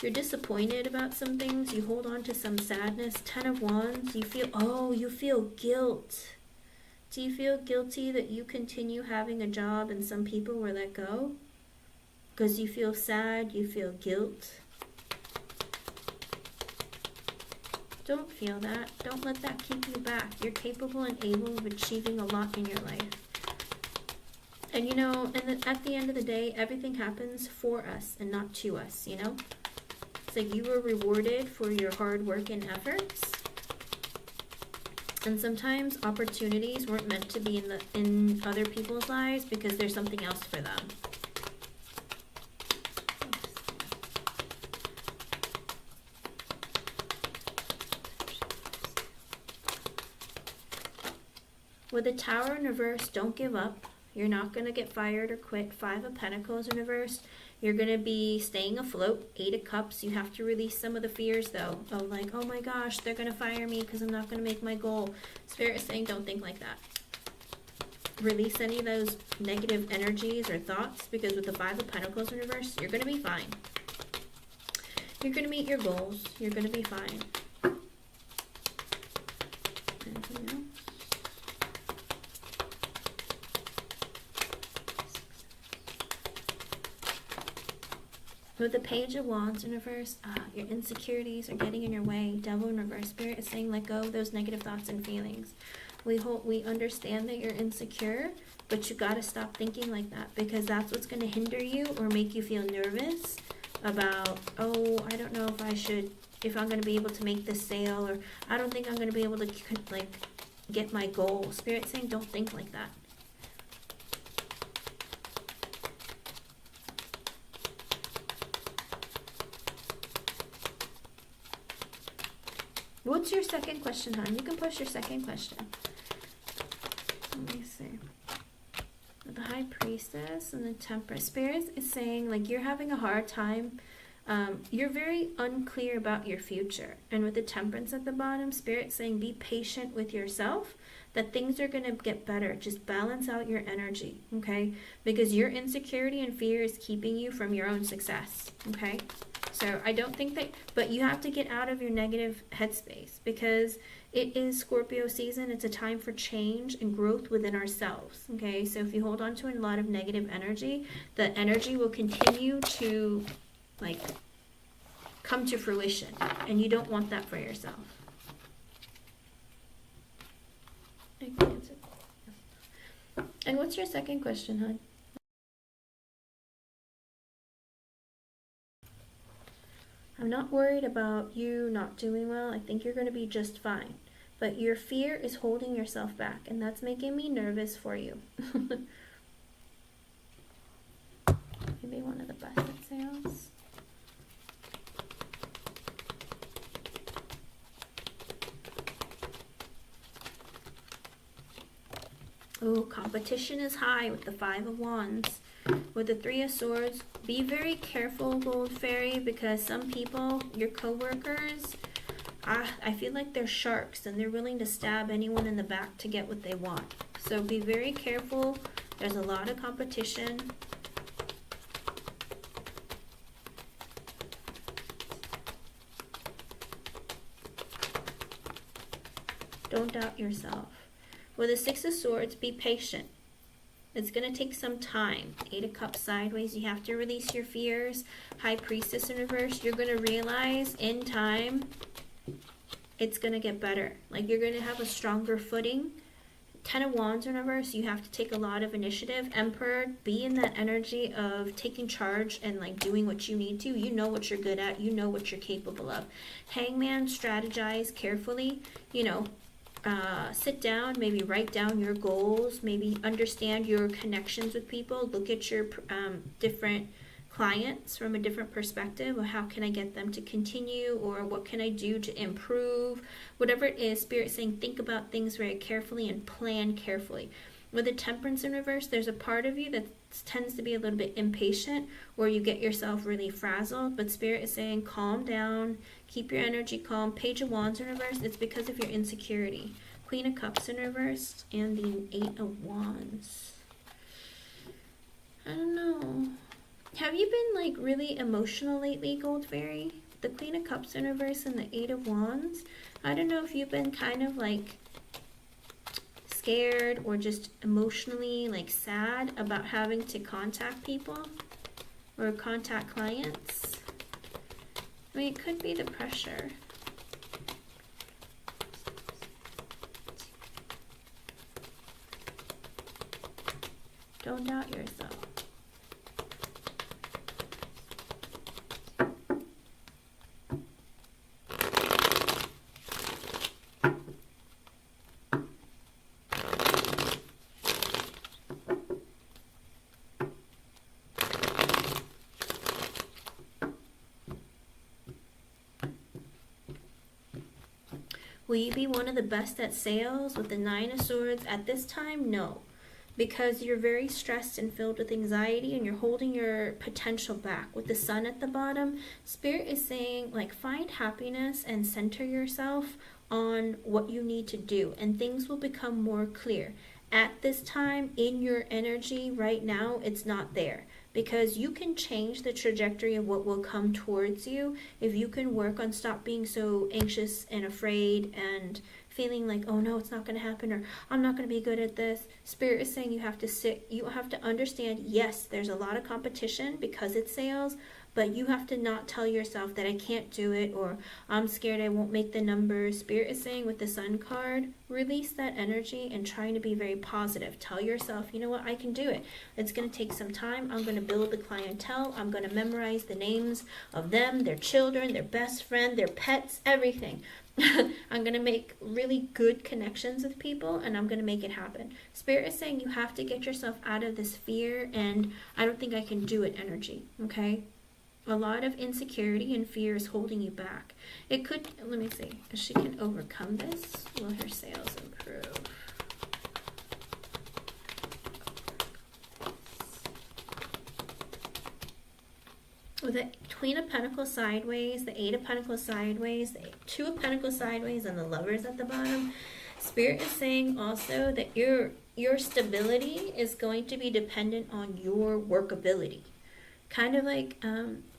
Speaker 1: You're disappointed about some things. You hold on to some sadness. Ten of Wands, you feel guilt. Do you feel guilty that you continue having a job and some people were let go? Because you feel sad, you feel guilt. Don't feel that. Don't let that keep you back. You're capable and able of achieving a lot in your life. And you know, at the end of the day, everything happens for us and not to us, you know? It's like you were rewarded for your hard work and efforts. And sometimes opportunities weren't meant to be in other people's lives because there's something else for them. With the Tower in reverse, don't give up. You're not going to get fired or quit. Five of Pentacles in reverse. You're going to be staying afloat. Eight of Cups. You have to release some of the fears, though. Of like, oh my gosh, they're going to fire me because I'm not going to make my goal. Spirit is saying don't think like that. Release any of those negative energies or thoughts, because with the Five of Pentacles in reverse, you're going to be fine. You're going to meet your goals. You're going to be fine. Anything else? With the Page of Wands in reverse, your insecurities are getting in your way. Devil in reverse. Spirit is saying let go of those negative thoughts and feelings. We understand that you're insecure, but you got to stop thinking like that, because that's what's going to hinder you or make you feel nervous about, oh, I don't know if I'm going to be able to make this sale, or I don't think I'm going to be able to like get my goal. Spirit saying don't think like that. What's your second question, hon? You can push your second question. Let me see. The High Priestess and the Temperance. Spirit is saying like you're having a hard time. You're very unclear about your future. And with the Temperance at the bottom, Spirit saying be patient with yourself, that things are going to get better. Just balance out your energy, okay? Because your insecurity and fear is keeping you from your own success, okay? So I don't think that, but you have to get out of your negative headspace, because it is Scorpio season. It's a time for change and growth within ourselves. Okay, so if you hold on to a lot of negative energy, the energy will continue to like come to fruition, and you don't want that for yourself. And what's your second question, hon? I'm not worried about you not doing well. I think you're going to be just fine. But your fear is holding yourself back, and that's making me nervous for you. Maybe one of the best at sales. Oh, competition is high with the Five of Wands. With the Three of Swords, be very careful, Gold Fairy, because some people, your co-workers, I feel like they're sharks and they're willing to stab anyone in the back to get what they want. So be very careful. There's a lot of competition. Don't doubt yourself. With the Six of Swords, be patient. It's going to take some time. Eight of Cups sideways, you have to release your fears. High Priestess in reverse, you're going to realize in time it's going to get better. Like, you're going to have a stronger footing. Ten of Wands in reverse, you have to take a lot of initiative. Emperor, be in that energy of taking charge and like doing what you need to. You know what you're good at. You know what you're capable of. Hangman, strategize carefully. You know, sit down, maybe write down your goals, maybe understand your connections with people, look at your different clients from a different perspective, or how can I get them to continue, or what can I do to improve, whatever it is. Spirit saying think about things very carefully and plan carefully. With the Temperance in reverse, there's a part of you that tends to be a little bit impatient, or you get yourself really frazzled, but Spirit is saying calm down, keep your energy calm. Page of Wands in reverse, it's because of your insecurity. Queen of Cups in reverse, and the Eight of Wands. I don't know. Have you been like really emotional lately, Gold Fairy? The Queen of Cups in reverse and the Eight of Wands. I don't know if you've been kind of like scared or just emotionally like sad about having to contact people or contact clients. I mean, it could be the pressure. Don't doubt yourself. Will you be one of the best at sales? With the Nine of Swords at this time? No. Because you're very stressed and filled with anxiety, and you're holding your potential back. With the Sun at the bottom, Spirit is saying like find happiness and center yourself on what you need to do, and things will become more clear. At this time in your energy right now, it's not there, because you can change the trajectory of what will come towards you if you can work on stop being so anxious and afraid and feeling like, oh no, it's not going to happen, or I'm not going to be good at this. Spirit is saying you have to sit, you have to understand, yes, there's a lot of competition because it's sales, but you have to not tell yourself that I can't do it, or I'm scared I won't make the numbers. Spirit is saying with the Sun card, release that energy and trying to be very positive. Tell yourself, you know what, I can do it. It's going to take some time. I'm going to build the clientele. I'm going to memorize the names of them, their children, their best friend, their pets, everything. I'm going to make really good connections with people, and I'm going to make it happen. Spirit is saying you have to get yourself out of this fear and I don't think I can do it energy, okay? A lot of insecurity and fear is holding you back. It could, let me see, if she can overcome this, will her sales improve? With the Queen of Pentacles sideways, the Eight of Pentacles sideways, the Two of Pentacles sideways, and the Lovers at the bottom, Spirit is saying also that your stability is going to be dependent on your workability. kind of like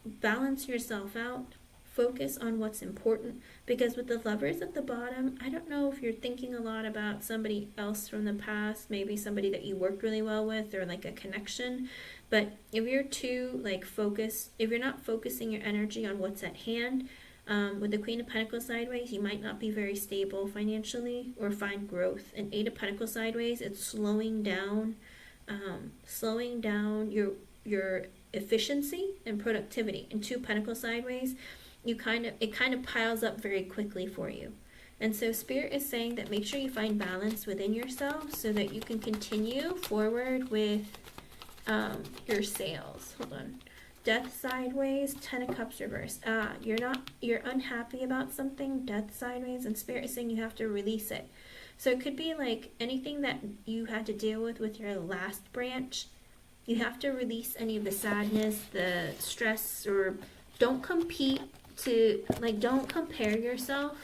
Speaker 1: balance yourself out. Focus on what's important, because with the Lovers at the bottom, I don't know if you're thinking a lot about somebody else from the past, maybe somebody that you worked really well with, or like a connection. But if you're too like focused, if you're not focusing your energy on what's at hand, with the Queen of Pentacles sideways, you might not be very stable financially or find growth. And Eight of Pentacles sideways, it's slowing down your efficiency and productivity. And Two Pentacles sideways, it kind of piles up very quickly for you. And so Spirit is saying that make sure you find balance within yourself so that you can continue forward with your sales. Hold on. Death sideways, Ten of Cups reverse. You're unhappy about something, Death sideways, and Spirit is saying you have to release it. So it could be like anything that you had to deal with your last branch. You have to release any of the sadness, the stress, or don't compete to, like, don't compare yourself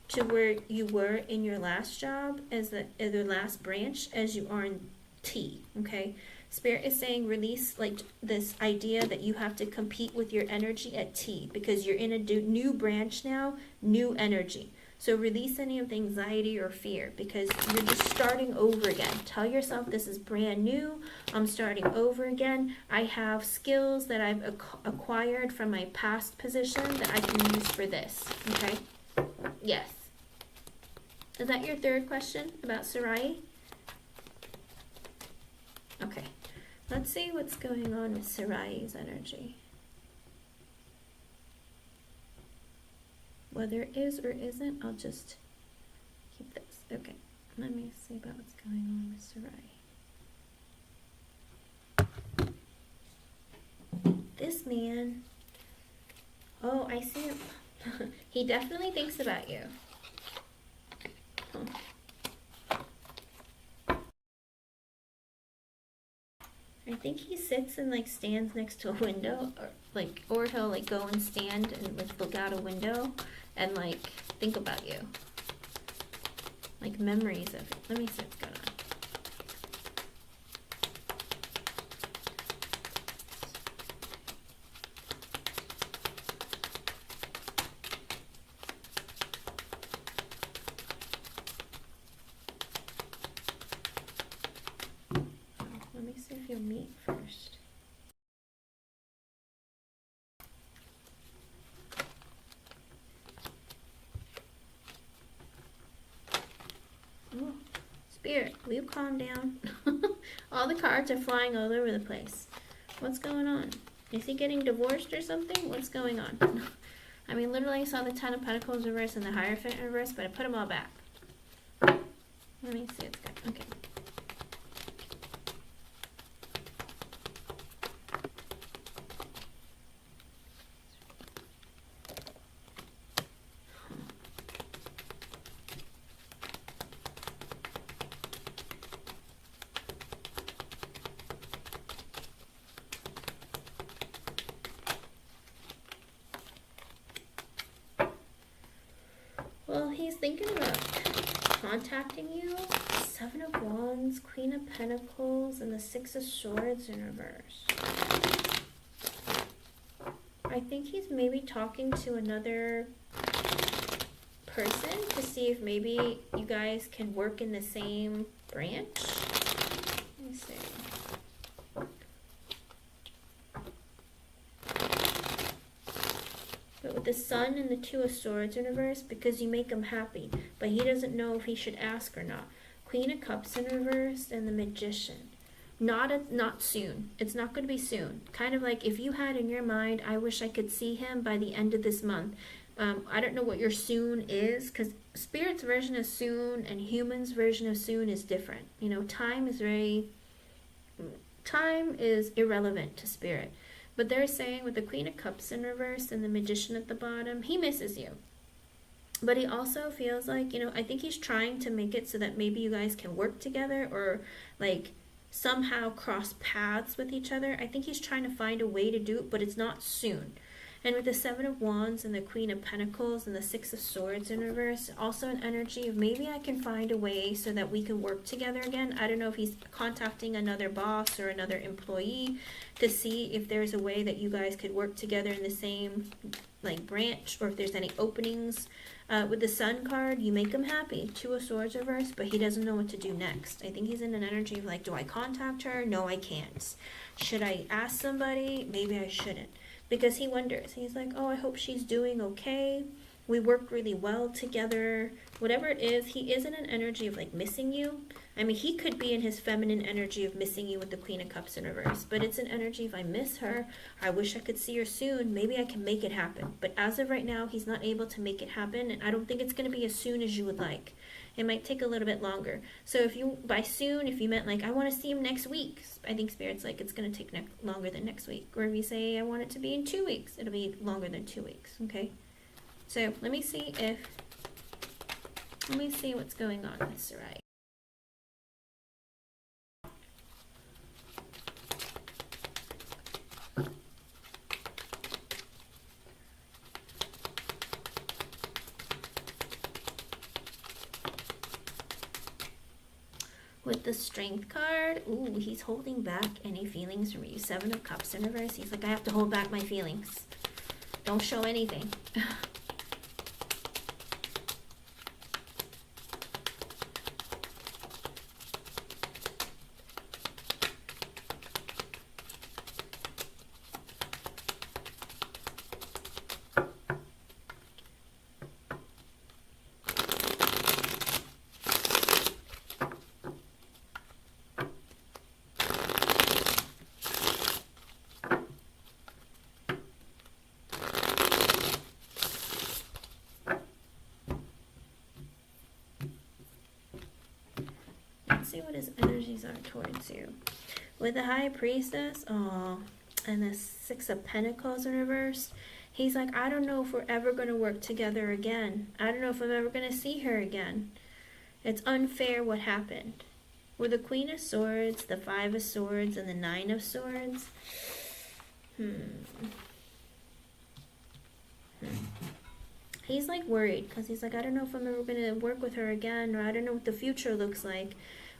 Speaker 1: to where you were in your last job as the last branch as you are in T, okay? Spirit is saying release like this idea that you have to compete with your energy at T, because you're in a new branch now, new energy. So release any of the anxiety or fear, because you're just starting over again. Tell yourself this is brand new. I'm starting over again. I have skills that I've acquired from my past position that I can use for this, okay? Yes. Is that your third question about Sarai? Okay. Let's see what's going on with Sarai's energy. Whether it is or isn't, I'll just keep this. Okay, let me see about what's going on with Sarai. This man, oh, I see him. He definitely thinks about you. Huh. I think he sits and like stands next to a window, or he'll like go and stand and like look out a window and like think about you, like memories of it. Let me see what's going on. Let me see if you'll meet first. Oh, Spirit, will you calm down? All the cards are flying all over the place. What's going on? Is he getting divorced or something? What's going on? I mean, literally I saw the Ten of Pentacles reverse and the Hierophant reverse, but I put them all back. Let me see what's good. Okay. Well, he's thinking about contacting you. Seven of Wands, Queen of Pentacles, and the Six of Swords in reverse. I think he's maybe talking to another person to see if maybe you guys can work in the same branch. Let me see. But with the Sun and the Two of Swords in reverse, because you make him happy, but he doesn't know if he should ask or not. Queen of Cups in reverse and the Magician. Not soon. It's not going to be soon. Kind of like if you had in your mind, I wish I could see him by the end of this month. I don't know what your soon is, because Spirit's version of soon and human's version of soon is different. You know, time is irrelevant to Spirit. But they're saying with the Queen of Cups in reverse and the Magician at the bottom, he misses you. But he also feels like, you know, I think he's trying to make it so that maybe you guys can work together or like somehow cross paths with each other. I think he's trying to find a way to do it, but it's not soon. And with the Seven of Wands and the Queen of Pentacles and the Six of Swords in reverse, also an energy of maybe I can find a way so that we can work together again. I don't know if he's contacting another boss or another employee to see if there's a way that you guys could work together in the same like branch, or if there's any openings. With the Sun card, you make him happy. Two of Swords reverse, but he doesn't know what to do next. I think he's in an energy of like, do I contact her? No, I can't. Should I ask somebody? Maybe I shouldn't. Because he wonders. He's like, oh, I hope she's doing okay. We work really well together. Whatever it is, he is in an energy of like missing you. I mean, he could be in his feminine energy of missing you with the Queen of Cups in reverse. But it's an energy of I miss her. I wish I could see her soon. Maybe I can make it happen. But as of right now, he's not able to make it happen. And I don't think it's going to be as soon as you would like. It might take a little bit longer. So if you, by soon, if you meant like, I want to see him next week, I think Spirit's like, it's going to take longer than next week. Or if you say, I want it to be in 2 weeks, it'll be longer than 2 weeks, okay? So let me see what's going on with Sarai. With the Strength card, ooh, he's holding back any feelings from you. Seven of Cups in reverse. He's like, I have to hold back my feelings. Don't show anything. See what his energies are towards you. With the High Priestess, oh, and the Six of Pentacles in reverse, he's like, I don't know if we're ever going to work together again. I don't know if I'm ever going to see her again. It's unfair what happened. With the Queen of Swords, the Five of Swords, and the Nine of Swords, he's like worried because he's like, I don't know if I'm ever going to work with her again, or I don't know what the future looks like.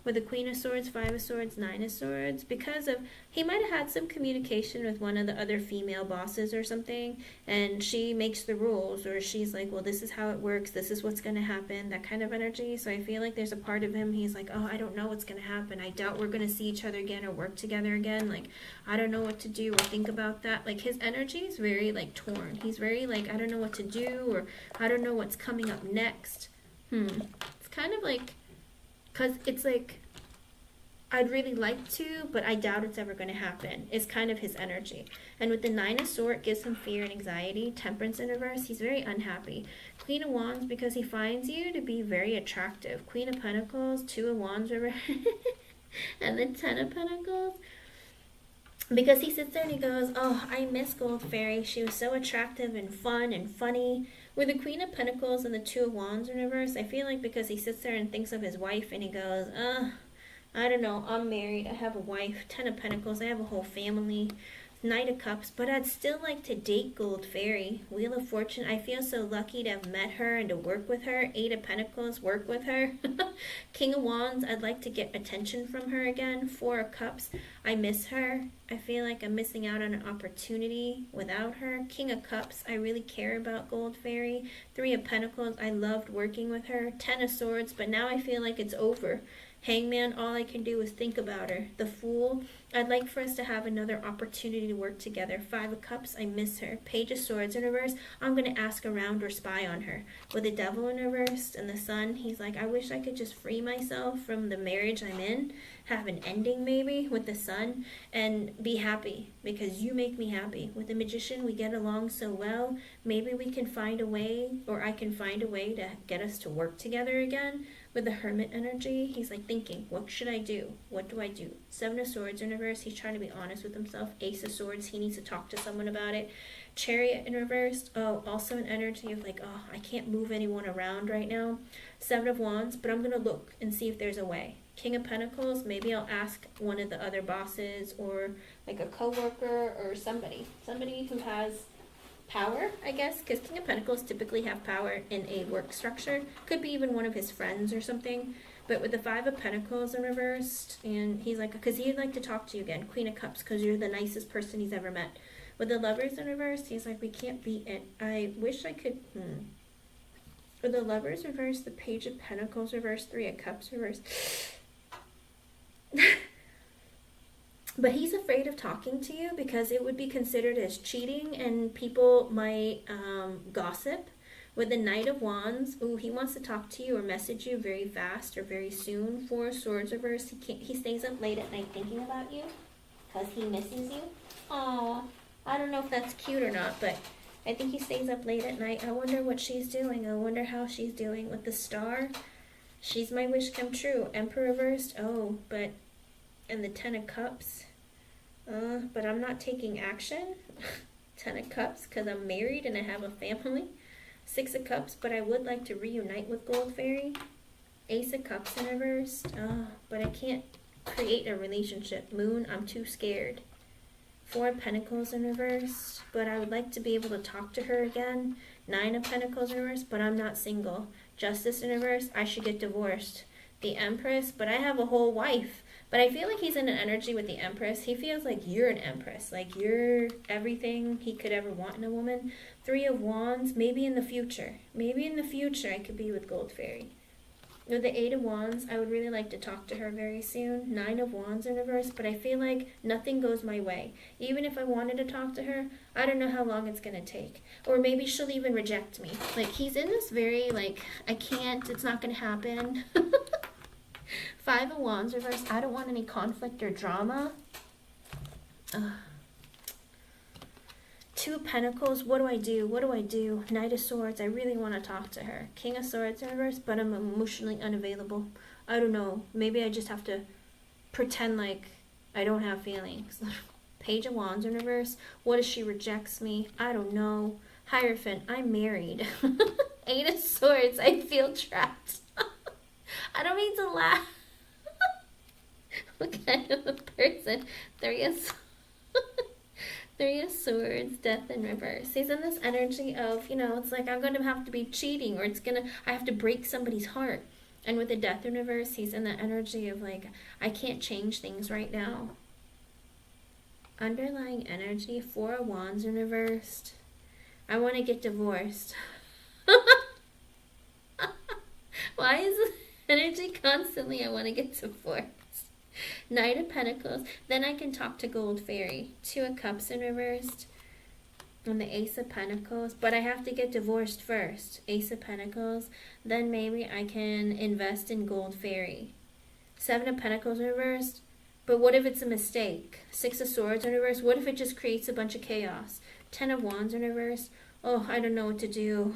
Speaker 1: With the Queen of Swords, Five of Swords, Nine of Swords, because of, he might have had some communication with one of the other female bosses or something, and she makes the rules, or she's like, well, this is how it works, this is what's going to happen, that kind of energy. So I feel like there's a part of him, he's like, oh, I don't know what's going to happen, I doubt we're going to see each other again or work together again, like, I don't know what to do or think about that. Like, his energy is very, like, torn. He's very, like, I don't know what to do, or I don't know what's coming up next. It's kind of like, because it's like, I'd really like to, but I doubt it's ever going to happen, is kind of his energy. And with the Nine of Swords, gives him fear and anxiety. Temperance in reverse, he's very unhappy. Queen of Wands, because he finds you to be very attractive. Queen of Pentacles, Two of Wands reverse, and the Ten of Pentacles. Because he sits there and he goes, oh, I miss Gold Fairy. She was so attractive and fun and funny. With the Queen of Pentacles and the Two of Wands in reverse, I feel like because he sits there and thinks of his wife and he goes, I don't know, I'm married, I have a wife, Ten of Pentacles, I have a whole family, Knight of Cups, but I'd still like to date Gold Fairy. Wheel of Fortune, I feel so lucky to have met her and to work with her. Eight of Pentacles, work with her. King of Wands, I'd like to get attention from her again. Four of Cups, I miss her. I feel like I'm missing out on an opportunity without her. King of Cups, I really care about Gold Fairy. Three of Pentacles, I loved working with her. Ten of Swords, but now I feel like it's over. Hangman, all I can do is think about her. The Fool, I'd like for us to have another opportunity to work together. Five of Cups, I miss her. Page of Swords in reverse, I'm going to ask around or spy on her. With the Devil in reverse and the Sun, he's like, I wish I could just free myself from the marriage I'm in, have an ending maybe with the Sun, and be happy because you make me happy. With the Magician, we get along so well. Maybe we can find a way, or I can find a way to get us to work together again. With the Hermit energy, he's like thinking, what should I do? What do I do? Seven of Swords in reverse, he's trying to be honest with himself. Ace of Swords, he needs to talk to someone about it. Chariot in reverse, oh, also an energy of like, oh, I can't move anyone around right now. Seven of Wands, but I'm going to look and see if there's a way. King of Pentacles, maybe I'll ask one of the other bosses or like a coworker or somebody who has power, I guess, because King of Pentacles typically have power in a work structure. Could be even one of his friends or something. But with the Five of Pentacles in reversed, and he's like, because he'd like to talk to you again. Queen of Cups, because you're the nicest person he's ever met. With the Lovers in reverse, he's like, we can't beat it. I wish I could. With the Lovers reverse, the Page of Pentacles reverse, Three of Cups reverse. But he's afraid of talking to you because it would be considered as cheating and people might gossip. With the Knight of Wands, ooh, he wants to talk to you or message you very fast or very soon. Four of Swords reverse, he stays up late at night thinking about you because he misses you. Aw, I don't know if that's cute or not, but I think he stays up late at night. I wonder what she's doing. I wonder how she's doing. With the Star, she's my wish come true. Emperor reversed, oh, but... And the Ten of Cups. But I'm not taking action. 10 of Cups because I'm married and I have a family. 6 of Cups, but I would like to reunite with Gold Fairy. Ace of Cups in reversed. But I can't create a relationship. Moon, I'm too scared. 4 of Pentacles in reverse, but I would like to be able to talk to her again. 9 of Pentacles in reverse, but I'm not single. Justice in reverse, I should get divorced. The Empress, but I have a whole wife. But I feel like he's in an energy with the Empress. He feels like you're an Empress. Like you're everything he could ever want in a woman. 3 of Wands, maybe in the future. Maybe in the future I could be with Gold Fairy. With the 8 of Wands, I would really like to talk to her very soon. 9 of Wands in reverse, but I feel like nothing goes my way. Even if I wanted to talk to her, I don't know how long it's going to take. Or maybe she'll even reject me. Like he's in this very, like, I can't, it's not going to happen. 5 of Wands reverse. I don't want any conflict or drama. 2 of Pentacles. What do I do? What do I do? Knight of Swords. I really want to talk to her. King of Swords in reverse, but I'm emotionally unavailable. I don't know. Maybe I just have to pretend like I don't have feelings. Page of Wands in reverse. What if she rejects me? I don't know. Hierophant. I'm married. 8 of Swords. I feel trapped. I don't mean to laugh. What kind of a person? 3 of Swords, Death in reverse. He's in this energy of, you know, it's like I'm going to have to be cheating or I have to break somebody's heart. And with the Death in reverse, he's in the energy of like, I can't change things right now. Underlying energy, 4 of Wands in reversed. I want to get divorced. Why is this energy constantly I want to get divorced? Knight of Pentacles. Then I can talk to Gold Fairy. 2 of Cups in reversed. And the Ace of Pentacles. But I have to get divorced first. Ace of Pentacles. Then maybe I can invest in Gold Fairy. 7 of Pentacles in reversed. But what if it's a mistake? 6 of Swords in reverse. What if it just creates a bunch of chaos? 10 of Wands in reverse. Oh, I don't know what to do.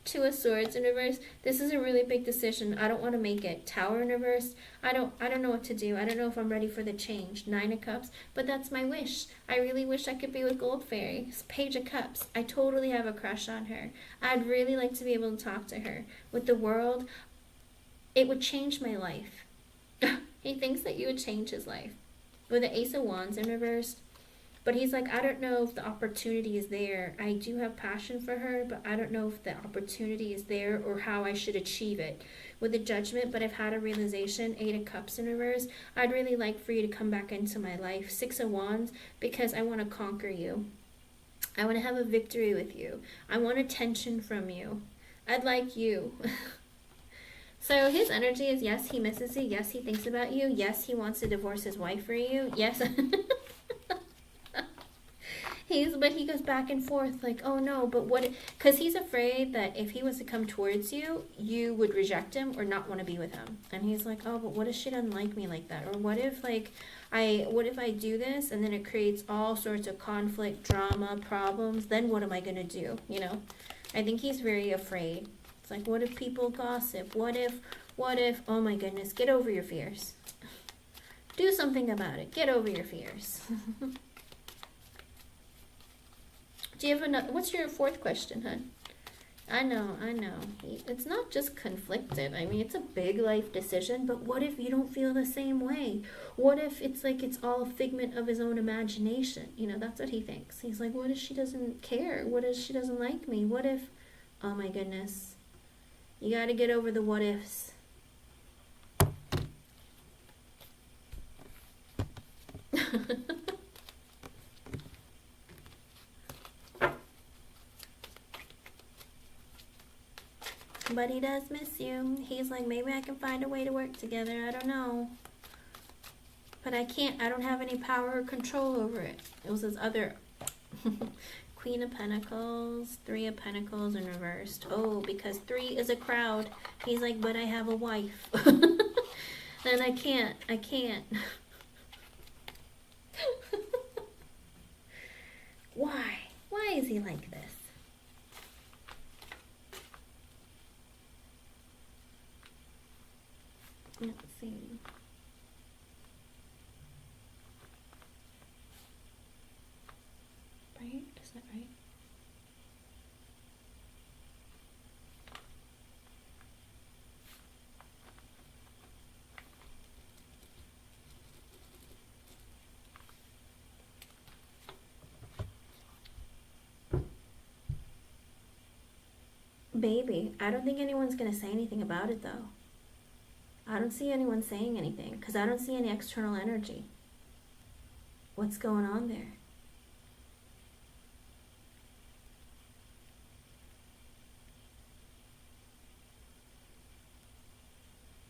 Speaker 1: 2 of Swords in reverse. This is a really big decision. I don't want to make it. Tower in reverse. I don't know what to do. I don't know if I'm ready for the change. 9 of Cups. But that's my wish. I really wish I could be with Gold Fairy. Page of Cups. I totally have a crush on her. I'd really like to be able to talk to her. With the World, it would change my life. He thinks that you would change his life. With the Ace of Wands in reverse. But he's like, I don't know if the opportunity is there. I do have passion for her, but I don't know if the opportunity is there or how I should achieve it. With the Judgment, but I've had a realization. 8 of Cups in reverse. I'd really like for you to come back into my life. 6 of Wands, because I want to conquer you. I want to have a victory with you. I want attention from you. I'd like you. So his energy is, yes, he misses you. Yes, he thinks about you. Yes, he wants to divorce his wife for you. Yes. But he goes back and forth like, oh no, but what, because he's afraid that if he was to come towards you, you would reject him or not want to be with him. And he's like, oh, but what if she doesn't like me like that? Or what if I do this and then it creates all sorts of conflict, drama, problems? Then what am I going to do? You know, I think he's very afraid. It's like, what if people gossip? What if, oh my goodness, get over your fears. Do something about it. Get over your fears. Do you have another? What's your 4th question, hon? I know, I know. It's not just conflicted. I mean, it's a big life decision, but what if you don't feel the same way? What if it's like it's all a figment of his own imagination? You know, that's what he thinks. He's like, what if she doesn't care? What if she doesn't like me? What if. Oh my goodness. You gotta get over the what ifs. But he does miss you. He's like, maybe I can find a way to work together. I don't know. But I can't. I don't have any power or control over it. It was his other Queen of Pentacles, Three of Pentacles in reversed. Oh, because 3 is a crowd. He's like, but I have a wife. And I can't. I can't. Why? Why is he like this? Let's see. Right? Is that right? Baby, I don't think anyone's going to say anything about it though. I don't see anyone saying anything because I don't see any external energy. What's going on there?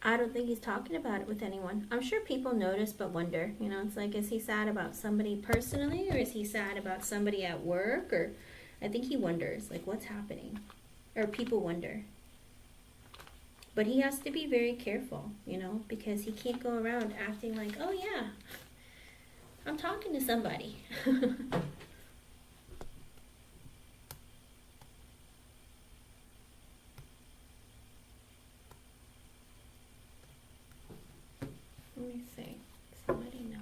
Speaker 1: I don't think he's talking about it with anyone. I'm sure people notice but wonder. You know, it's like, is he sad about somebody personally or is he sad about somebody at work? Or I think he wonders, like, what's happening? Or people wonder. But he has to be very careful, you know, because he can't go around acting like, oh yeah, I'm talking to somebody. Let me see. Somebody know.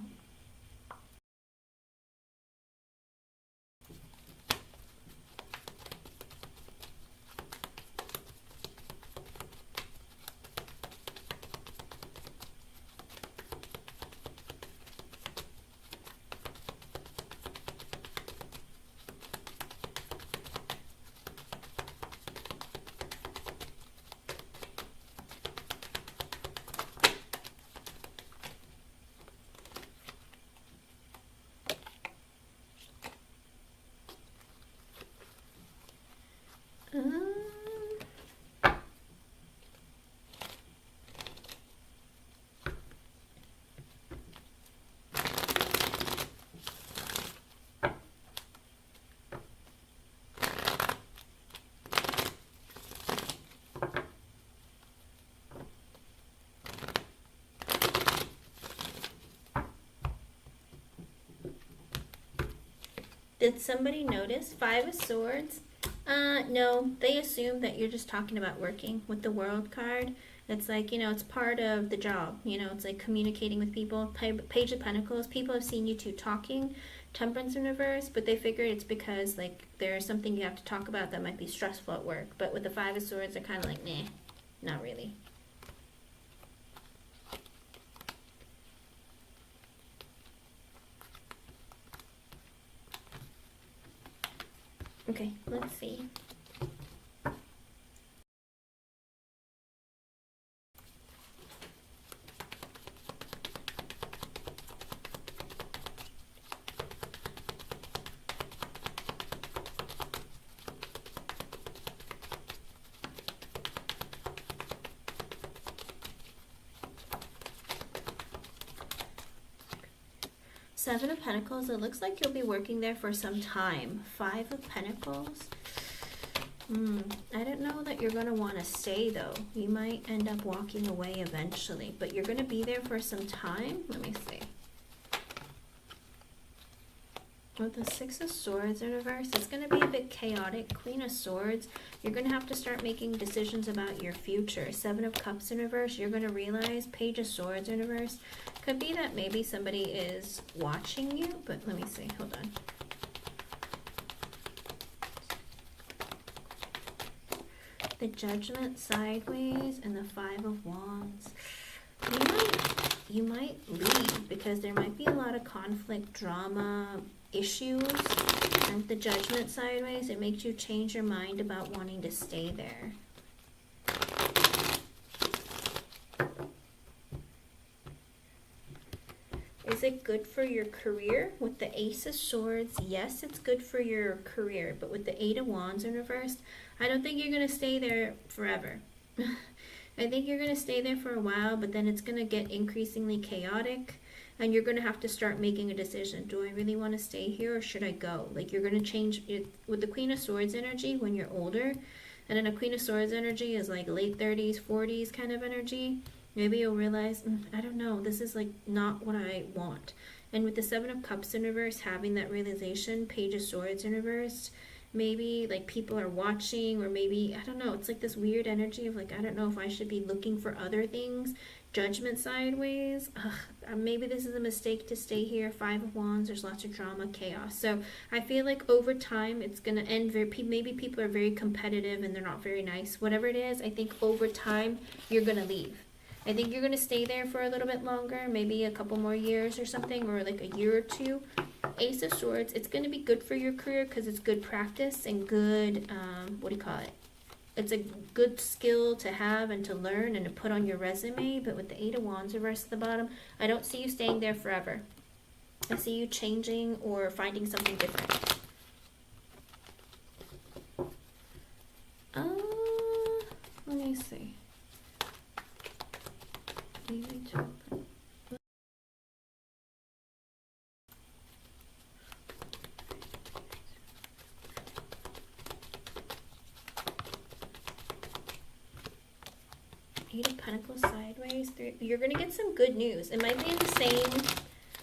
Speaker 1: Did somebody notice 5 of Swords? No, they assume that you're just talking about working with the World card. It's like, you know, it's part of the job. You know, it's like communicating with people. Page of Pentacles, people have seen you two talking. Temperance in reverse, but they figured it's because, like, there's something you have to talk about that might be stressful at work. But with the 5 of Swords, they're kind of like, nah, not really. Okay, let's see. Seven of Pentacles, it looks like you'll be working there for some time. 5 of Pentacles. I don't know that you're going to want to stay though. You might end up walking away eventually, but you're going to be there for some time. Let me see. With the 6 of Swords in reverse, it's going to be a bit chaotic. Queen of Swords, you're going to have to start making decisions about your future. 7 of Cups in reverse, you're going to realize. Page of Swords in reverse, could be that maybe somebody is watching you, but let me see, hold on. The Judgment sideways and the Five of Wands. You might leave because there might be a lot of conflict, drama, issues. And the Judgment sideways, it makes you change your mind about wanting to stay there. Is it good for your career? With the Ace of Swords, yes, it's good for your career. But with the Eight of Wands in reverse, I don't think you're going to stay there forever. I think you're going to stay there for a while, but then it's going to get increasingly chaotic. And you're going to have to start making a decision. Do I really want to stay here or should I go? Like, you're going to change it with the Queen of Swords energy when you're older. And then a Queen of Swords energy is like late 30s, 40s kind of energy. Maybe you'll realize, I don't know, this is like not what I want. And with the Seven of Cups in reverse, having that realization, Page of Swords in reverse, maybe like people are watching, or maybe, I don't know, it's like this weird energy of like, I don't know if I should be looking for other things. Judgment sideways. Maybe this is a mistake to stay here. Five of Wands, there's lots of drama, chaos. So I feel like over time it's going to end maybe people are very competitive and they're not very nice. Whatever it is, I think over time you're going to leave. I think you're going to stay there for a little bit longer, maybe a couple more years or something, or like a year or two. Ace of Swords, it's going to be good for your career because it's good practice and good, it's a good skill to have and to learn and to put on your resume. But with the Eight of Wands reversed at the bottom, I don't see you staying there forever. I see you changing or finding something different. Let me see. Leaving to open. Eight of Pentacles sideways. You're going to get some good news. It might be in the same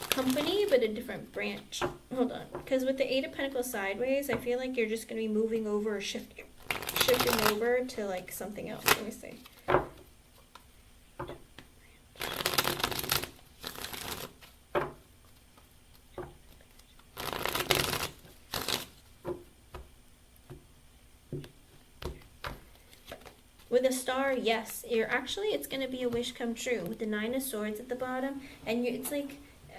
Speaker 1: company, but a different branch. Hold on. Because with the Eight of Pentacles sideways, I feel like you're just going to be moving over or shifting over to like something else. Let me see. With a star, yes, it's going to be a wish come true. With the Nine of Swords at the bottom, and it's like,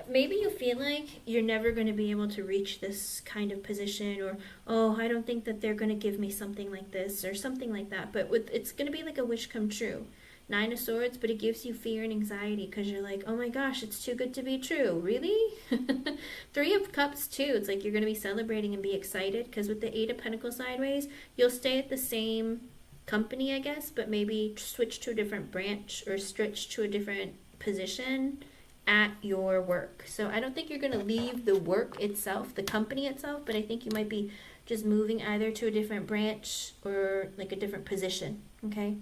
Speaker 1: maybe you feel like you're never going to be able to reach this kind of position, or, oh, I don't think that they're going to give me something like this, or something like that. But it's going to be like a wish come true. Nine of Swords, but it gives you fear and anxiety because you're like, oh my gosh, it's too good to be true. Really? Three of Cups too. It's like you're going to be celebrating and be excited because with the Eight of Pentacles sideways, you'll stay at the same company, I guess, but maybe switch to a different branch or switch to a different position at your work. So I don't think you're going to leave the work itself, the company itself, but I think you might be just moving either to a different branch or like a different position, okay?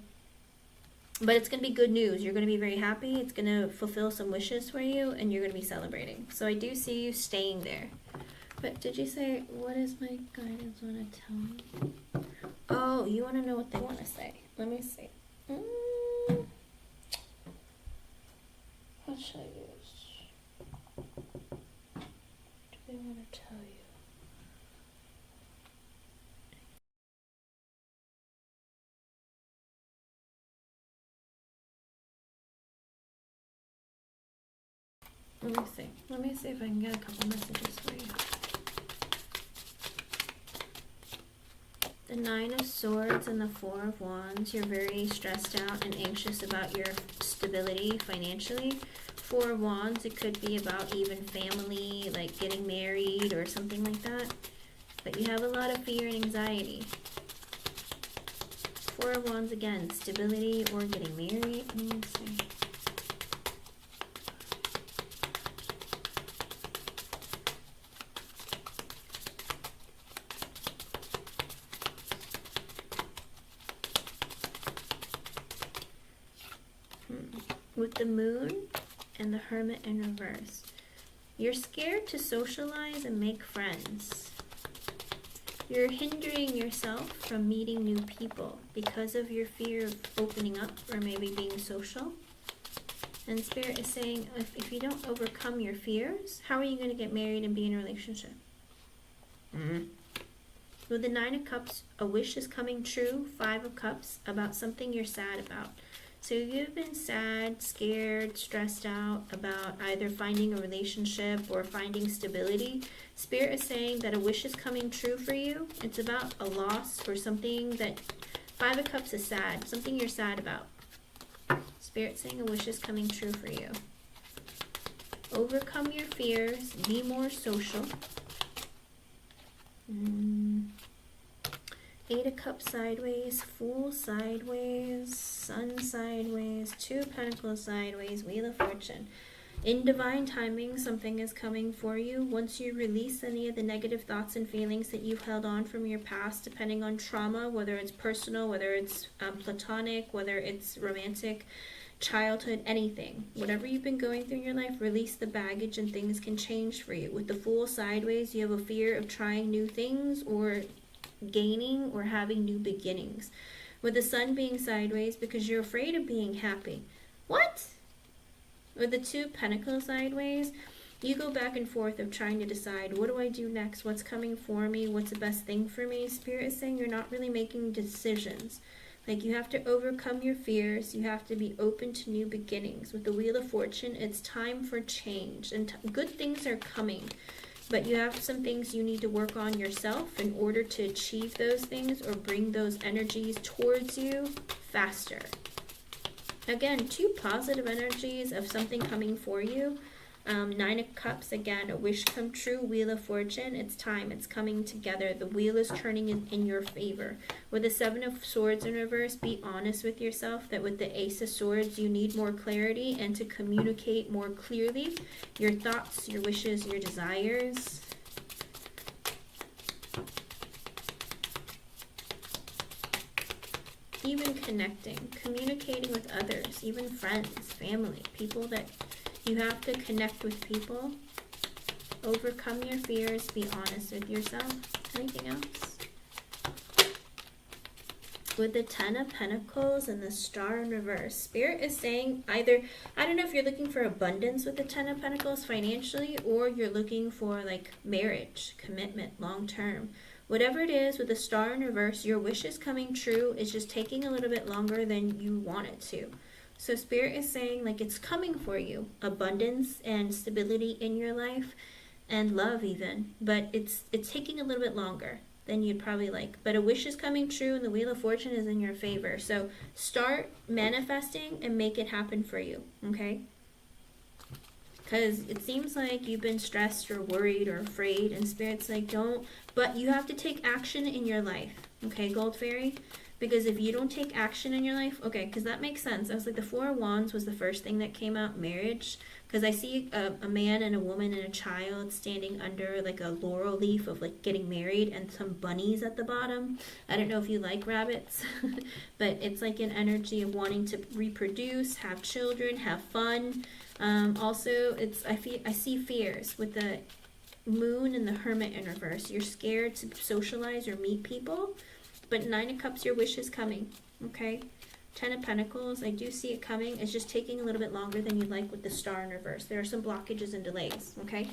Speaker 1: But it's going to be good news. You're going to be very happy. It's going to fulfill some wishes for you, and you're going to be celebrating. So I do see you staying there. But did you say, what is my guidance want to tell me? Oh, you want to know what they want to say. Let me see. What should I use? Do they want to tell you? Let me see. Let me see if I can get a couple messages for you. The Nine of Swords and the Four of Wands. You're very stressed out and anxious about your stability financially. Four of Wands, it could be about even family, like getting married or something like that. But you have a lot of fear and anxiety. Four of Wands again, stability or getting married. Let me see. With the Moon and the Hermit in reverse. You're scared to socialize and make friends. You're hindering yourself from meeting new people because of your fear of opening up or maybe being social. And Spirit is saying, if you don't overcome your fears, how are you going to get married and be in a relationship? With the Nine of Cups, a wish is coming true. Five of Cups, about something you're sad about. So you've been sad, scared, stressed out about either finding a relationship or finding stability. Spirit is saying that a wish is coming true for you. It's about a loss or something that... Five of Cups is sad, something you're sad about. Spirit saying a wish is coming true for you. Overcome your fears, be more social. Eight of Cups sideways, Fool sideways, Sun sideways, Two of Pentacles sideways, Wheel of Fortune. In divine timing, something is coming for you. Once you release any of the negative thoughts and feelings that you've held on from your past, depending on trauma, whether it's personal, whether it's platonic, whether it's romantic, childhood, anything. Whatever you've been going through in your life, release the baggage and things can change for you. With the Fool sideways, you have a fear of trying new things or gaining or having new beginnings. With the Sun being sideways, because you're afraid of being happy. What? With the Two of Pentacles sideways, you go back and forth of trying to decide, what do I do next? What's coming for me? What's the best thing for me? Spirit is saying you're not really making decisions. Like, you have to overcome your fears. You have to be open to new beginnings. With the Wheel of Fortune, it's time for change. And good things are coming. But you have some things you need to work on yourself in order to achieve those things or bring those energies towards you faster. Again, two positive energies of something coming for you. Nine of Cups, again, a wish come true. Wheel of Fortune, it's time, it's coming together. The wheel is turning in your favor. With the Seven of Swords in reverse, be honest with yourself that with the Ace of Swords, you need more clarity and to communicate more clearly your thoughts, your wishes, your desires. Even connecting, communicating with others, even friends, family, people that you have to connect with people. Overcome your fears. Be honest with yourself. Anything else? With the Ten of Pentacles and the Star in reverse, Spirit is saying either, I don't know if you're looking for abundance with the Ten of Pentacles financially, or you're looking for like marriage, commitment, long term. Whatever it is, with the Star in reverse, your wish is coming true. It's just taking a little bit longer than you want it to. So Spirit is saying like it's coming for you. Abundance and stability in your life and love even. But it's taking a little bit longer than you'd probably like. But a wish is coming true and the Wheel of Fortune is in your favor. So start manifesting and make it happen for you. Okay? Because it seems like you've been stressed or worried or afraid, and Spirit's like, don't. But you have to take action in your life. Okay, Gold Fairy? Because if you don't take action in your life, okay, because that makes sense. I was like, the Four of Wands was the first thing that came out, marriage. Because I see a man and a woman and a child standing under like a laurel leaf of like getting married and some bunnies at the bottom. I don't know if you like rabbits, but it's like an energy of wanting to reproduce, have children, have fun. Also, I see fears with the Moon and the Hermit in reverse. You're scared to socialize or meet people. But Nine of Cups, your wish is coming, okay? Ten of Pentacles, I do see it coming. It's just taking a little bit longer than you'd like with the Star in reverse. There are some blockages and delays, okay?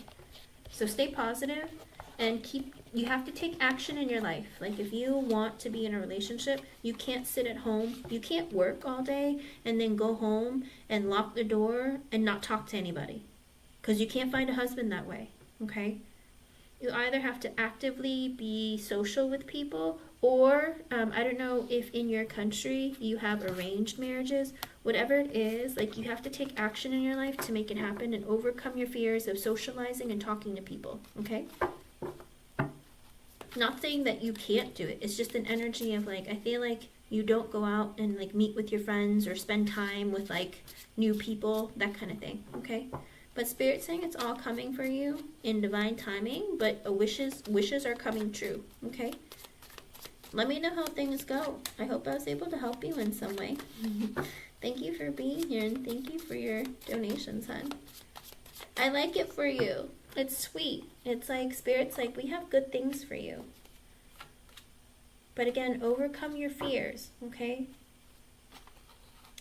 Speaker 1: So stay positive and you have to take action in your life. Like if you want to be in a relationship, you can't sit at home. You can't work all day and then go home and lock the door and not talk to anybody. Because you can't find a husband that way, okay? You either have to actively be social with people, or I don't know if in your country you have arranged marriages. Whatever it is, like you have to take action in your life to make it happen and overcome your fears of socializing and talking to people, okay? Not saying that you can't do it. It's just an energy of like, I feel like you don't go out and like meet with your friends or spend time with like new people, that kind of thing, okay? But Spirit's saying it's all coming for you in divine timing, but wishes are coming true, okay? Let me know how things go. I hope I was able to help you in some way. Thank you for being here, and thank you for your donations, hon. I like it for you. It's sweet. It's like Spirit's like, we have good things for you. But again, overcome your fears, okay?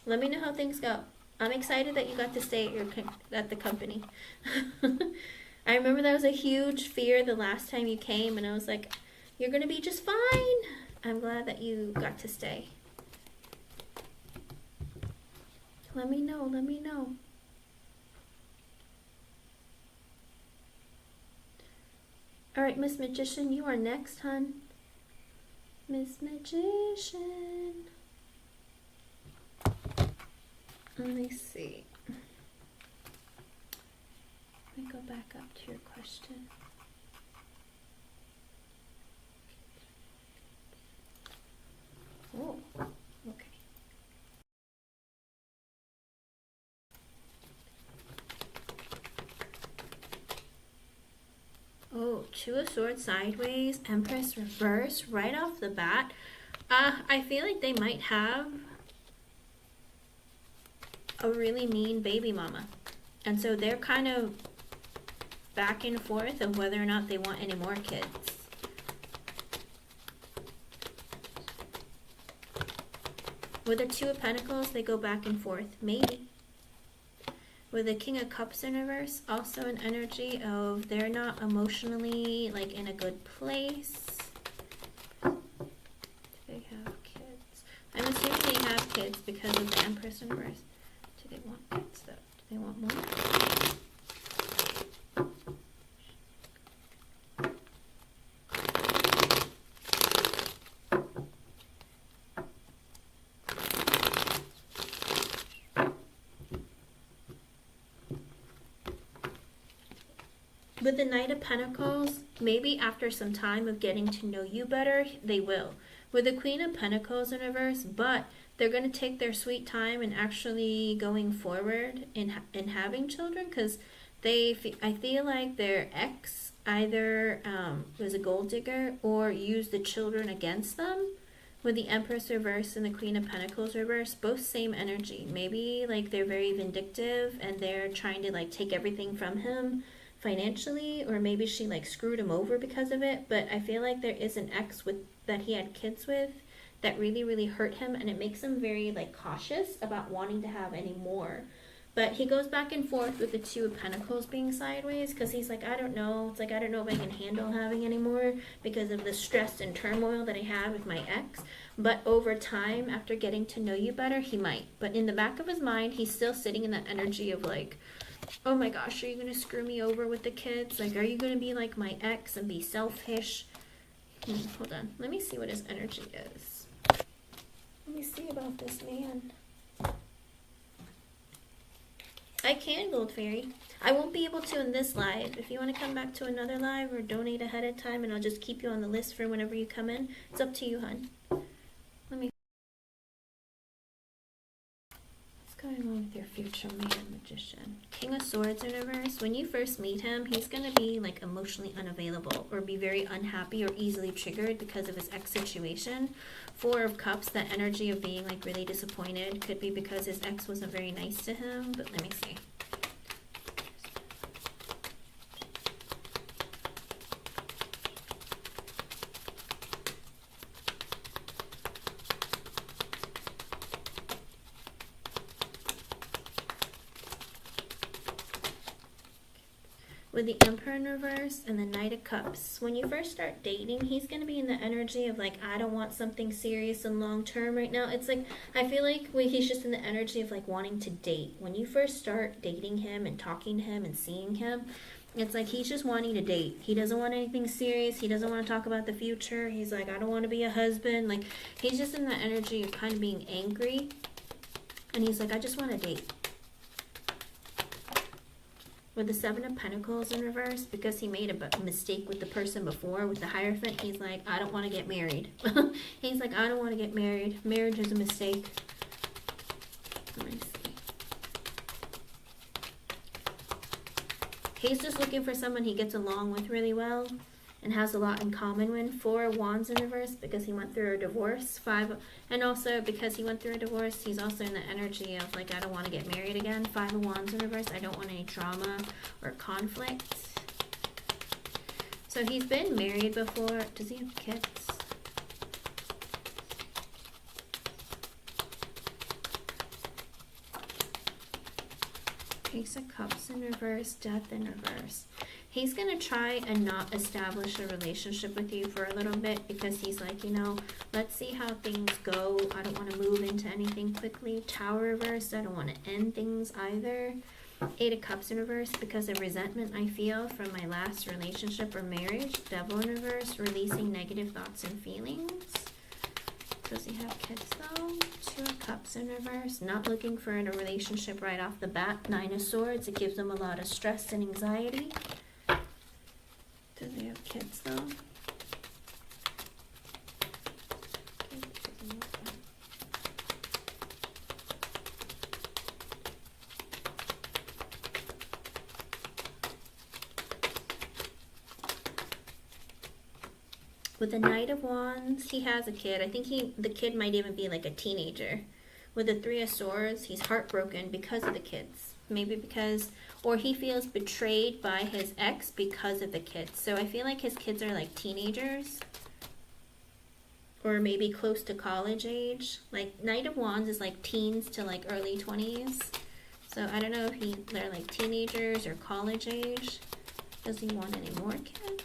Speaker 1: Let me know how things go. I'm excited that you got to stay at the company. I remember that was a huge fear the last time you came, and I was like, You're gonna be just fine. I'm glad that you got to stay. Let me know, let me know. All right, Miss Magician, you are next, hun. Miss Magician. Let me see. Let me go back up to your question. Oh, okay. Oh, Two of Swords sideways, Empress reverse, right off the bat. I feel like they might have a really mean baby mama. And so they're kind of back and forth of whether or not they want any more kids. With the Two of Pentacles, they go back and forth, maybe. With the King of Cups in reverse, also an energy of they're not emotionally like in a good place. Do they have kids? I'm assuming they have kids because of the Empress in reverse. Do they want kids though? Do they want more? With the Knight of Pentacles, maybe after some time of getting to know you better, they will. With the Queen of Pentacles in reverse, but they're going to take their sweet time and actually going forward in having children, because I feel like their ex either was a gold digger or used the children against them. With the Empress reverse and the Queen of Pentacles reverse, both same energy. Maybe like they're very vindictive and they're trying to like take everything from him financially, or maybe she like screwed him over because of it. But I feel like there is an ex that he had kids with that really hurt him, and it makes him very like cautious about wanting to have any more. But he goes back and forth with the Two of Pentacles being sideways, because he's like, I don't know, it's like I don't know if I can handle having any more because of the stress and turmoil that I have with my ex. But over time, after getting to know you better, he might. But in the back of his mind, he's still sitting in that energy of like, oh my gosh, are you going to screw me over with the kids? Like, are you going to be like my ex and be selfish? Hold on. Let me see what his energy is. Let me see about this man. I can, Gold Fairy. I won't be able to in this live. If you want to come back to another live or donate ahead of time, and I'll just keep you on the list for whenever you come in, it's up to you, hun. Let me... What's going on with your future man, Magician? King of Swords in reverse. When you first meet him, he's going to be like emotionally unavailable or be very unhappy or easily triggered because of his ex situation. Four of Cups, that energy of being like really disappointed, could be because his ex wasn't very nice to him. But let me see. With the Emperor in reverse and the Knight of Cups, when you first start dating, he's going to be in the energy of like, I don't want something serious and long term right now. It's like, I feel like he's just in the energy of like wanting to date. When you first start dating him and talking to him and seeing him, it's like he's just wanting to date. He doesn't want anything serious. He doesn't want to talk about the future. He's like, I don't want to be a husband. Like, he's just in the energy of kind of being angry. And he's like, I just want to date. With the Seven of Pentacles in reverse, because he made a mistake with the person before, with the Hierophant, he's like, I don't want to get married. He's like, I don't want to get married. Marriage is a mistake. Let me see. He's just looking for someone he gets along with really well and has a lot in common with. Four of Wands in reverse, because he went through a divorce. And also because he went through a divorce, he's also in the energy of like, I don't want to get married again. Five of Wands in reverse, I don't want any drama or conflict. So he's been married before. Does he have kids? Ace of Cups in reverse, Death in reverse. He's going to try and not establish a relationship with you for a little bit because he's like, you know, let's see how things go. I don't want to move into anything quickly. Tower reverse, I don't want to end things either. Eight of Cups in reverse because of resentment I feel from my last relationship or marriage. Devil in reverse, releasing negative thoughts and feelings. Does he have kids though? Two of Cups in reverse. Not looking for a relationship right off the bat. Nine of Swords. It gives him a lot of stress and anxiety. Does he have kids though? With the Knight of Wands, he has a kid. I think the kid might even be like a teenager. With the Three of Swords, he's heartbroken because of the kids. Maybe because, or he feels betrayed by his ex because of the kids. So I feel like his kids are like teenagers. Or maybe close to college age. Like Knight of Wands is like teens to like early 20s. So I don't know if they're like teenagers or college age. Does he want any more kids?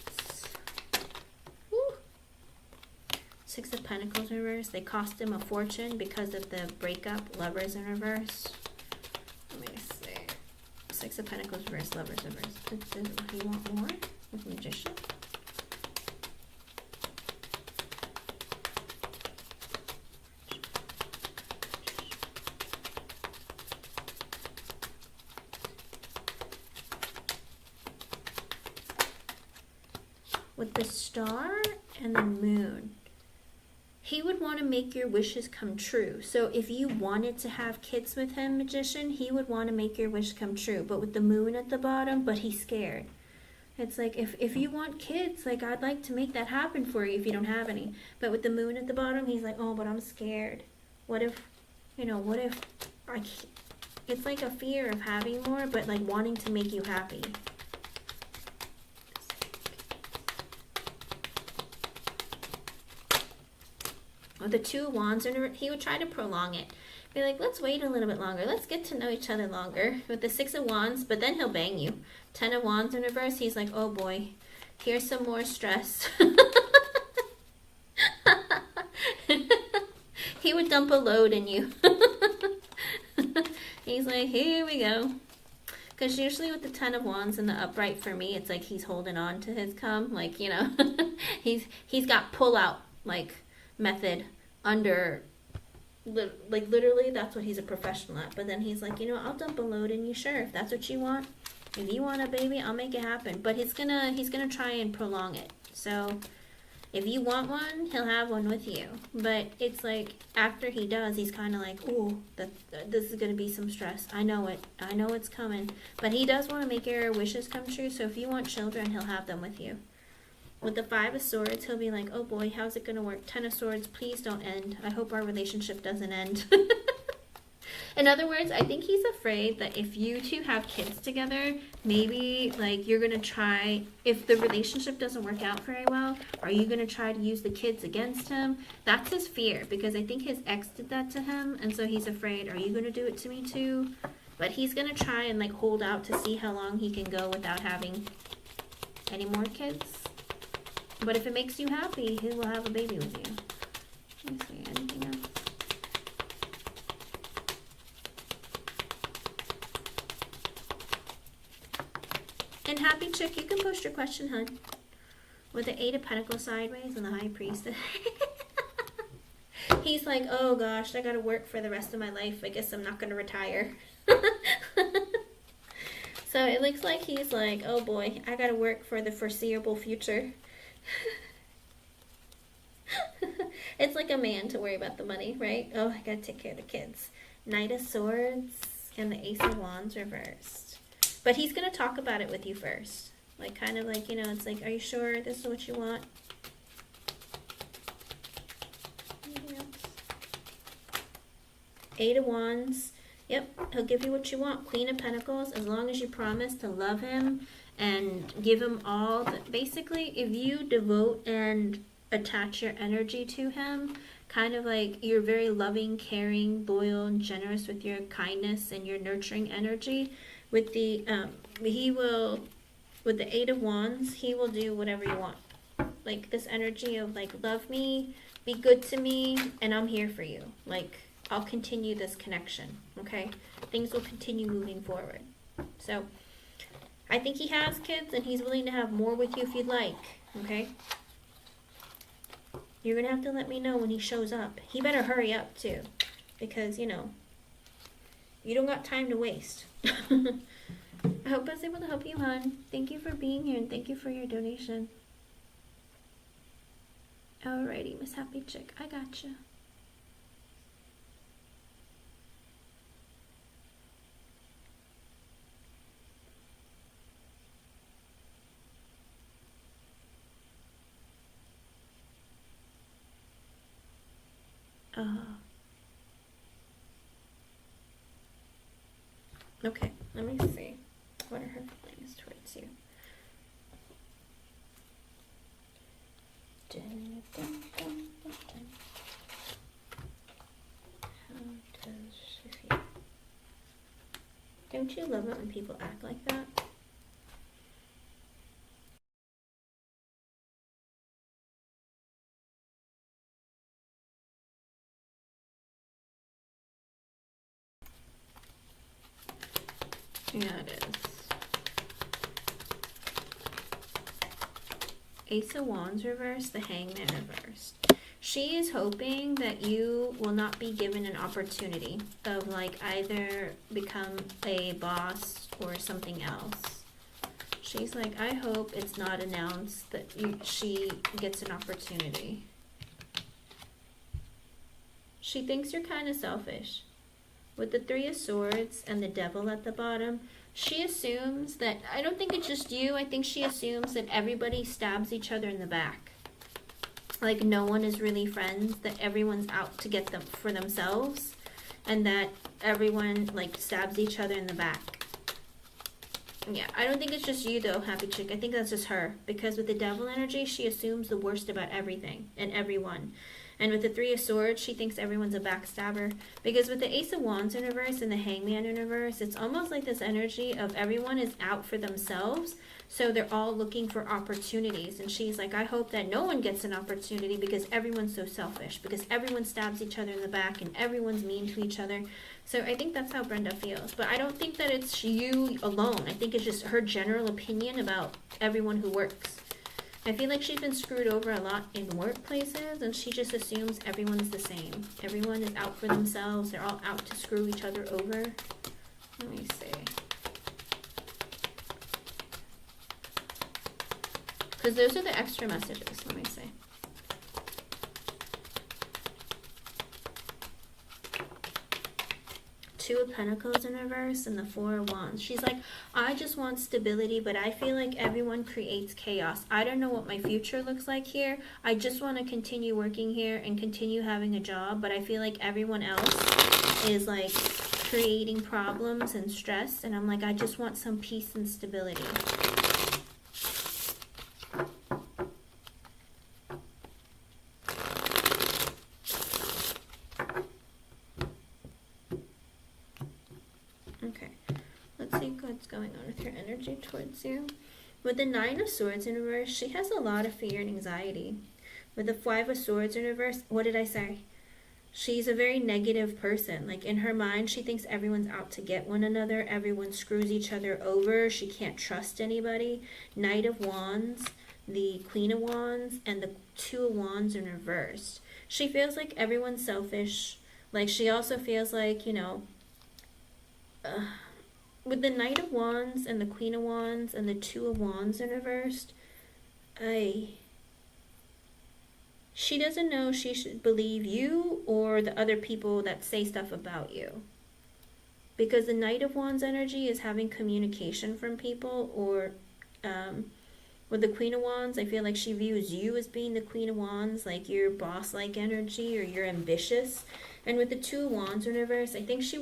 Speaker 1: Six of Pentacles in reverse. They cost him a fortune because of the breakup. Lovers in reverse. Let me see. Six of Pentacles reverse. Lovers in reverse. Does he want more with Magician? With the Star and the Moon, he would want to make your wishes come true. So if you wanted to have kids with him, Magician, he would want to make your wish come true. But with the Moon at the bottom, but he's scared. It's like, if you want kids, like, I'd like to make that happen for you if you don't have any. But with the Moon at the bottom, he's like, oh, but I'm scared. What if, you know, what if I can't? It's like a fear of having more, but like wanting to make you happy. With the Two of Wands, he would try to prolong it. Be like, let's wait a little bit longer. Let's get to know each other longer. With the Six of Wands, but then he'll bang you. Ten of Wands in reverse, he's like, oh boy, here's some more stress. He would dump a load in you. He's like, here we go. Because usually with the Ten of Wands in the upright, for me, it's like he's holding on to his cum. Like, you know, he's got pull out, like, method under, like, literally that's what he's a professional at. But then he's like, you know, I'll dump a load in you, sure, if that's what you want. If you want a baby, I'll make it happen. But he's gonna try and prolong it. So if you want one, he'll have one with you. But it's like after he does, he's kind of like, ooh, this is gonna be some stress. I know it. I know it's coming. But he does want to make your wishes come true. So if you want children, he'll have them with you. With the Five of Swords, he'll be like, oh boy, how's it going to work? Ten of Swords, please don't end. I hope our relationship doesn't end. In other words, I think he's afraid that if you two have kids together, maybe like you're going to try, if the relationship doesn't work out very well, are you going to try to use the kids against him? That's his fear, because I think his ex did that to him. And so he's afraid, are you going to do it to me too? But he's going to try and like hold out to see how long he can go without having any more kids. But if it makes you happy, he will have a baby with you. Let me see, anything else? And Happy Chick, you can post your question, hun. With the Eight of Pentacles sideways and the High Priest. He's like, oh gosh, I gotta work for the rest of my life. I guess I'm not gonna retire. So it looks like he's like, oh boy, I gotta work for the foreseeable future. It's like a man to worry about the money, right? Oh, I gotta take care of the kids. Knight of Swords and the Ace of Wands reversed. But he's gonna talk about it with you first. Like, kind of like, you know, it's like, are you sure this is what you want? Eight of Wands. Yep, he'll give you what you want. Queen of Pentacles, as long as you promise to love him and give him all the, basically, if you devote and attach your energy to him, kind of like you're very loving, caring, loyal, and generous with your kindness and your nurturing energy, With the, he will, with the Eight of Wands, he will do whatever you want. Like this energy of like, love me, be good to me, and I'm here for you. Like, I'll continue this connection, okay? Things will continue moving forward. So, I think he has kids, and he's willing to have more with you if you'd like, okay? You're gonna have to let me know when he shows up. He better hurry up, too. Because, you know, you don't got time to waste. I hope I was able to help you, hon. Thank you for being here, and thank you for your donation. Alrighty, Miss Happy Chick, I gotcha. Okay, let me see. What are her feelings towards you? How does she feel? Don't you love it when people act like that? Yeah, it is. Ace of Wands reversed, the Hangman reversed. She is hoping that you will not be given an opportunity of like either become a boss or something else. She's like, I hope it's not announced that she gets an opportunity. She thinks you're kind of selfish. With the Three of Swords and the Devil at the bottom, she assumes that, I don't think it's just you, I think she assumes that everybody stabs each other in the back. Like no one is really friends, that everyone's out to get them for themselves, and that everyone like stabs each other in the back. Yeah, I don't think it's just you though, Happy Chick. I think that's just her. Because with the Devil energy, she assumes the worst about everything and everyone. And with the Three of Swords, she thinks everyone's a backstabber. Because with the Ace of Wands in reverse and the Hangman in reverse, it's almost like this energy of everyone is out for themselves. So they're all looking for opportunities. And she's like, I hope that no one gets an opportunity because everyone's so selfish. Because everyone stabs each other in the back and everyone's mean to each other. So I think that's how Brenda feels. But I don't think that it's you alone. I think it's just her general opinion about everyone who works. I feel like she's been screwed over a lot in workplaces, and she just assumes everyone's the same. Everyone is out for themselves. They're all out to screw each other over. Let me see. Because those are the extra messages. Let me see. Two of Pentacles in reverse and the Four of Wands. She's like, I just want stability, but I feel like everyone creates chaos. I don't know what my future looks like here. I just want to continue working here and continue having a job, but I feel like everyone else is like creating problems and stress, and I'm like, I just want some peace and stability. Going on with her energy towards you. With the Nine of Swords in reverse, she has a lot of fear and anxiety. With the Five of Swords in reverse, what did I say? She's a very negative person. Like in her mind, she thinks everyone's out to get one another. Everyone screws each other over. She can't trust anybody. Knight of Wands, the Queen of Wands, and the Two of Wands in reverse. She feels like everyone's selfish. Like she also feels like, you know, with the Knight of Wands and the Queen of Wands and the Two of Wands in reversed, she doesn't know she should believe you or the other people that say stuff about you. Because the Knight of Wands energy is having communication from people, or with the Queen of Wands, I feel like she views you as being the Queen of Wands, like you're boss-like energy or you're ambitious. And with the Two of Wands in reverse, I think she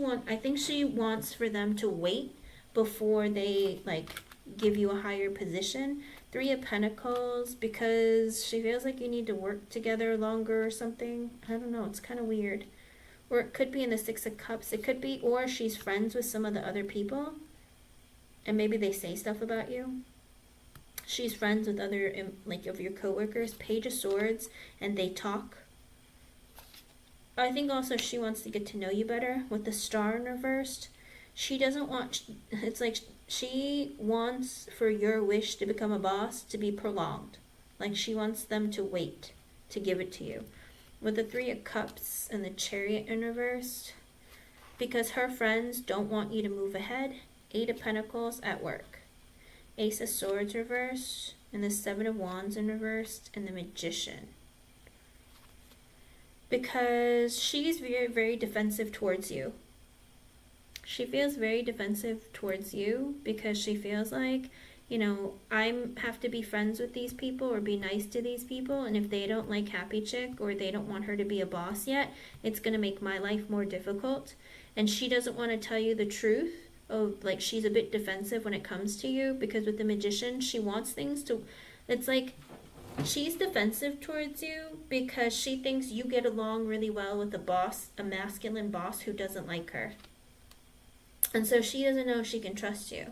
Speaker 1: wants for them to wait before they like give you a higher position. Three of Pentacles, because she feels like you need to work together longer or something. I don't know, it's kind of weird. Or it could be in the Six of Cups. It could be, or she's friends with some of the other people. and maybe they say stuff about you. She's friends with other, like, of your coworkers. Page of Swords, and they talk. I think also she wants to get to know you better. With the Star in reversed, she doesn't want, it's like she wants for your wish to become a boss to be prolonged. Like, she wants them to wait to give it to you. With the Three of Cups and the Chariot in reversed, because her friends don't want you to move ahead. Eight of Pentacles at work. Ace of Swords reversed, and the Seven of Wands in reversed, and the Magician. Because she's very, very defensive towards you. She feels very defensive towards you because she feels like, you know, I have to be friends with these people or be nice to these people, and if they don't like Happy Chick or they don't want her to be a boss yet, it's going to make my life more difficult. And she doesn't want to tell you the truth. Of, like, she's a bit defensive when it comes to you, because with the Magician, she wants things to, it's like, she's defensive towards you because she thinks you get along really well with a boss, a masculine boss who doesn't like her. And so she doesn't know if she can trust you.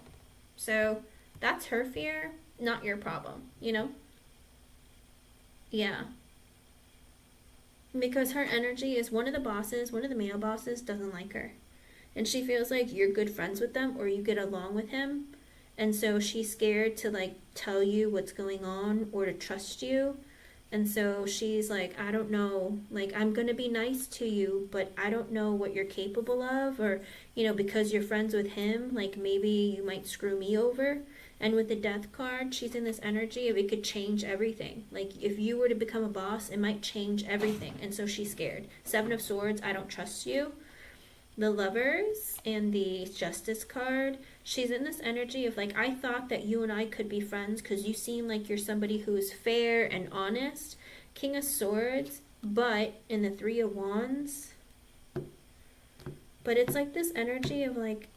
Speaker 1: So that's her fear, not your problem, you know? Yeah. Because her energy is one of the bosses, one of the male bosses doesn't like her. And she feels like you're good friends with them or you get along with him. And so she's scared to, like, tell you what's going on or to trust you. And so she's like, I don't know, like, I'm going to be nice to you, but I don't know what you're capable of. Or, you know, because you're friends with him, like, maybe you might screw me over. And with the Death card, she's in this energy of it could change everything. Like, if you were to become a boss, it might change everything. And so she's scared. Seven of Swords, I don't trust you. The Lovers and the Justice card, she's in this energy of, like, I thought that you and I could be friends because you seem like you're somebody who is fair and honest. King of Swords, but in the Three of Wands, but it's like this energy of, like,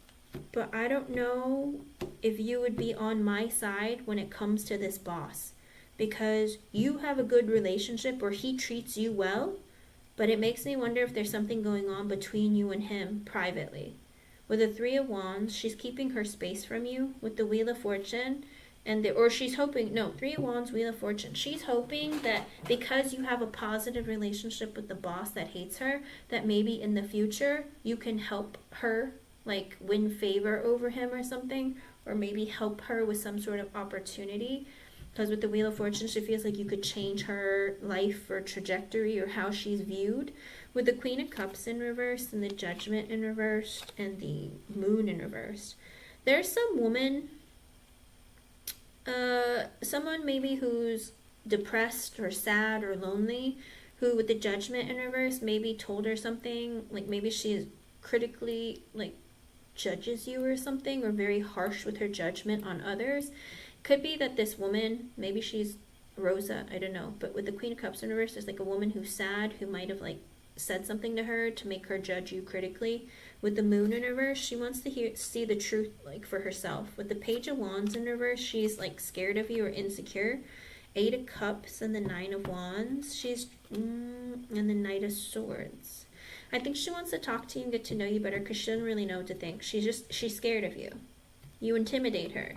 Speaker 1: but I don't know if you would be on my side when it comes to this boss, because you have a good relationship or he treats you well. But it makes me wonder if there's something going on between you and him privately. With the Three of Wands, she's keeping her space from you. With the Wheel of Fortune, or she's hoping, no, Three of Wands, Wheel of Fortune. She's hoping that because you have a positive relationship with the boss that hates her, that maybe in the future you can help her, like, win favor over him or something, or maybe help her with some sort of opportunity. Because with the Wheel of Fortune, she feels like you could change her life or trajectory or how she's viewed. With the Queen of Cups in reverse and the Judgment in reverse and the Moon in reverse. There's some woman, someone maybe who's depressed or sad or lonely, who with the Judgment in reverse maybe told her something, like maybe she is critically, like, judges you or something, or very harsh with her judgment on others. Could be that this woman, maybe she's Rosa, I don't know, but with the Queen of Cups in reverse, there's like a woman who's sad, who might have, like, said something to her to make her judge you critically. With the Moon in reverse, she wants to see the truth, like, for herself. With the Page of Wands in reverse, she's, like, scared of you or insecure. Eight of Cups and the Nine of Wands, she's and the Knight of Swords. I think she wants to talk to you and get to know you better because she doesn't really know what to think. She's scared of you. You intimidate her.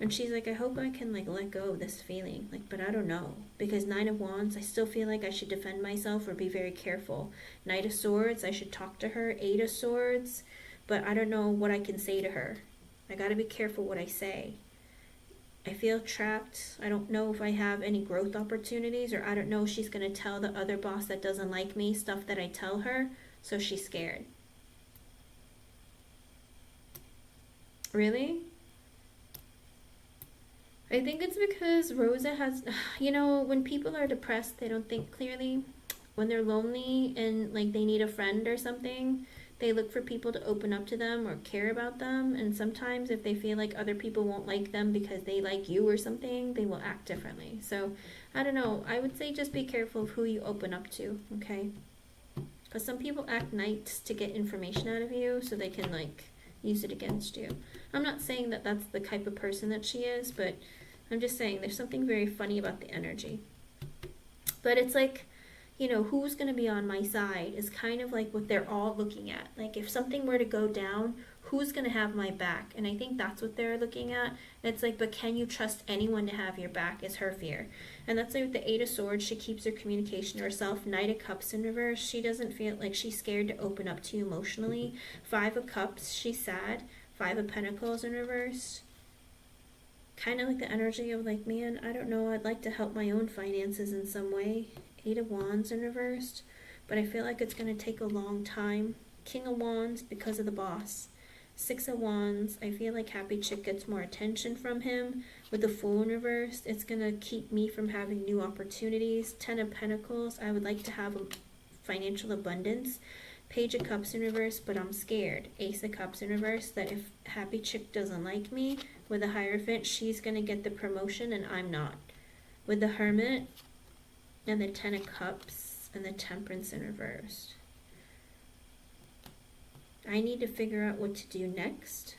Speaker 1: And she's like, I hope I can, like, let go of this feeling. Like, but I don't know. Because Nine of Wands, I still feel like I should defend myself or be very careful. Knight of Swords, I should talk to her. Eight of Swords, but I don't know what I can say to her. I gotta be careful what I say. I feel trapped. I don't know if I have any growth opportunities, or I don't know if she's gonna tell the other boss that doesn't like me stuff that I tell her, so she's scared. Really? I think it's because Rosa has, you know, when people are depressed, they don't think clearly. When they're lonely and, like, they need a friend or something, they look for people to open up to them or care about them. And sometimes if they feel like other people won't like them because they like you or something, they will act differently. So, I don't know. I would say just be careful of who you open up to, okay? Because some people act nice to get information out of you so they can, like, use it against you. I'm not saying that that's the type of person that she is, but I'm just saying there's something very funny about the energy. But it's like, you know, who's going to be on my side is kind of like what they're all looking at. Like, if something were to go down, who's going to have my back? And I think that's what they're looking at. It's like, but can you trust anyone to have your back is her fear. And that's like with the Eight of Swords, she keeps her communication to herself. Knight of Cups in reverse, she doesn't feel like she's scared to open up to you emotionally. Five of Cups, she's sad. Five of Pentacles in reverse. Kind of like the energy of like, man, I don't know, I'd like to help my own finances in some way. Eight of Wands in reverse, but I feel like it's going to take a long time. King of Wands because of the boss. Six of Wands, I feel like Happy Chick gets more attention from him. With the Fool in reverse, it's going to keep me from having new opportunities. Ten of Pentacles, I would like to have a financial abundance. Page of Cups in reverse, but I'm scared. Ace of Cups in reverse, that if Happy Chick doesn't like me, with the Hierophant, she's going to get the promotion and I'm not. With the Hermit and the Ten of Cups and the Temperance in reverse, I need to figure out what to do next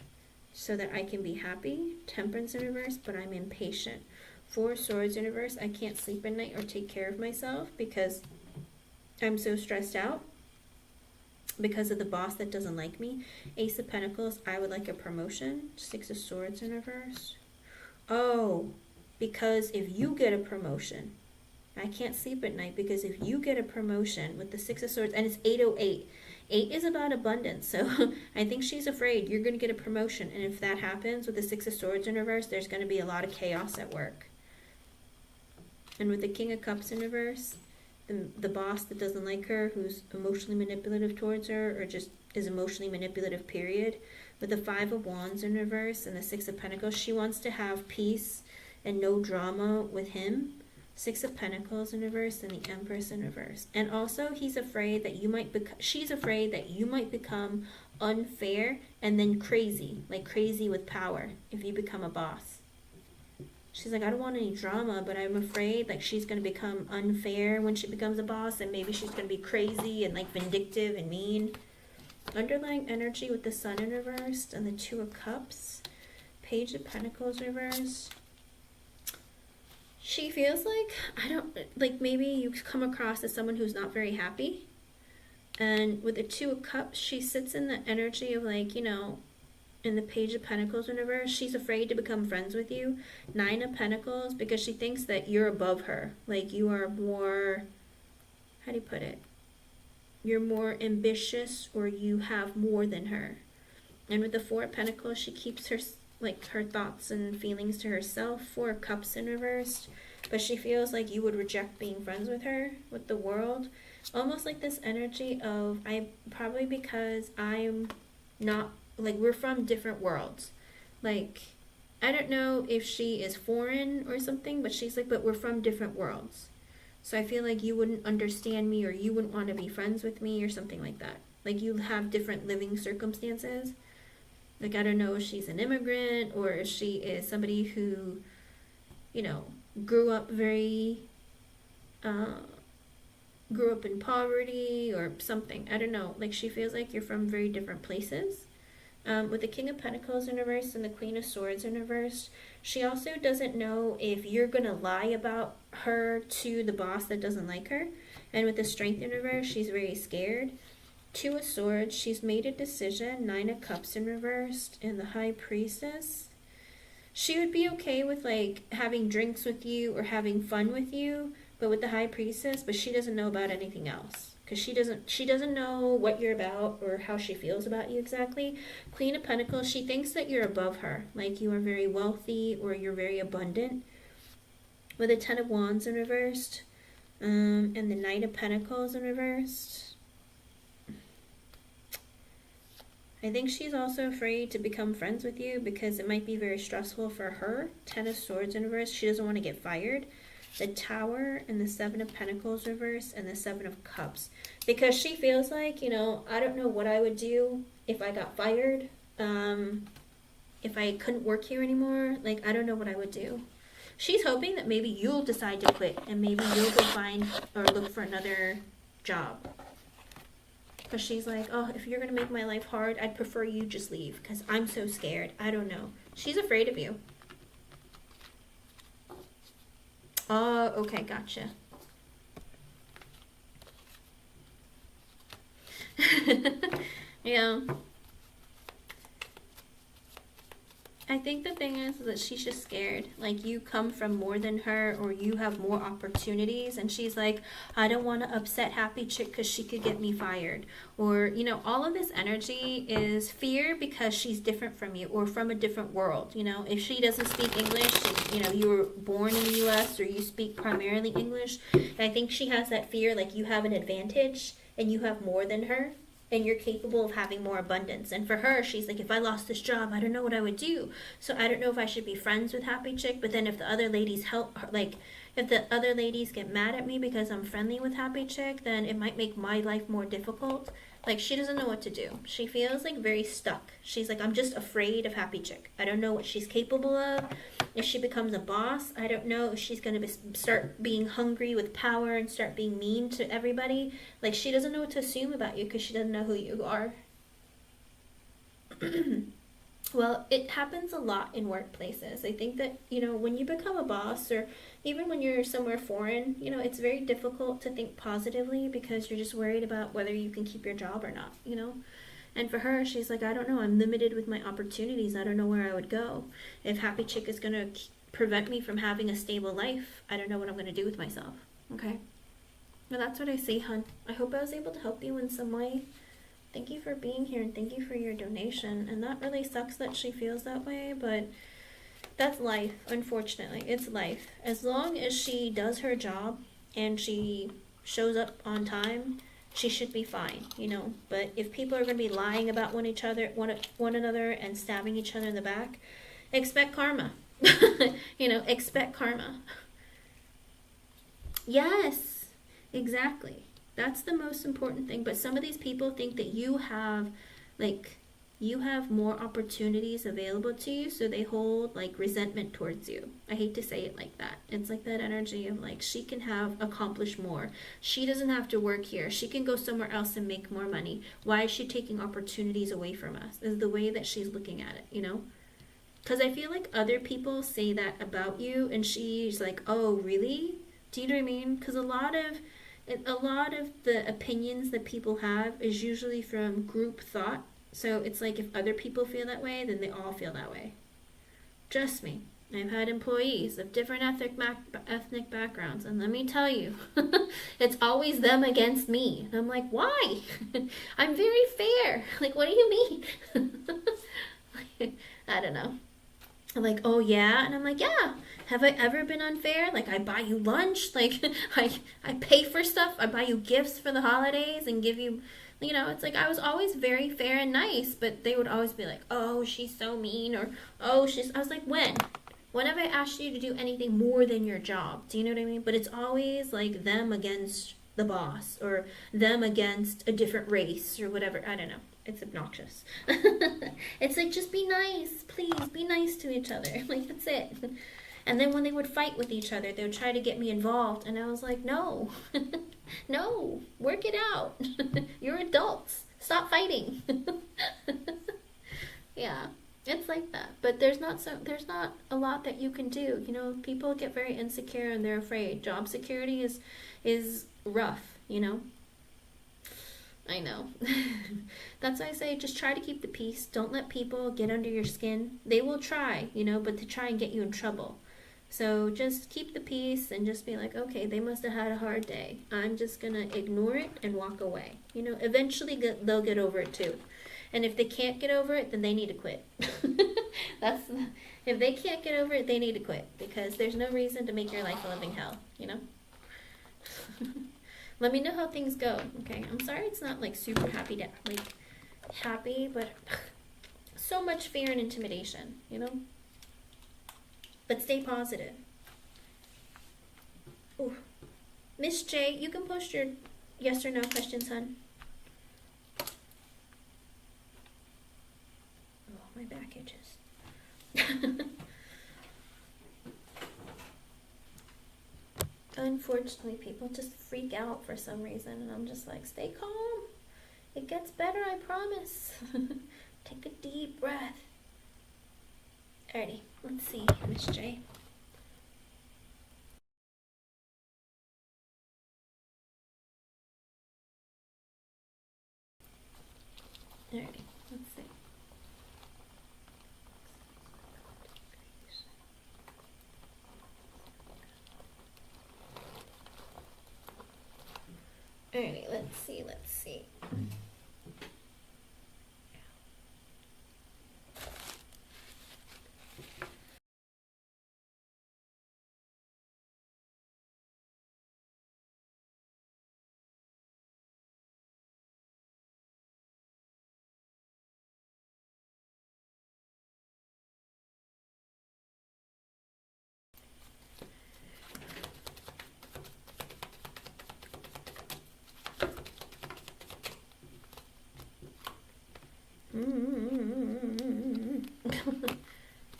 Speaker 1: so that I can be happy. Temperance in reverse, but I'm impatient. Four of Swords in reverse, I can't sleep at night or take care of myself because I'm so stressed out because of the boss that doesn't like me. Ace of Pentacles, I would like a promotion. Six of Swords in reverse. Oh, because if you get a promotion, I can't sleep at night because if you get a promotion with the Six of Swords, and it's 808. 8 is about abundance, so I think she's afraid you're going to get a promotion. And if that happens with the Six of Swords in reverse, there's going to be a lot of chaos at work. And with the King of Cups in reverse, the boss that doesn't like her, who's emotionally manipulative towards her, or just is emotionally manipulative, period. With the Five of Wands in reverse and the Six of Pentacles, she wants to have peace and no drama with him. Six of Pentacles in reverse and the Empress in reverse. And also he's afraid that you might she's afraid that you might become unfair and then crazy, like crazy with power if you become a boss. She's like, I don't want any drama, but I'm afraid like she's going to become unfair when she becomes a boss, and maybe she's going to be crazy and like vindictive and mean. Underlying energy with the Sun in reverse and the Two of Cups. Page of Pentacles reverse. She feels like, maybe you come across as someone who's not very happy. And with the Two of Cups, she sits in the energy of like, you know, in the Page of Pentacles in reverse, she's afraid to become friends with you. Nine of Pentacles, because she thinks that you're above her. Like you are more, how do you put it? You're more ambitious, or you have more than her. And with the Four of Pentacles, she keeps her thoughts and feelings to herself. Four of Cups in reverse, but she feels like you would reject being friends with her. With the World, almost like this energy of, probably because I'm not, like, we're from different worlds. Like, I don't know if she is foreign or something, but she's like, but we're from different worlds. So I feel like you wouldn't understand me, or you wouldn't want to be friends with me, or something like that. Like, you have different living circumstances. Like, I don't know if she's an immigrant, or if she is somebody who, you know, grew up in poverty or something. I don't know. Like, she feels like you're from very different places. With the King of Pentacles in reverse and the Queen of Swords in reverse, she also doesn't know if you're going to lie about her to the boss that doesn't like her. And with the Strength in reverse, she's very scared. Two of Swords, she's made a decision. Nine of Cups in reverse and the High Priestess. She would be okay with like having drinks with you or having fun with you, but with the High Priestess, but she doesn't know about anything else. Because she doesn't know what you're about or how she feels about you exactly. Queen of Pentacles, she thinks that you're above her. Like you are very wealthy or you're very abundant. With the Ten of Wands in reversed. And the Knight of Pentacles in reversed. I think she's also afraid to become friends with you because it might be very stressful for her. Ten of Swords in reverse. She doesn't want to get fired. The Tower and the Seven of Pentacles reverse and the Seven of Cups. Because she feels like, you know, I don't know what I would do if I got fired. If I couldn't work here anymore. Like, I don't know what I would do. She's hoping that maybe you'll decide to quit and maybe you'll go find or look for another job. Because she's like, oh, if you're going to make my life hard, I'd prefer you just leave because I'm so scared. I don't know. She's afraid of you. Oh, okay, gotcha. Yeah. I think the thing is that she's just scared. Like, you come from more than her, or you have more opportunities, and she's like, I don't want to upset Happy Chick because she could get me fired. Or, you know, all of this energy is fear because she's different from you, or from a different world. You know, if she doesn't speak English, you know, you were born in the US, or you speak primarily English, I think she has that fear, like you have an advantage and you have more than her, and you're capable of having more abundance. And for her, she's like, if I lost this job, I don't know what I would do. So I don't know if I should be friends with Happy Chick. But then if the other ladies help her, like, if the other ladies get mad at me because I'm friendly with Happy Chick, then it might make my life more difficult. Like, she doesn't know what to do. She feels like very stuck. She's like, I'm just afraid of Happy Chick. I don't know what she's capable of. If she becomes a boss, I don't know if she's going to start being hungry with power and start being mean to everybody. Like, she doesn't know what to assume about you because she doesn't know who you are. Well, it happens a lot in workplaces. I think that, you know, when you become a boss, or even when you're somewhere foreign, you know, it's very difficult to think positively because you're just worried about whether you can keep your job or not, you know? And for her, she's like, I don't know. I'm limited with my opportunities. I don't know where I would go. If Happy Chick is going to prevent me from having a stable life, I don't know what I'm going to do with myself. Okay? Well, that's what I see, hun. I hope I was able to help you in some way. Thank you for being here, and thank you for your donation. And that really sucks that she feels that way, but that's life, unfortunately. It's life. As long as she does her job and she shows up on time, she should be fine, you know. But if people are going to be lying about one another and stabbing each other in the back, expect karma. You know, expect karma. Yes, exactly. That's the most important thing. But some of these people think that you have more opportunities available to you, so they hold like resentment towards you. I hate to say it like that. It's like that energy of like, she can have accomplished more. She doesn't have to work here. She can go somewhere else and make more money. Why is she taking opportunities away from us? Is the way that she's looking at it, you know? Because I feel like other people say that about you, and she's like, oh, really? Do you know what I mean? Because a lot of the opinions that people have is usually from group thought. So it's like, if other people feel that way, then they all feel that way. Trust me. I've had employees of different ethnic backgrounds, and let me tell you, it's always them against me. And I'm like, why? I'm very fair. Like, what do you mean? I don't know. I'm like, oh yeah? And I'm like, yeah. Have I ever been unfair? Like, I buy you lunch, like, I pay for stuff, I buy you gifts for the holidays and give you, you know, it's like, I was always very fair and nice, but they would always be like, oh, she's so mean, or, oh, I was like, when? When have I asked you to do anything more than your job? Do you know what I mean? But it's always like them against the boss, or them against a different race, or whatever. I don't know. It's obnoxious. It's like, just be nice, please, be nice to each other. Like, that's it. And then when they would fight with each other, they would try to get me involved, and I was like, no. No, work it out. You're adults, stop fighting. Yeah, it's like that. But there's not a lot that you can do, you know. People get very insecure and they're afraid. Job security is rough, you know. I know. That's why I say, just try to keep the peace. Don't let people get under your skin. They will try, you know, but to try and get you in trouble. So just keep the peace and just be like, okay, they must have had a hard day. I'm just going to ignore it and walk away. You know, eventually they'll get over it too. And if they can't get over it, then they need to quit. If they can't get over it, they need to quit, because there's no reason to make your life a living hell, you know? Let me know how things go, okay? I'm sorry it's not like super happy, but so much fear and intimidation, you know? But stay positive. Ooh. Miss J, you can post your yes or no questions, hon. Oh, my back itches. Unfortunately, people just freak out for some reason, and I'm just like, stay calm. It gets better, I promise. Take a deep breath. Alrighty, let's see, Miss J. Alrighty, let's see. Alrighty, let's see, let's see.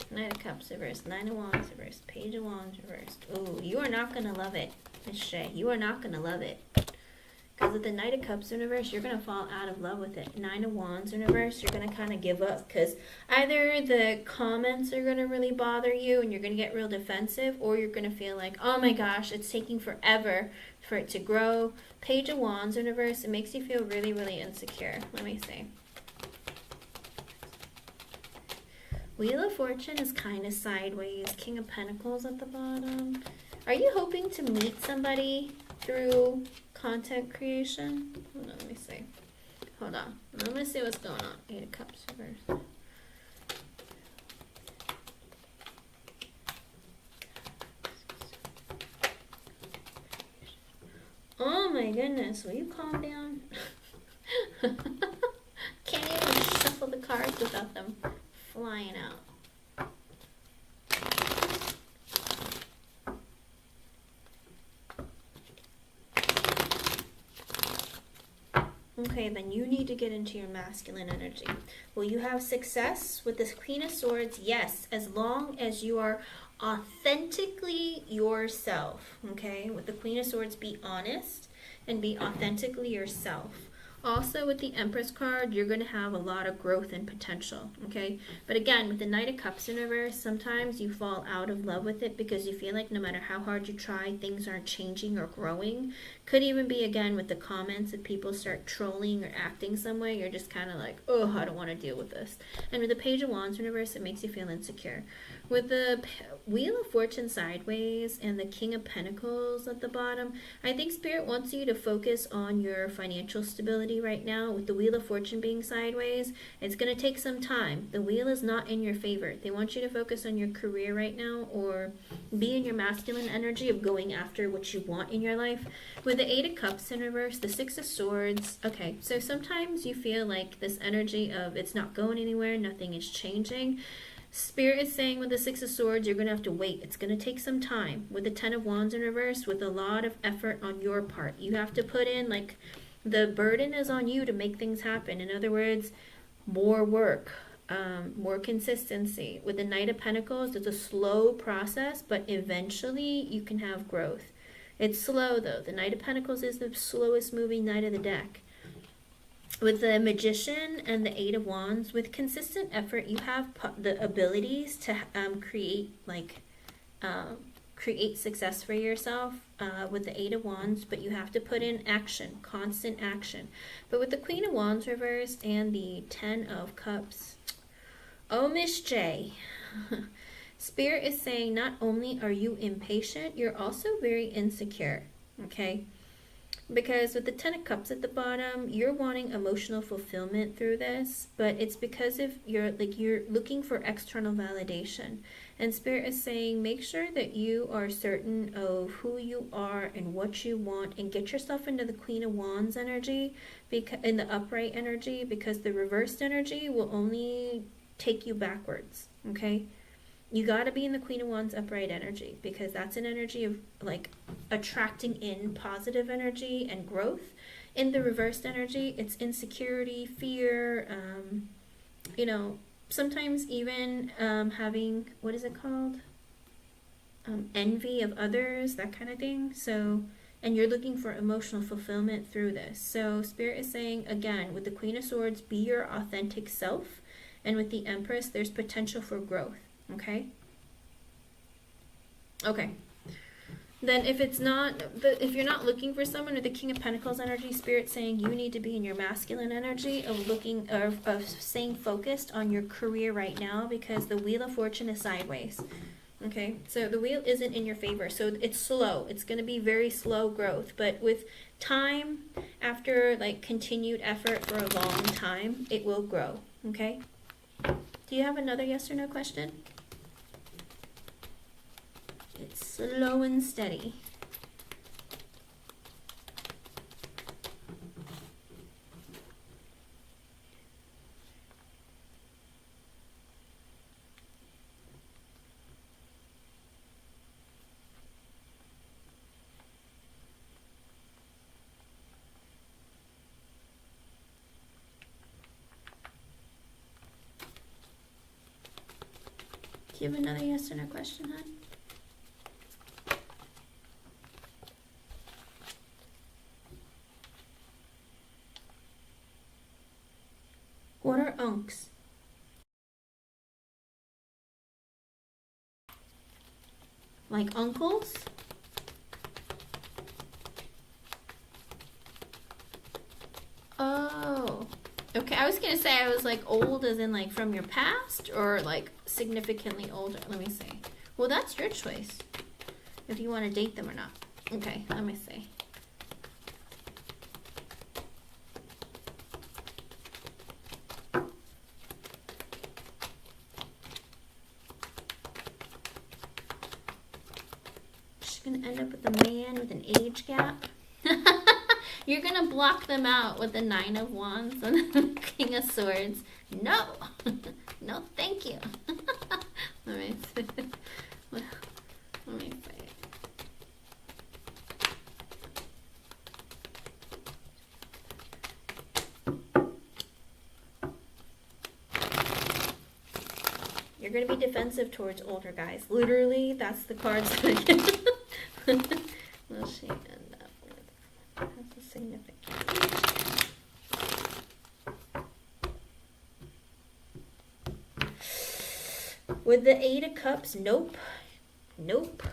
Speaker 1: Knight of Cups reversed, Nine of Wands reversed, Page of Wands reversed. Ooh, you are not going to love it, Miss Shay. You are not going to love it. Because with the Knight of Cups in reverse, you're going to fall out of love with it. Nine of Wands in reverse, you're going to kind of give up. Because either the comments are going to really bother you and you're going to get real defensive, or you're going to feel like, oh my gosh, it's taking forever for it to grow. Page of Wands in reverse, it makes you feel really, really insecure. Let me see. Wheel of Fortune is kind of sideways. King of Pentacles at the bottom. Are you hoping to meet somebody through content creation? Hold on, let me see. Hold on. Let me see what's going on. Eight of Cups reversed. Oh my goodness, will you calm down? Can't even shuffle the cards without them flying out. Okay, then you need to get into your masculine energy. Will you have success with this Queen of Swords? Yes, as long as you are authentically yourself. Okay, with the Queen of Swords, be honest and be authentically yourself. Also, with the Empress card, you're going to have a lot of growth and potential, okay? But again, with the Knight of Cups in reverse, sometimes you fall out of love with it because you feel like no matter how hard you try, things aren't changing or growing. Could even be, again, with the comments, if people start trolling or acting some way, you're just kind of like, oh, I don't want to deal with this. And with the Page of Wands in reverse, it makes you feel insecure. With the Wheel of Fortune sideways and the King of Pentacles at the bottom, I think Spirit wants you to focus on your financial stability right now. With the Wheel of Fortune being sideways, it's going to take some time. The wheel is not in your favor. They want you to focus on your career right now, or be in your masculine energy of going after what you want in your life. With the Eight of Cups in reverse, the Six of Swords, okay, so sometimes you feel like this energy of it's not going anywhere, nothing is changing. Spirit is saying with the Six of Swords, you're going to have to wait. It's going to take some time. With the Ten of Wands in reverse, with a lot of effort on your part. You have to put in, like, the burden is on you to make things happen. In other words, more work, more consistency. With the Knight of Pentacles, it's a slow process, but eventually you can have growth. It's slow, though. The Knight of Pentacles is the slowest moving knight of the deck. With the Magician and the Eight of Wands, with consistent effort, you have the abilities to create success for yourself with the Eight of Wands, but you have to put in action, constant action. But with the Queen of Wands reversed and the Ten of Cups, oh, Miss J, Spirit is saying not only are you impatient, you're also very insecure, okay? Because with the Ten of Cups at the bottom, you're wanting emotional fulfillment through this, but it's because of you're looking for external validation. And Spirit is saying, make sure that you are certain of who you are and what you want, and get yourself into the Queen of Wands energy, in the upright energy, because the reversed energy will only take you backwards, okay? You got to be in the Queen of Wands upright energy, because that's an energy of like attracting in positive energy and growth. In the reversed energy, it's insecurity, fear, you know, sometimes even having, what is it called? Envy of others, that kind of thing. So, and you're looking for emotional fulfillment through this. So Spirit is saying, again, with the Queen of Swords, be your authentic self. And with the Empress, there's potential for growth. Okay. Okay. Then if it's not, if you're not looking for someone with the King of Pentacles energy, Spirit saying you need to be in your masculine energy of looking, of staying focused on your career right now, because the Wheel of Fortune is sideways. Okay, so the wheel isn't in your favor, so it's slow. It's going to be very slow growth, but with time, after like continued effort for a long time, it will grow. Okay, do you have another yes or no question? It's slow and steady. Do you have another yes or no question, hon? What are unks? Like uncles? Oh. Okay, I was gonna say I was like old as in like from your past or like significantly older. Let me see. Well, that's your choice. If you want to date them or not. Okay, let me see. She's gonna end up with a man with an age gap. You're gonna block them out with the 9 of Wands and the King of Swords. No, no, thank you. Let me see. Let me see. You're gonna be defensive towards older guys. Literally, that's the cards that I get. Will she end up with? That's a significant. With the 8 of Cups, nope. Nope.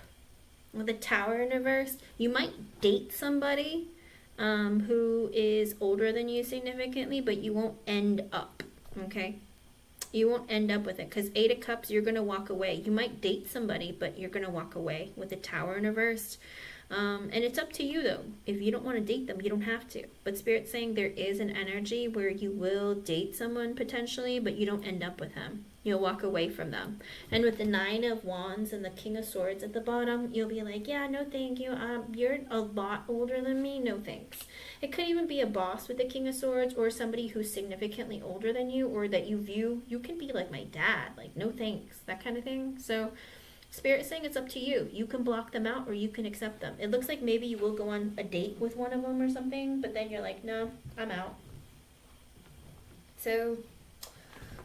Speaker 1: With the Tower in reverse, you might date somebody who is older than you significantly, but you won't end up, okay? You won't end up with it because 8 of Cups, you're going to walk away. You might date somebody, but you're going to walk away with the Tower in reverse. And it's up to you, though. If you don't want to date them, you don't have to. But Spirit's saying there is an energy where you will date someone potentially, but you don't end up with them. You'll walk away from them. And with the 9 of Wands and the King of Swords at the bottom, you'll be like, yeah, no thank you. You're a lot older than me. No thanks. It could even be a boss with the King of Swords or somebody who's significantly older than you or that you view. You can be like my dad. Like, no thanks. That kind of thing. So Spirit's saying it's up to you. You can block them out or you can accept them. It looks like maybe you will go on a date with one of them or something, but then you're like, no, I'm out. So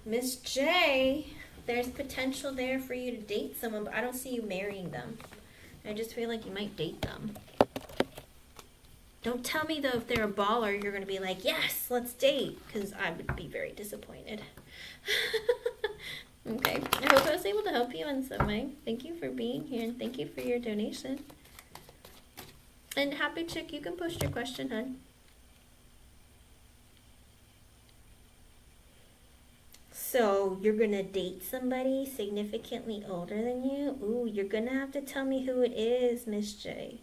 Speaker 1: Miss J, there's potential there for you to date someone, but I don't see you marrying them. I just feel like you might date them. Don't tell me, though, if they're a baller, you're going to be like, yes, let's date, because I would be very disappointed. Okay, I hope I was able to help you in some way. Thank you for being here, and thank you for your donation. And Happy Chick, you can post your question, hon. So, you're gonna date somebody significantly older than you? Ooh, you're gonna have to tell me who it is, Miss J.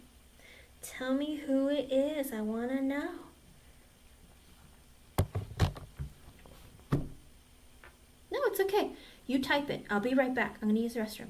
Speaker 1: Tell me who it is. I wanna know. No, it's okay. You type it. I'll be right back. I'm gonna use the restroom.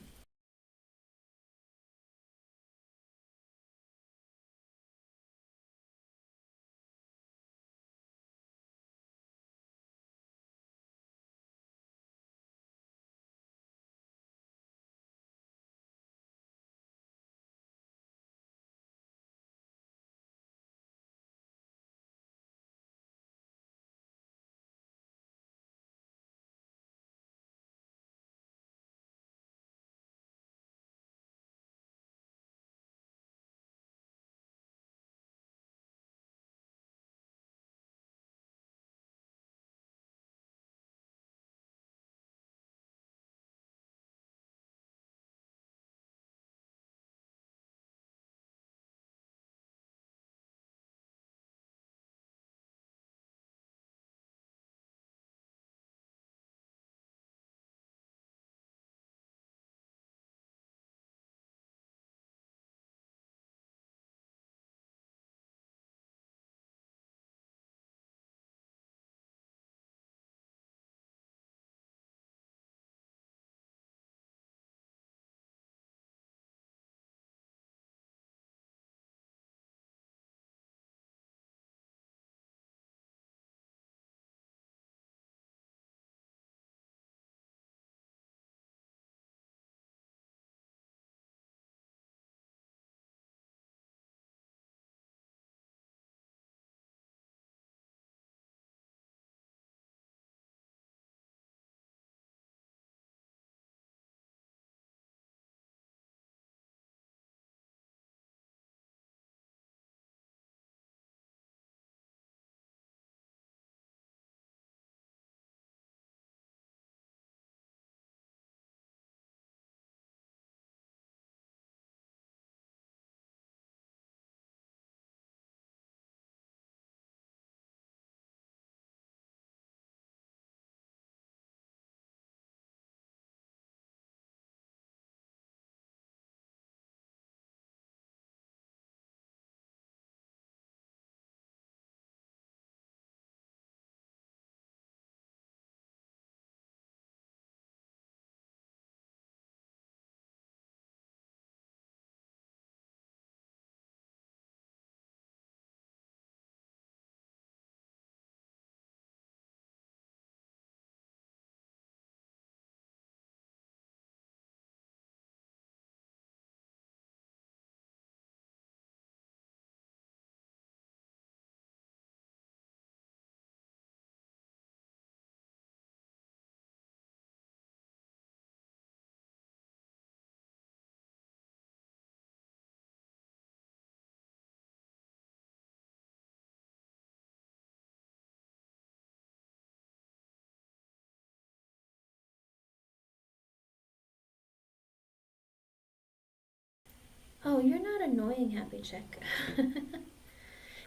Speaker 1: Oh, you're not annoying, happy chick.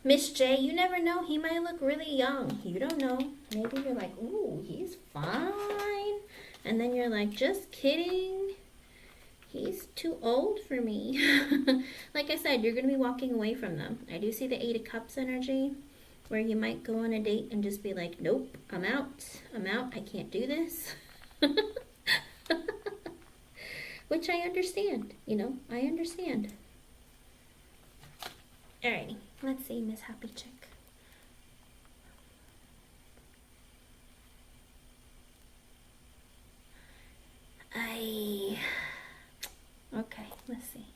Speaker 1: Miss J, you never know. He might look really young. You don't know. Maybe you're like, ooh, he's fine. And then you're like, just kidding. He's too old for me. Like I said, you're going to be walking away from them. I do see the Eight of Cups energy, where you might go on a date and just be like, nope, I'm out. I'm out. I can't do this. Which I understand. You know, I understand. Alrighty, let's see, Miss Happy Chick. Okay, let's see.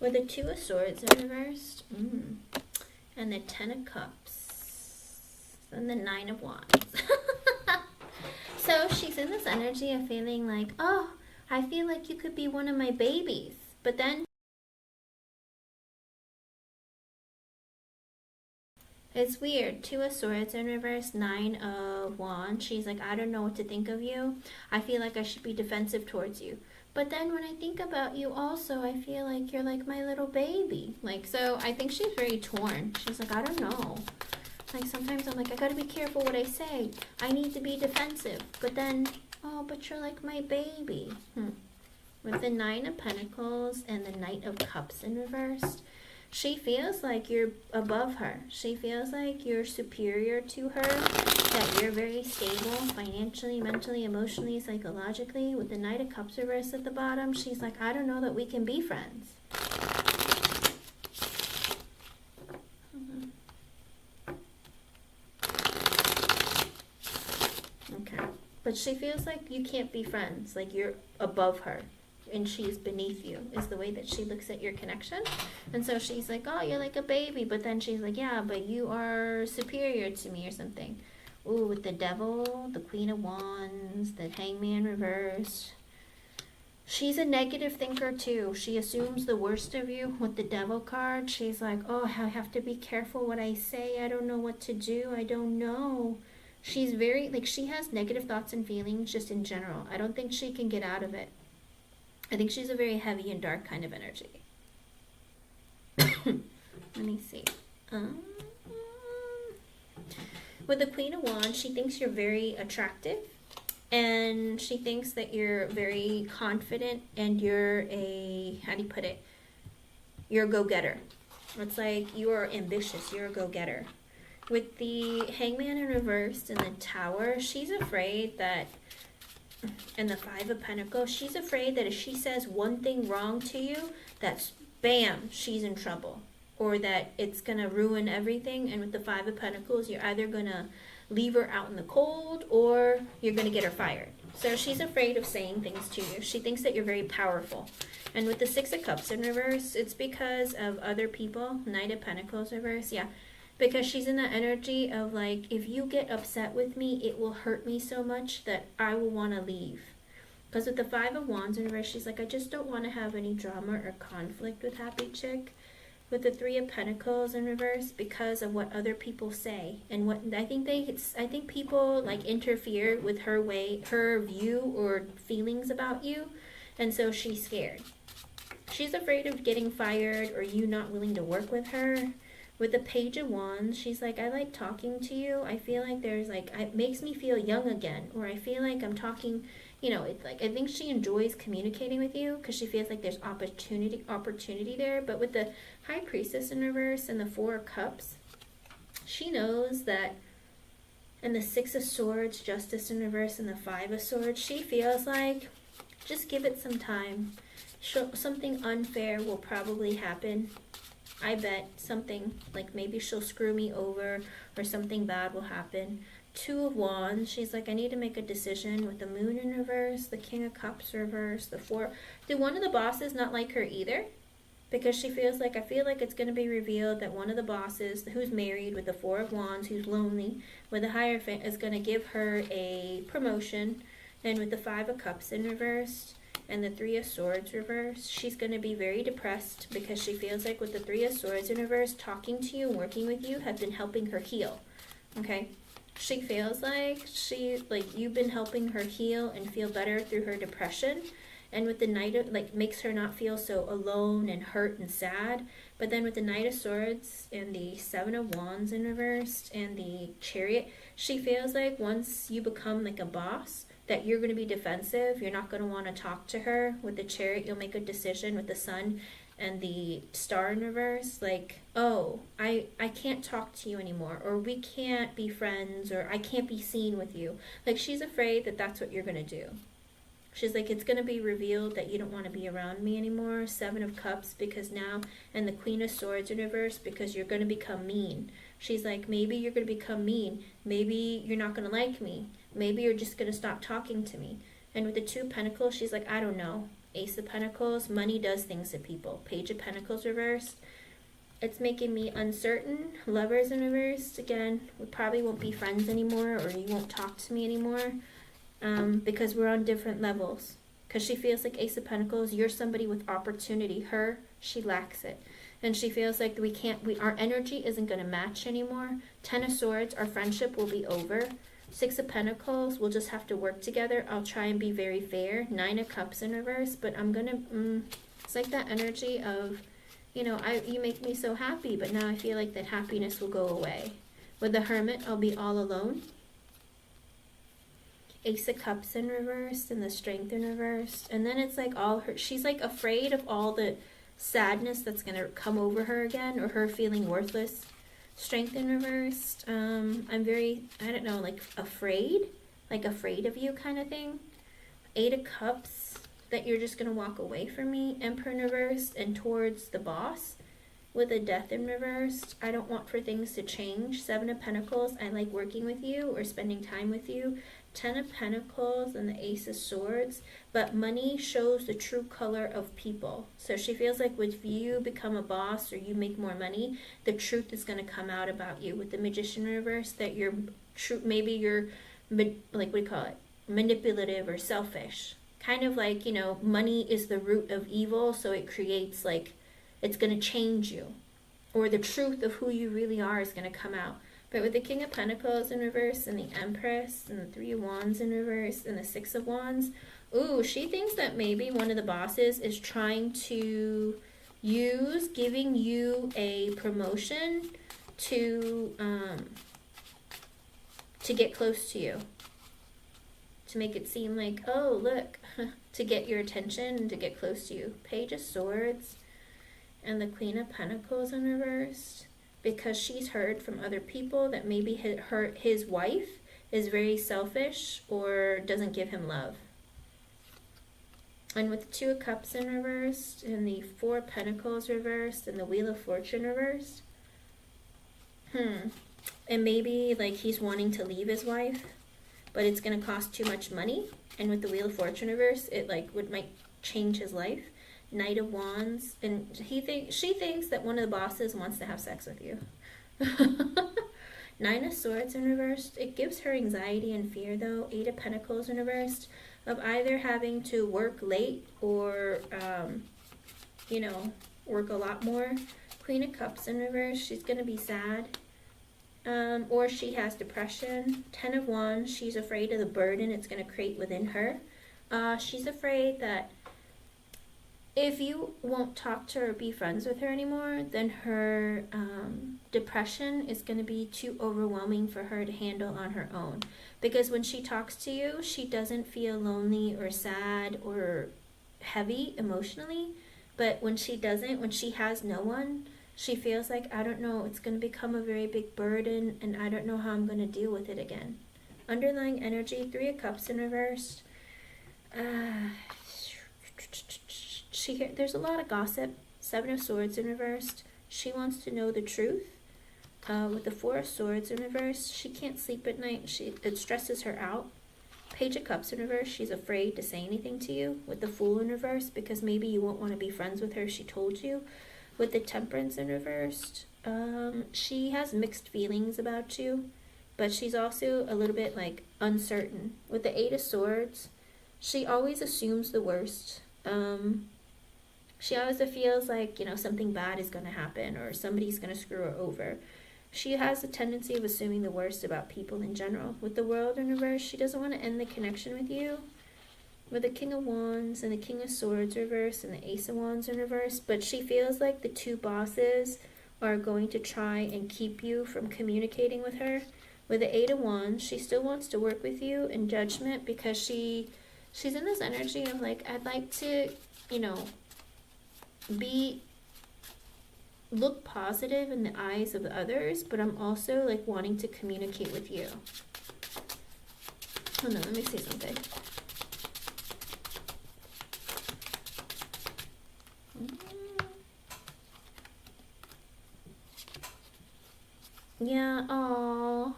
Speaker 1: With the Two of Swords in reverse, and the Ten of Cups, and the Nine of Wands. So she's in this energy of feeling like, oh, I feel like you could be one of my babies. But then it's weird. Two of Swords in reverse, Nine of Wands. She's like, I don't know what to think of you. I feel like I should be defensive towards you. But then when I think about you also, I feel like you're like my little baby. Like, so I think she's very torn. She's like, I don't know. Like, sometimes I'm like, I gotta be careful what I say. I need to be defensive. But then, oh, but you're like my baby. With the Nine of Pentacles and the Knight of Cups in reverse, she feels like you're above her. She feels like you're superior to her, that you're very stable financially, mentally, emotionally, psychologically. With the Knight of Cups reversed at the bottom, she's like, I don't know that we can be friends. Okay. But she feels like you can't be friends, like you're above her and she's beneath you, is the way that she looks at your connection. And so she's like, oh, you're like a baby. But then she's like, yeah, but you are superior to me or something. Ooh, with the Devil, the Queen of Wands, the Hangman reversed. She's a negative thinker too. She assumes the worst of you with the Devil card. She's like, oh, I have to be careful what I say. I don't know what to do. I don't know. She's very, like, she has negative thoughts and feelings just in general. I don't think she can get out of it. I think she's a very heavy and dark kind of energy. Let me see. With the Queen of Wands, she thinks you're very attractive. And she thinks that you're very confident and you're a, how do you put it? You're a go-getter. It's like you're ambitious. You're a go-getter. With the Hangman in reverse and the Tower, she's afraid that, and the Five of Pentacles, she's afraid that if she says one thing wrong to you, that's bam, she's in trouble. Or that it's going to ruin everything. And with the Five of Pentacles, you're either going to leave her out in the cold or you're going to get her fired. So she's afraid of saying things to you. She thinks that you're very powerful. And with the Six of Cups in reverse, it's because of other people. Knight of Pentacles reverse, yeah. Because she's in that energy of like, if you get upset with me, it will hurt me so much that I will want to leave. Because with the Five of Wands in reverse, she's like, I just don't want to have any drama or conflict with Happy Chick. With the Three of Pentacles in reverse, because of what other people say and what I think people like interfere with her view or feelings about you, and so she's scared. She's afraid of getting fired or you not willing to work with her. With the Page of Wands, she's like, I like talking to you. I feel like there's like, it makes me feel young again, or I feel like I'm talking, you know, it's like, I think she enjoys communicating with you because she feels like there's opportunity there. But with the High Priestess in reverse and the Four of Cups, she knows that, and the Six of Swords, Justice in reverse, and the Five of Swords, she feels like, just give it some time. something unfair will probably happen. I bet something, like maybe she'll screw me over or something bad will happen. Two of Wands, she's like, I need to make a decision with the Moon in reverse, the King of Cups reverse, the Four. Did one of the bosses not like her either? Because she feels like, I feel like it's going to be revealed that one of the bosses who's married with the Four of Wands, who's lonely, with the Hierophant, is going to give her a promotion. And with the Five of Cups in reverse and the Three of Swords reverse, she's going to be very depressed because she feels like with the Three of Swords in reverse, talking to you and working with you have been helping her heal. Okay? She feels like you've been helping her heal and feel better through her depression. And with the Knight of, makes her not feel so alone and hurt and sad. But then with the Knight of Swords and the Seven of Wands in reverse and the Chariot, she feels like once you become like a boss, that you're going to be defensive. You're not going to want to talk to her. With the Chariot, you'll make a decision with the Sun and the Star in reverse. Like, oh, I can't talk to you anymore. Or we can't be friends. Or I can't be seen with you. Like, she's afraid that that's what you're going to do. She's like, it's going to be revealed that you don't want to be around me anymore. Seven of Cups, because now, and the Queen of Swords in reverse, because you're going to become mean. She's like, maybe you're going to become mean. Maybe you're not going to like me. Maybe you're just going to stop talking to me. And with the Two of Pentacles, she's like, I don't know. Ace of Pentacles, money does things to people. Page of Pentacles reversed. It's making me uncertain. Lovers in reverse, again, we probably won't be friends anymore, or you won't talk to me anymore. Because we're on different levels. Because she feels like Ace of Pentacles, you're somebody with opportunity. Her, she lacks it. And she feels like our energy isn't going to match anymore. Ten of Swords, our friendship will be over. Six of Pentacles, we'll just have to work together. I'll try and be very fair. Nine of Cups in reverse, but I'm going to, it's like that energy of, you make me so happy, but now I feel like that happiness will go away. With the Hermit, I'll be all alone. Ace of Cups in reverse and the Strength in reverse. And then it's like she's like afraid of all the sadness that's going to come over her again, or her feeling worthless. Strength in reverse. I'm very, I don't know, afraid of you kind of thing. Eight of Cups, that you're just going to walk away from me. Emperor in reverse and towards the boss. With a Death in reverse, I don't want for things to change. Seven of Pentacles, I like working with you or spending time with you. Ten of Pentacles and the Ace of Swords, but money shows the true color of people. So she feels like if you become a boss or you make more money, the truth is going to come out about you. With the Magician in reverse, that you're maybe you're manipulative or selfish. Kind of like, money is the root of evil, so it creates it's going to change you, or the truth of who you really are is going to come out. But with the King of Pentacles in reverse and the Empress and the Three of Wands in reverse and the Six of Wands, ooh, she thinks that maybe one of the bosses is trying to use giving you a promotion to get close to you. To make it seem like, oh, look, to get your attention and to get close to you. Page of Swords and the Queen of Pentacles in reverse. Because she's heard from other people that maybe his wife is very selfish or doesn't give him love. And with the Two of Cups in reverse and the Four of Pentacles reversed and the Wheel of Fortune reversed. And maybe he's wanting to leave his wife, but it's going to cost too much money. And with the Wheel of Fortune reverse, it might change his life. Knight of Wands, and she thinks that one of the bosses wants to have sex with you. Nine of Swords in reverse. It gives her anxiety and fear, though. Eight of Pentacles in reverse, of either having to work late or, work a lot more. Queen of Cups in reverse. She's going to be sad. Or she has depression. Ten of Wands. She's afraid of the burden it's going to create within her. She's afraid that if you won't talk to her or be friends with her anymore, then her depression is going to be too overwhelming for her to handle on her own. Because when she talks to you, she doesn't feel lonely or sad or heavy emotionally. But when she has no one, she feels like, I don't know, it's going to become a very big burden and I don't know how I'm going to deal with it again. Underlying energy, Three of Cups in reverse. there's a lot of gossip. Seven of Swords in reversed. She wants to know the truth. With the Four of Swords in reverse, she can't sleep at night. It stresses her out. Page of Cups in reverse, she's afraid to say anything to you. With the Fool in reverse, because maybe you won't want to be friends with her, she told you. With the Temperance in reversed, she has mixed feelings about you, but she's also a little bit like uncertain. With the Eight of Swords, she always assumes the worst. She always feels like, you know, something bad is going to happen or somebody's going to screw her over. She has a tendency of assuming the worst about people in general. With the World in reverse, she doesn't want to end the connection with you. With the King of Wands and the King of Swords reverse and the Ace of Wands in reverse, but she feels like the two bosses are going to try and keep you from communicating with her. With the Eight of Wands, she still wants to work with you in Judgment because she's in this energy of like, I'd like to, you know, look positive in the eyes of others, but I'm also like wanting to communicate with you. Hold on, let me see something. Yeah, oh.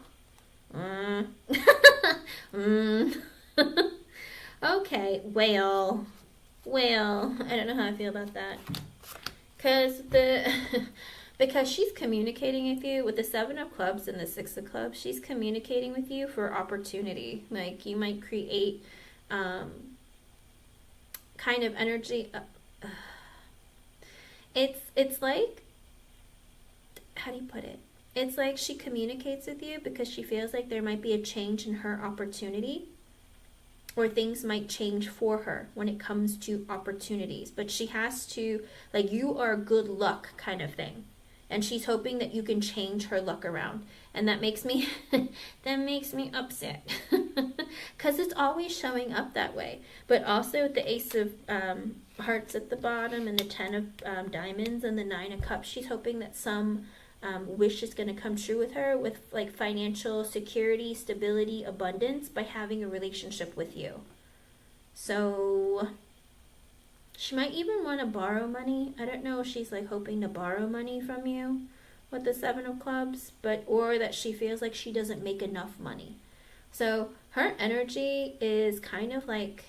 Speaker 1: Okay, well, I don't know how I feel about that. Because she's communicating with you with the Seven of Clubs and the Six of Clubs. She's communicating with you for opportunity. Like you might create kind of energy. It's like, how do you put it? It's like she communicates with you because she feels like there might be a change in her opportunity, or things might change for her when it comes to opportunities. But she has to, like, you are good luck kind of thing. And she's hoping that you can change her luck around. And that makes me, upset. Because it's always showing up that way. But also the Ace of Hearts at the bottom and the Ten of Diamonds and the Nine of Cups, she's hoping that some wish is going to come true with her, with like financial security, stability, abundance, by having a relationship with you. So she might even want to borrow money. I don't know if she's like hoping to borrow money from you with the Seven of Clubs, or that she feels like she doesn't make enough money. So her energy is kind of like,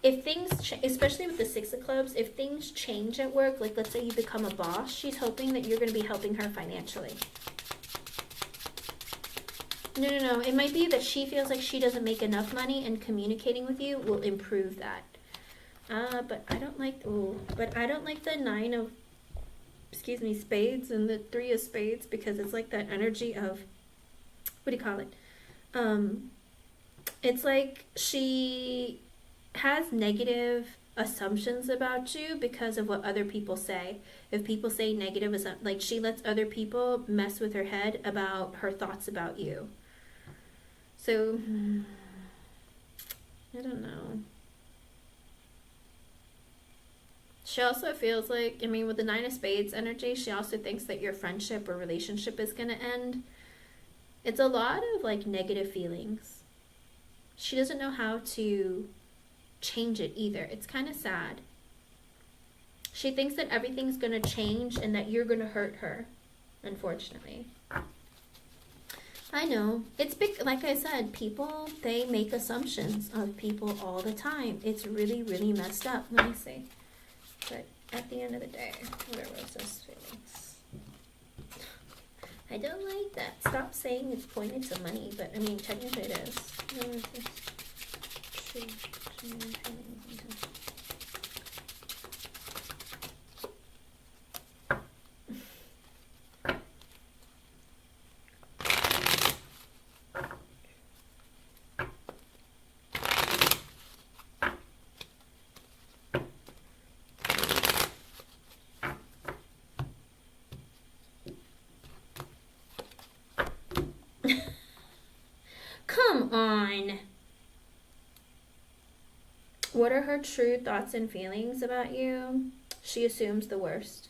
Speaker 1: if things, especially with the Six of Clubs, if things change at work, like let's say you become a boss, she's hoping that you're going to be helping her financially. No. It might be that she feels like she doesn't make enough money, and communicating with you will improve that. But I don't like the Nine of, Spades and the Three of Spades, because it's like that energy of, what do you call it? It's like she has negative assumptions about you because of what other people say. If people say negative, like she lets other people mess with her head about her thoughts about you. So I don't know. She also feels like, with the Nine of Spades energy, she also thinks that your friendship or relationship is going to end. It's a lot of like negative feelings. She doesn't know how to change it either. It's kind of sad. She thinks that everything's going to change and that you're going to hurt her, unfortunately. I know. It's big. Like I said, people, they make assumptions of people all the time. It's really, really messed up. Let me see. But at the end of the day, where was this feelings? I don't like that. Stop saying it's pointed to money, but technically it is. Where is this? True. Come on. What are her true thoughts and feelings about you? She assumes the worst.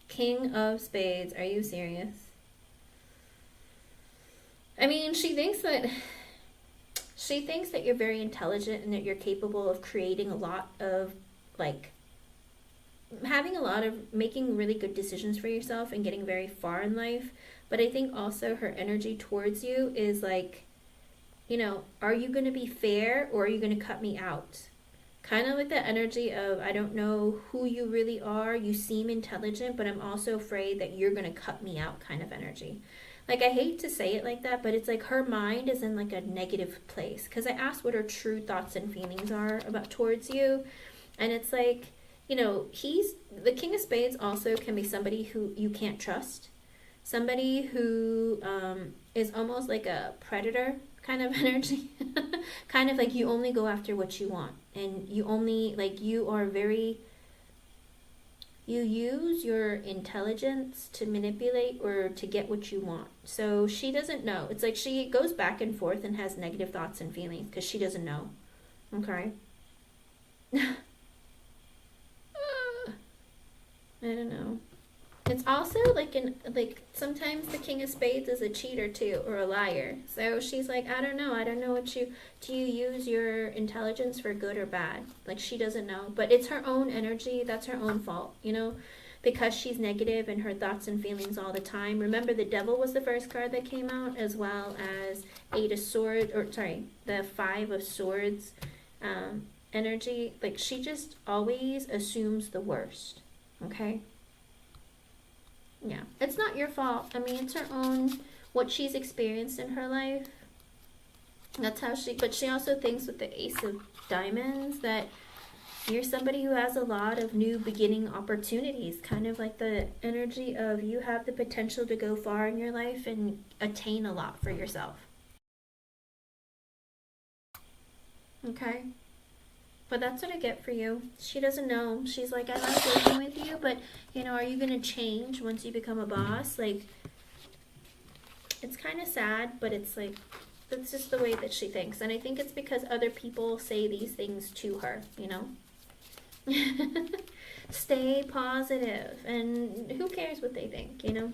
Speaker 1: King of Spades. Are you serious? She thinks that you're very intelligent and that you're capable of creating a lot of like having a lot of making really good decisions for yourself and getting very far in life. But I think also her energy towards you is like, you know, are you going to be fair or are you going to cut me out? Kind of like the energy of, I don't know who you really are. You seem intelligent, but I'm also afraid that you're going to cut me out kind of energy. Like, I hate to say it like that, but it's like her mind is in like a negative place. Because I asked what her true thoughts and feelings are about towards you. And it's like, you know, the King of Spades also can be somebody who you can't trust. Somebody who is almost like a predator kind of energy. Kind of like you only go after what you want. And you only, like, you use your intelligence to manipulate or to get what you want. So she doesn't know. It's like she goes back and forth and has negative thoughts and feelings because she doesn't know. Okay? I don't know. It's also like sometimes the King of Spades is a cheater too, or a liar. So she's like, I don't know what you do. You use your intelligence for good or bad? Like, she doesn't know, but it's her own energy. That's her own fault, you know, because she's negative and her thoughts and feelings all the time. Remember, the Devil was the first card that came out, as well as the Five of Swords energy. Like, she just always assumes the worst. Okay. Yeah, it's not your fault. I mean, it's her own, what she's experienced in her life. That's how but she also thinks with the Ace of Diamonds that you're somebody who has a lot of new beginning opportunities. Kind of like the energy of you have the potential to go far in your life and attain a lot for yourself. Okay? But that's what I get for you. She doesn't know. She's like, I like working with you, but, you know, are you going to change once you become a boss? Like, it's kind of sad, but it's like, that's just the way that she thinks. And I think it's because other people say these things to her, you know? Stay positive. And who cares what they think, you know?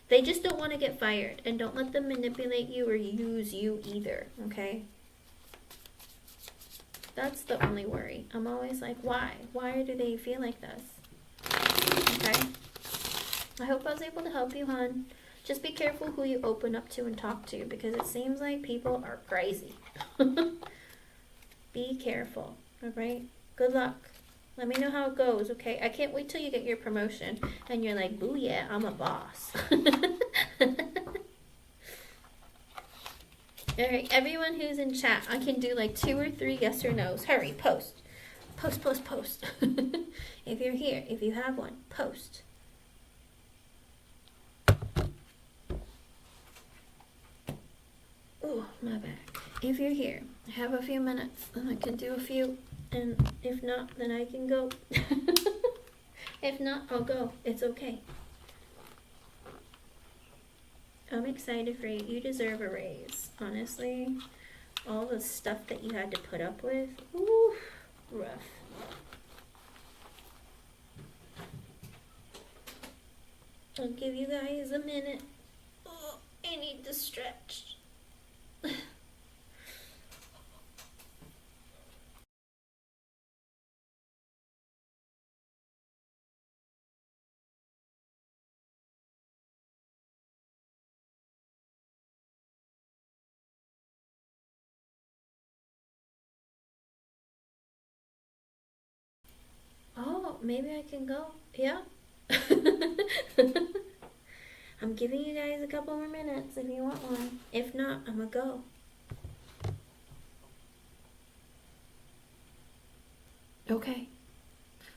Speaker 1: They just don't want to get fired. And don't let them manipulate you or use you either, okay? That's the only worry. I'm always like, why? Why do they feel like this? Okay? I hope I was able to help you, hon. Just be careful who you open up to and talk to, because it seems like people are crazy. Be careful, alright? Good luck. Let me know how it goes, okay? I can't wait till you get your promotion and you're like, boo yeah, I'm a boss. Alright, everyone who's in chat, I can do like 2 or 3 yes or no's. Hurry, post. Post, post, post. If you're here, if you have one, post. Oh, my bad. If you're here, I have a few minutes and I can do a few. And if not, then I can go. If not, I'll go. It's okay. I'm excited for you. You deserve a raise. Honestly, all the stuff that you had to put up with, ooh, rough. I'll give you guys a minute. Oh, I need to stretch. Oh, maybe I can go. Yeah. I'm giving you guys a couple more minutes if you want one. If not, I'm gonna go. Okay.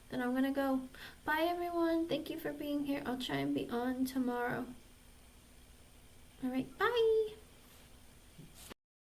Speaker 1: Then I'm gonna go. Bye, everyone. Thank you for being here. I'll try and be on tomorrow. All right. Bye.